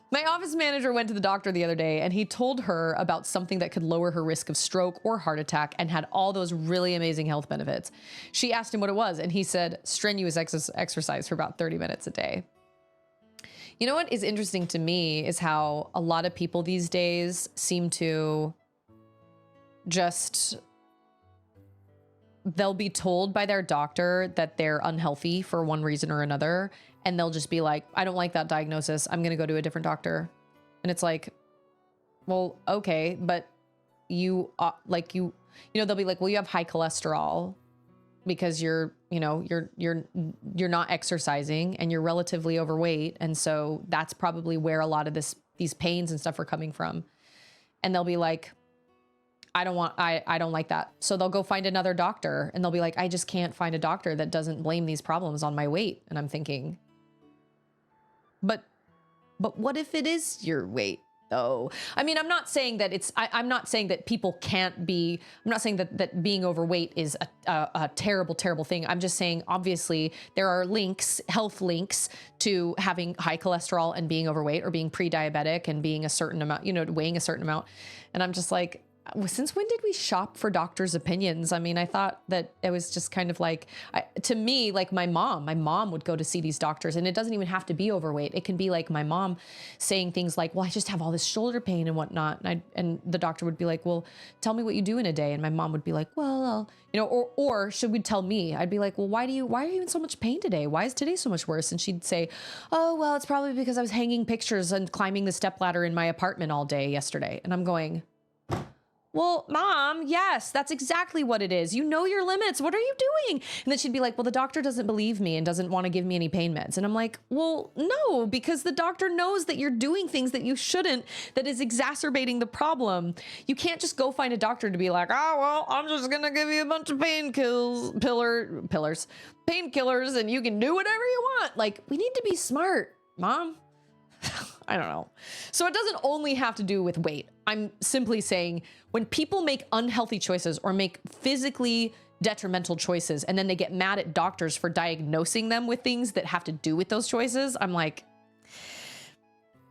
My office manager went to the doctor the other day and he told her about something that could lower her risk of stroke or heart attack and had all those really amazing health benefits. She asked him what it was and he said strenuous exercise for about 30 minutes a day. You know what is interesting to me is how a lot of people these days seem to they'll be told by their doctor that they're unhealthy for one reason or another. And they'll just be like, I don't like that diagnosis. I'm going to go to a different doctor. And it's like, well, okay, but they'll be like, well, you have high cholesterol because you're not exercising and you're relatively overweight. And so that's probably where a lot of these pains and stuff are coming from. And they'll be like, I don't like that. So they'll go find another doctor and they'll be like, I just can't find a doctor that doesn't blame these problems on my weight. And I'm thinking, but what if it is your weight though? I mean, I'm not saying that I'm not saying that people can't be, I'm not saying that being overweight is a terrible, terrible thing. I'm just saying, obviously there are health links to having high cholesterol and being overweight or being pre-diabetic and being a certain amount, weighing a certain amount. And I'm just like, since when did we shop for doctors' opinions? I mean, I thought that it was just kind of like, to me, like my mom would go to see these doctors and it doesn't even have to be overweight. It can be like my mom saying things like, well, I just have all this shoulder pain and whatnot. And the doctor would be like, well, tell me what you do in a day. And my mom would be like, well, or she would tell me, I'd be like, well, why are you in so much pain today? Why is today so much worse? And she'd say, oh, well, it's probably because I was hanging pictures and climbing the stepladder in my apartment all day yesterday. And I'm going, well, Mom, yes, that's exactly what it is. You know your limits. What are you doing? And then she'd be like, well, the doctor doesn't believe me and doesn't want to give me any pain meds. And I'm like, well, no, because the doctor knows that you're doing things that you shouldn't, that is exacerbating the problem. You can't just go find a doctor to be like, oh, well, I'm just going to give you a bunch of painkillers and you can do whatever you want. Like, we need to be smart, Mom. I don't know. So it doesn't only have to do with weight. I'm simply saying when people make unhealthy choices or make physically detrimental choices and then they get mad at doctors for diagnosing them with things that have to do with those choices, I'm like,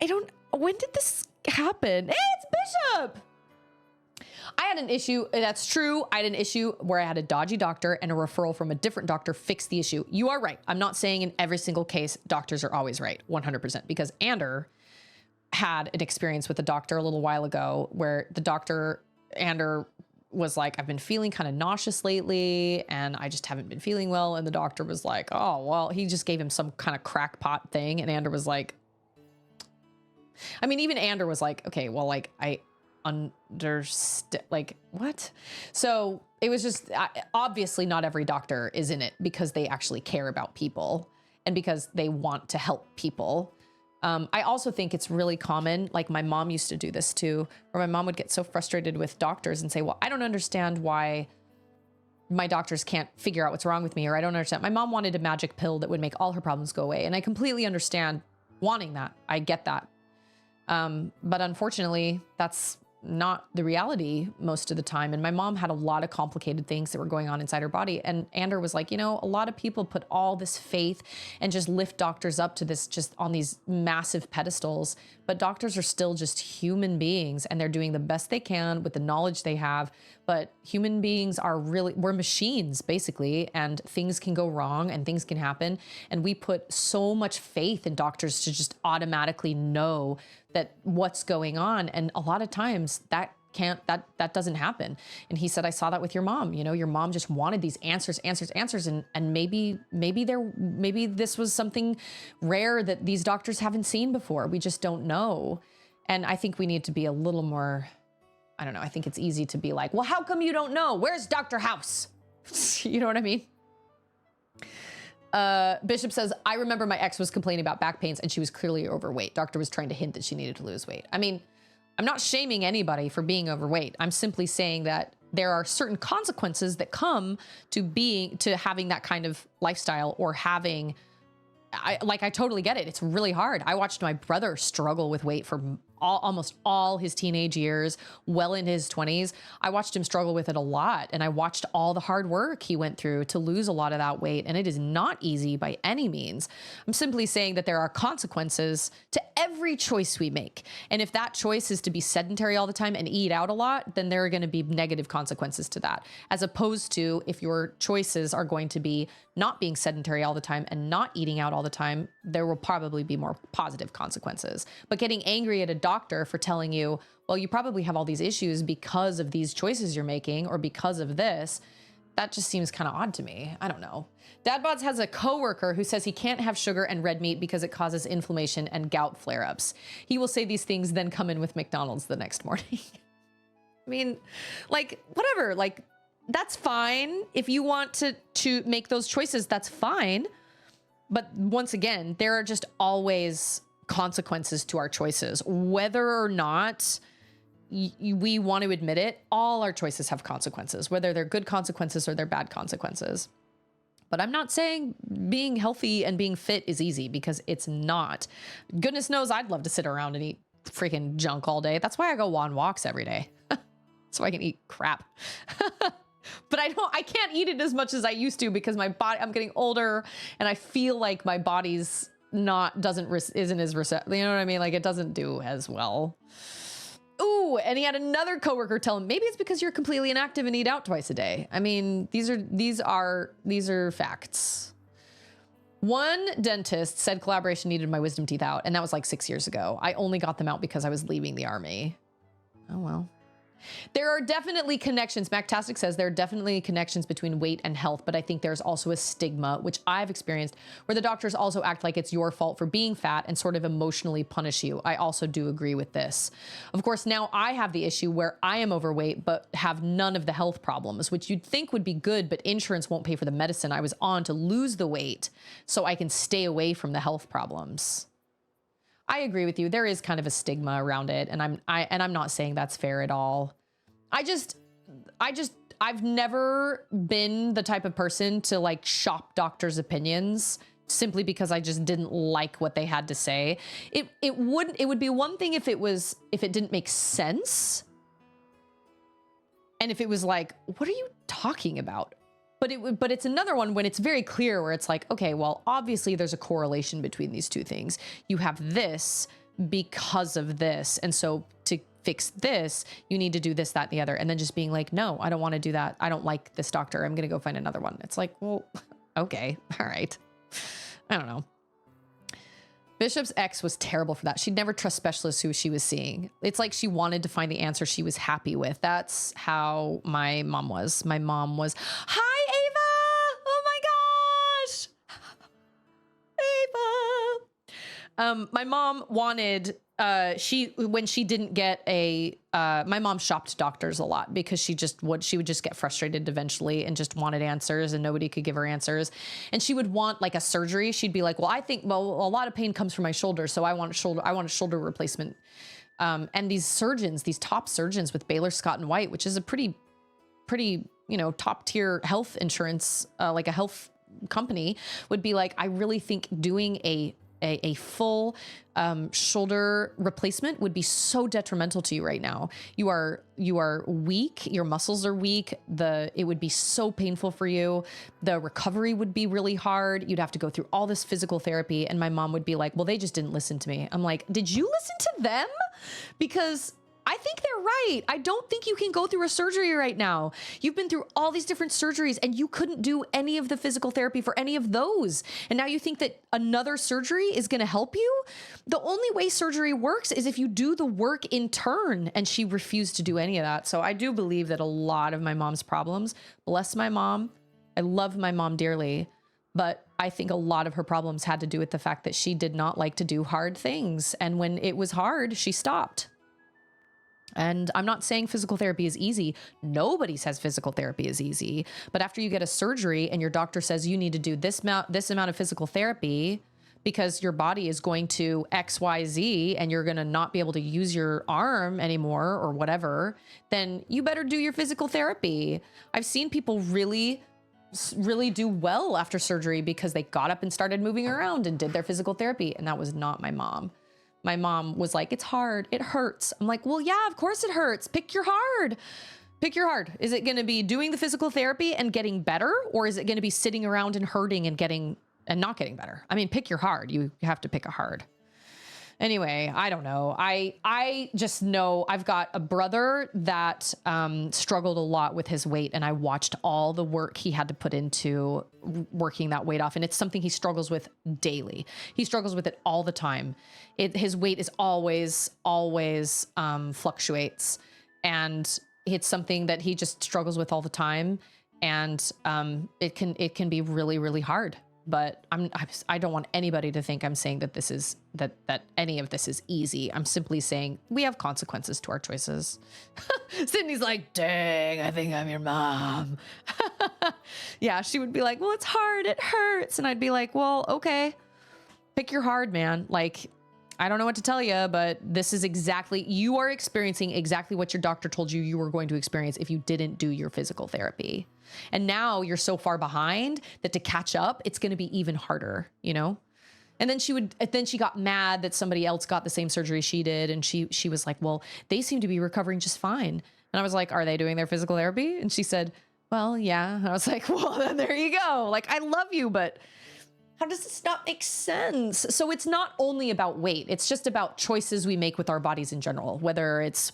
when did this happen? Hey, it's Bishop. I had an issue. That's true. I had an issue where I had a dodgy doctor and a referral from a different doctor fixed the issue. You are right. I'm not saying in every single case, doctors are always right. 100%. Because Ander had an experience with a doctor a little while ago where the doctor, Ander, was like, I've been feeling kind of nauseous lately and I just haven't been feeling well. And the doctor was like, oh, well, he just gave him some kind of crackpot thing. And Ander was like, I mean, even Ander was like, okay, well, like I understand, like what? So it was just, obviously not every doctor is in it because they actually care about people and because they want to help people. I also think it's really common, like my mom used to do this too, where my mom would get so frustrated with doctors and say, well, I don't understand why my doctors can't figure out what's wrong with me, or I don't understand. My mom wanted a magic pill that would make all her problems go away. And I completely understand wanting that. I get that. But unfortunately, that's not the reality most of the time. And my mom had a lot of complicated things that were going on inside her body. And Ander was like, you know, a lot of people put all this faith and just lift doctors up to this, just on these massive pedestals. But doctors are still just human beings and they're doing the best they can with the knowledge they have. But human beings are really, we're machines basically, and things can go wrong and things can happen. And we put so much faith in doctors to just automatically know that what's going on. And a lot of times that doesn't happen. And he said, I saw that with your mom. You know, your mom just wanted these answers. And maybe this was something rare that these doctors haven't seen before. We just don't know. And I think we need to be a little more, I don't know. I think it's easy to be like, well, how come you don't know? Where's Dr. House? You know what I mean? Bishop says, I remember my ex was complaining about back pains and she was clearly overweight. Doctor was trying to hint that she needed to lose weight. I mean, I'm not shaming anybody for being overweight. I'm simply saying that there are certain consequences that come to having that kind of lifestyle or having, I totally get it. It's really hard. I watched my brother struggle with weight for almost all his teenage years, well in his 20s. I watched him struggle with it a lot. And I watched all the hard work he went through to lose a lot of that weight. And it is not easy by any means. I'm simply saying that there are consequences to every choice we make. And if that choice is to be sedentary all the time and eat out a lot, then there are going to be negative consequences to that. As opposed to if your choices are going to be not being sedentary all the time and not eating out all the time, there will probably be more positive consequences. But getting angry at a doctor for telling you, well, you probably have all these issues because of these choices you're making or because of this, that just seems kind of odd to me. I don't know. Dadbods has a coworker who says he can't have sugar and red meat because it causes inflammation and gout flare-ups. He will say these things, then come in with McDonald's the next morning. I mean, like, whatever, like, that's fine. If you want to make those choices, that's fine. But once again, there are just always consequences to our choices. Whether or not we want to admit it, all our choices have consequences, whether they're good consequences or they're bad consequences. But I'm not saying being healthy and being fit is easy, because it's not. Goodness knows I'd love to sit around and eat freaking junk all day. That's why I go on walks every day. So I can eat crap. But I can't eat it as much as I used to because my body, I'm getting older and I feel like my body's isn't as receptive. You know what I mean? Like it doesn't do as well. Ooh, and he had another coworker tell him, maybe it's because you're completely inactive and eat out twice a day. I mean, these are facts. One dentist said collaboration needed my wisdom teeth out, and that was like 6 years ago. I only got them out because I was leaving the army. Oh, well. There are definitely connections. Mactastic says there are definitely connections between weight and health, but I think there's also a stigma, which I've experienced, where the doctors also act like it's your fault for being fat and sort of emotionally punish you. I also do agree with this. Of course, now I have the issue where I am overweight, but have none of the health problems, which you'd think would be good, but insurance won't pay for the medicine I was on to lose the weight so I can stay away from the health problems. I agree with you. There is kind of a stigma around it, and I'm not saying that's fair at all. I've never been the type of person to like shop doctors' opinions simply because I just didn't like what they had to say. It would be one thing if it didn't make sense. And if it was like, what are you talking about? But it's another one when it's very clear where it's like, okay, well, obviously there's a correlation between these two things. You have this because of this. And so to fix this, you need to do this, that, and the other. And then just being like, no, I don't want to do that. I don't like this doctor. I'm going to go find another one. It's like, well, okay. All right. I don't know. Bishop's ex was terrible for that. She'd never trust specialists who she was seeing. It's like she wanted to find the answer she was happy with. That's how my mom was. My mom was, hi, Ava. Oh my gosh. Ava. My mom wanted, when she didn't get my mom shopped doctors a lot because she would just get frustrated eventually and just wanted answers and nobody could give her answers. And she would want like a surgery. She'd be like, well, I think, well, a lot of pain comes from my shoulder. So I want a shoulder replacement. And these surgeons, these top surgeons with Baylor, Scott and White, which is a pretty, top tier health insurance, like a health company, would be like, I really think doing a full shoulder replacement would be so detrimental to you right now. You are weak. Your muscles are weak. It would be so painful for you. The recovery would be really hard. You'd have to go through all this physical therapy. And my mom would be like, well, they just didn't listen to me. I'm like, did you listen to them? Because I think they're right. I don't think you can go through a surgery right now. You've been through all these different surgeries and you couldn't do any of the physical therapy for any of those. And now you think that another surgery is going to help you? The only way surgery works is if you do the work in turn. And she refused to do any of that. So I do believe that a lot of my mom's problems, bless my mom, I love my mom dearly, but I think a lot of her problems had to do with the fact that she did not like to do hard things. And when it was hard, she stopped. And I'm not saying physical therapy is easy. Nobody says physical therapy is easy. But after you get a surgery and your doctor says you need to do this amount of physical therapy because your body is going to XYZ and you're going to not be able to use your arm anymore or whatever, then you better do your physical therapy. I've seen people really do well after surgery because they got up and started moving around and did their physical therapy. And that was not my mom. My mom was like, it's hard. It hurts. I'm like, well, yeah, of course it hurts. Pick your hard. Pick your hard. Is it going to be doing the physical therapy and getting better? Or is it going to be sitting around and hurting and not getting better? I mean, pick your hard. You have to pick a hard. Anyway, I don't know. I just know I've got a brother that struggled a lot with his weight, and I watched all the work he had to put into working that weight off. And it's something he struggles with daily. He struggles with it all the time. His weight is always fluctuates, and it's something that he just struggles with all the time. And it can be really, really hard. But I don't want anybody to think I'm saying that this is that any of this is easy. I'm simply saying we have consequences to our choices. Sydney's like, dang, I think I'm your mom. Yeah, she would be like, well, it's hard, it hurts. And I'd be like, well, okay, pick your hard, man. Like, I don't know what to tell you, but this is you are experiencing exactly what your doctor told you were going to experience if you didn't do your physical therapy. And now you're so far behind that to catch up, it's going to be even harder, And then she got mad that somebody else got the same surgery she did. And she was like, well, they seem to be recovering just fine. And I was like, are they doing their physical therapy? And she said, well, yeah. And I was like, well, then there you go. Like, I love you, but how does this not make sense? So it's not only about weight. It's just about choices we make with our bodies in general, whether it's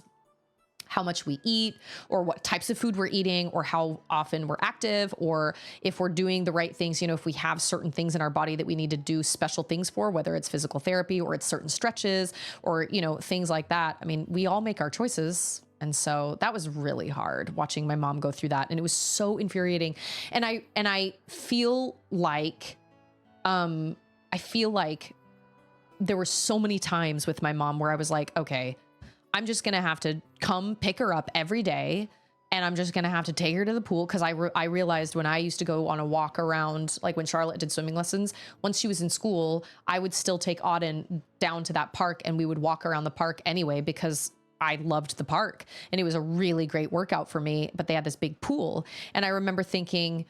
how much we eat or what types of food we're eating or how often we're active or if we're doing the right things, if we have certain things in our body that we need to do special things for, whether it's physical therapy or it's certain stretches or, things like that. I mean, we all make our choices. And so that was really hard watching my mom go through that. And it was so infuriating. And I feel like, there were so many times with my mom where I was like, okay, I'm just going to have to come pick her up every day. And I'm just going to have to take her to the pool. Cause I realized when I used to go on a walk around, like when Charlotte did swimming lessons, once she was in school, I would still take Auden down to that park and we would walk around the park anyway, because I loved the park and it was a really great workout for me, but they had this big pool. And I remember thinking,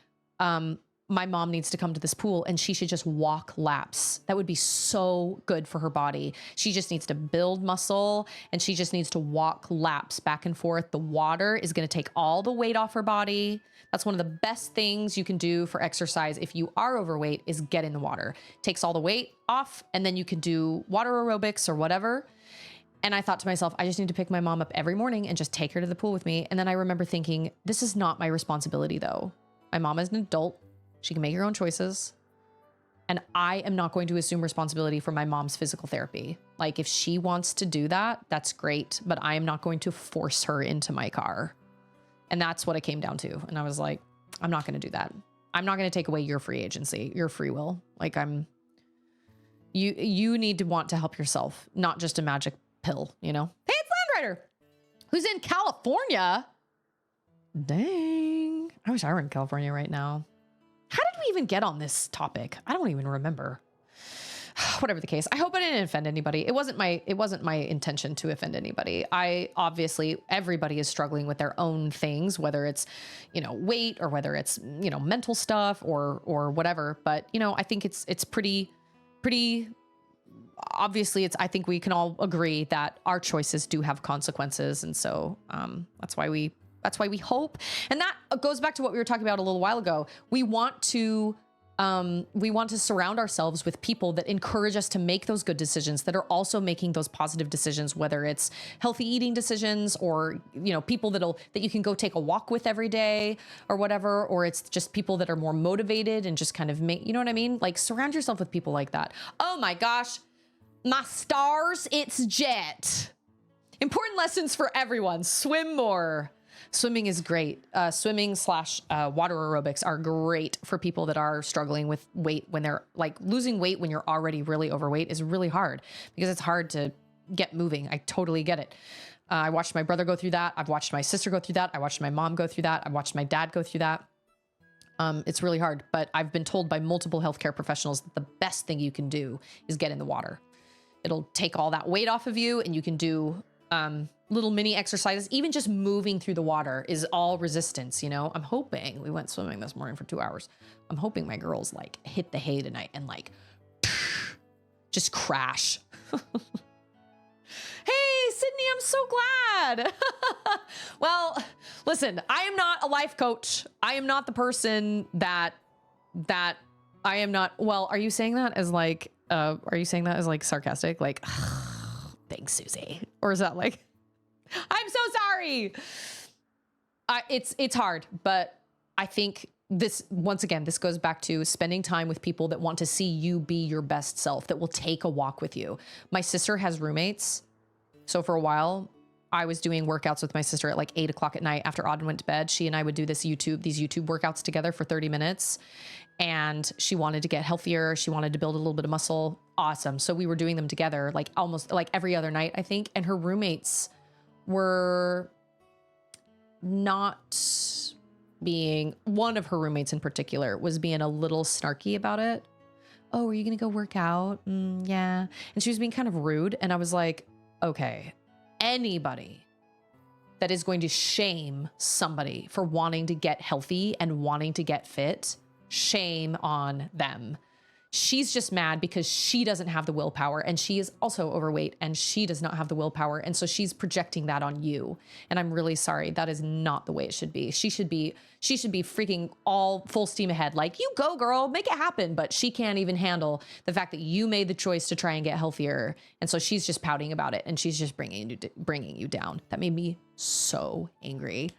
my mom needs to come to this pool and she should just walk laps. That would be so good for her body. She just needs to build muscle and she just needs to walk laps back and forth. The water is going to take all the weight off her body. That's one of the best things you can do for exercise if you are overweight is get in the water. Takes all the weight off and then you can do water aerobics or whatever. And I thought to myself, I just need to pick my mom up every morning and just take her to the pool with me. And then I remember thinking, this is not my responsibility though. My mom is an adult. She can make her own choices. And I am not going to assume responsibility for my mom's physical therapy. Like if she wants to do that, that's great, but I am not going to force her into my car. And that's what it came down to. And I was like, I'm not going to do that. I'm not going to take away your free agency, your free will. Like you need to want to help yourself, not just a magic pill, you know? Hey, it's Landrider, who's in California. Dang. I wish I were in California right now. How did we even get on this topic? I don't even remember. Whatever the case, I hope I didn't offend anybody. It wasn't my intention to offend anybody. Obviously everybody is struggling with their own things, whether it's, weight or whether it's, mental stuff or whatever. But, I think it's pretty obviously I think we can all agree that our choices do have consequences. And so, that's why we hope. And that goes back to what we were talking about a little while ago. We want to surround ourselves with people that encourage us to make those good decisions, that are also making those positive decisions, whether it's healthy eating decisions or, people that you can go take a walk with every day or whatever, or it's just people that are more motivated and just kind of make, you know what I mean? Like surround yourself with people like that. Oh my gosh, my stars, it's Jet. Important lessons for everyone. Swim more. Swimming is great. Swimming / water aerobics are great for people that are struggling with weight when they're like losing weight when you're already really overweight is really hard because it's hard to get moving. I totally get it. I watched my brother go through that. I've watched my sister go through that. I watched my mom go through that. I watched my dad go through that. It's really hard, but I've been told by multiple healthcare professionals that the best thing you can do is get in the water. It'll take all that weight off of you and you can do little mini exercises. Even just moving through the water is all resistance, I'm hoping we went swimming this morning for 2 hours. I'm hoping my girls like hit the hay tonight and like just crash. Hey, Sydney, I'm so glad. Well, listen, I am not a life coach. I am not the person that I am not. Well, are you saying that as like sarcastic? Like, thanks, Susie. Or is that like, I'm so sorry. It's hard, but I think this, once again, this goes back to spending time with people that want to see you be your best self, that will take a walk with you. My sister has roommates. So for a while, I was doing workouts with my sister at like 8 o'clock at night after Auden went to bed. She and I would do these YouTube workouts together for 30 minutes. And she wanted to get healthier. She wanted to build a little bit of muscle. Awesome. So we were doing them together, like almost like every other night, I think. And her roommates were not being, one of her roommates in particular was being a little snarky about it. Oh, are you going to go work out? Yeah. And she was being kind of rude. And I was like, okay, anybody that is going to shame somebody for wanting to get healthy and wanting to get fit, shame on them. She's just mad because she doesn't have the willpower and she is also overweight and she does not have the willpower. And so she's projecting that on you. And I'm really sorry. That is not the way it should be. She should be freaking all full steam ahead. Like, you go, girl, make it happen. But she can't even handle the fact that you made the choice to try and get healthier. And so she's just pouting about it and she's just bringing you down. That made me so angry.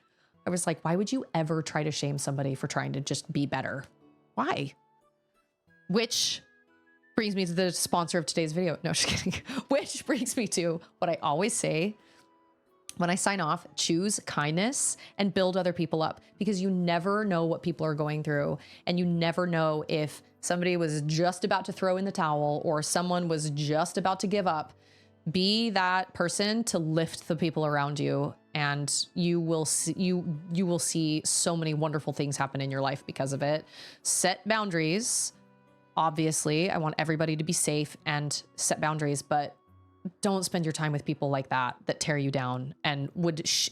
I was like, why would you ever try to shame somebody for trying to just be better? Why? Which brings me to the sponsor of today's video. No, just kidding. Which brings me to what I always say when I sign off: choose kindness and build other people up, because you never know what people are going through. And you never know if somebody was just about to throw in the towel or someone was just about to give up. Be that person to lift the people around you, and you will see so many wonderful things happen in your life because of it. Set boundaries. Obviously, I want everybody to be safe and set boundaries, but don't spend your time with people like that tear you down and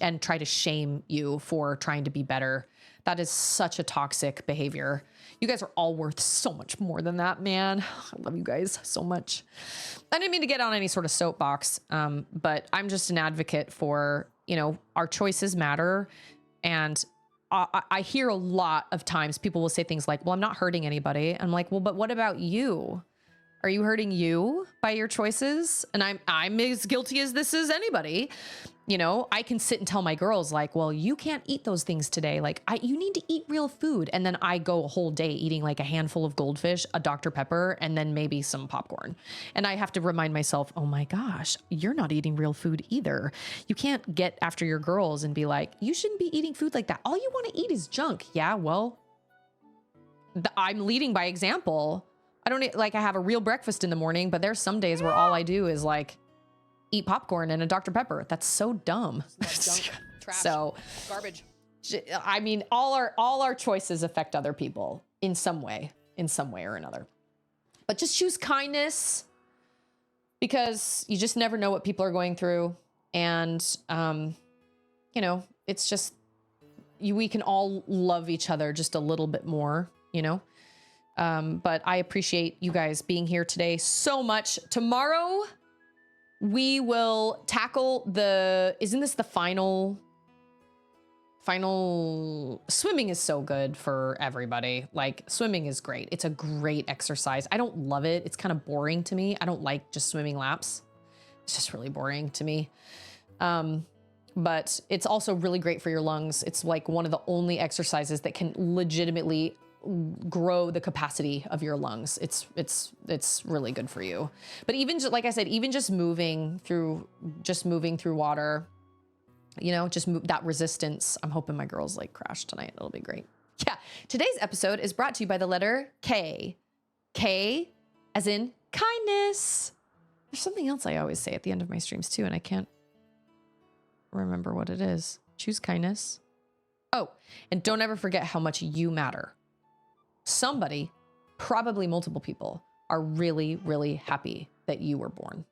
and try to shame you for trying to be better. That is such a toxic behavior. You guys are all worth so much more than that, man. I love you guys so much. I didn't mean to get on any sort of soapbox, but I'm just an advocate for, our choices matter. And I hear a lot of times people will say things like, well, I'm not hurting anybody. I'm like, well, but what about you? Are you hurting you by your choices? And I'm as guilty as this is anybody. You know, I can sit and tell my girls like, well, you can't eat those things today. Like you need to eat real food. And then I go a whole day eating like a handful of goldfish, a Dr. Pepper, and then maybe some popcorn. And I have to remind myself, oh my gosh, you're not eating real food either. You can't get after your girls and be like, you shouldn't be eating food like that. All you want to eat is junk. Yeah, well, I'm leading by example. I don't like, I have a real breakfast in the morning, but there's some days where all I do is like eat popcorn and a Dr. Pepper. That's so dumb. Junk, trash, So garbage. I mean, all our choices affect other people in some way or another. But just choose kindness, because you just never know what people are going through. And, you know, it's just, we can all love each other just a little bit more, you know? But I appreciate you guys being here today so much. Tomorrow, we will tackle isn't this the final? Swimming is so good for everybody. Like, swimming is great. It's a great exercise. I don't love it. It's kind of boring to me. I don't like just swimming laps. It's just really boring to me. But it's also really great for your lungs. It's like one of the only exercises that can legitimately grow the capacity of your lungs. It's really good for you. But even just, like I said, even just moving through water, you know, just move that resistance. I'm hoping my girls like crash tonight. It'll be great. Yeah. Today's episode is brought to you by the letter K. K as in kindness. There's something else I always say at the end of my streams too, and I can't remember what it is. Choose kindness. Oh, and don't ever forget how much you matter. Somebody, probably multiple people, are really, really happy that you were born.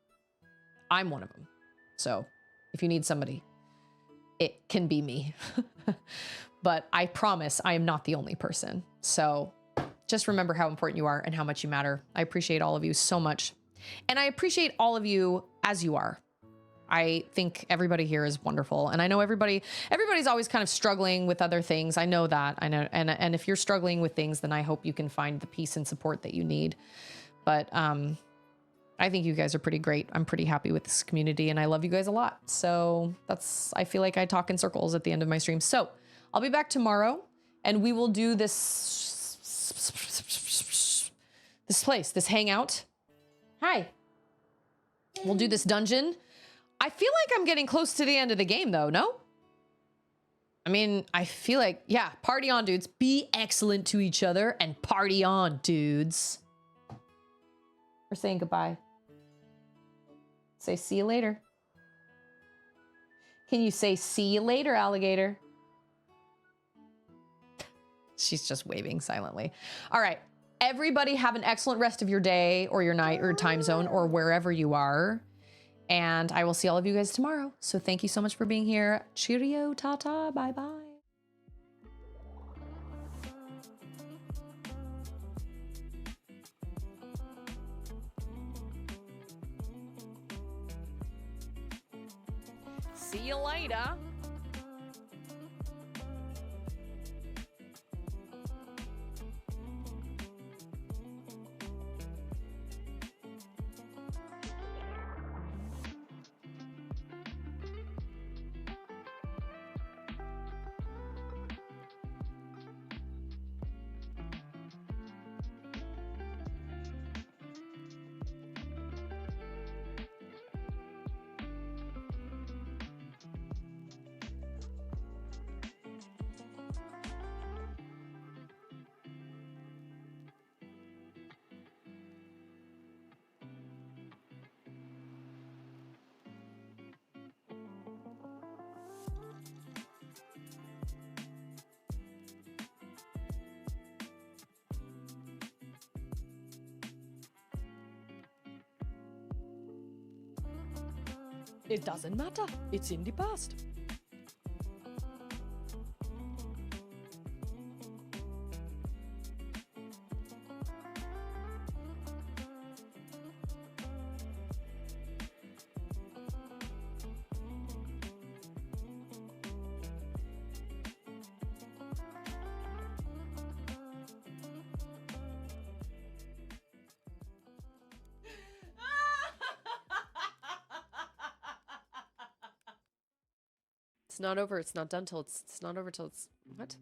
I'm one of them. So if you need somebody, it can be me. But I promise I am not the only person. So just remember how important you are and how much you matter. I appreciate all of you so much. And I appreciate all of you as you are. I think everybody here is wonderful. And I know everybody's always kind of struggling with other things. I know that. I know. And if you're struggling with things, then I hope you can find the peace and support that you need. But I think you guys are pretty great. I'm pretty happy with this community and I love you guys a lot. So I feel like I talk in circles at the end of my stream. So I'll be back tomorrow and we will do this hangout. Hi. We'll do this dungeon. I feel like I'm getting close to the end of the game though, no? I mean, I feel like, yeah, party on, dudes. Be excellent to each other and party on, dudes. We're saying goodbye. Say see you later. Can you say see you later, alligator? She's just waving silently. All right. Everybody have an excellent rest of your day or your night or time zone or wherever you are. And I will see all of you guys tomorrow. So thank you so much for being here. Cheerio, ta-ta, bye-bye. See you later. It doesn't matter. It's in the past. It's not over. It's not done till it's not over till it's what?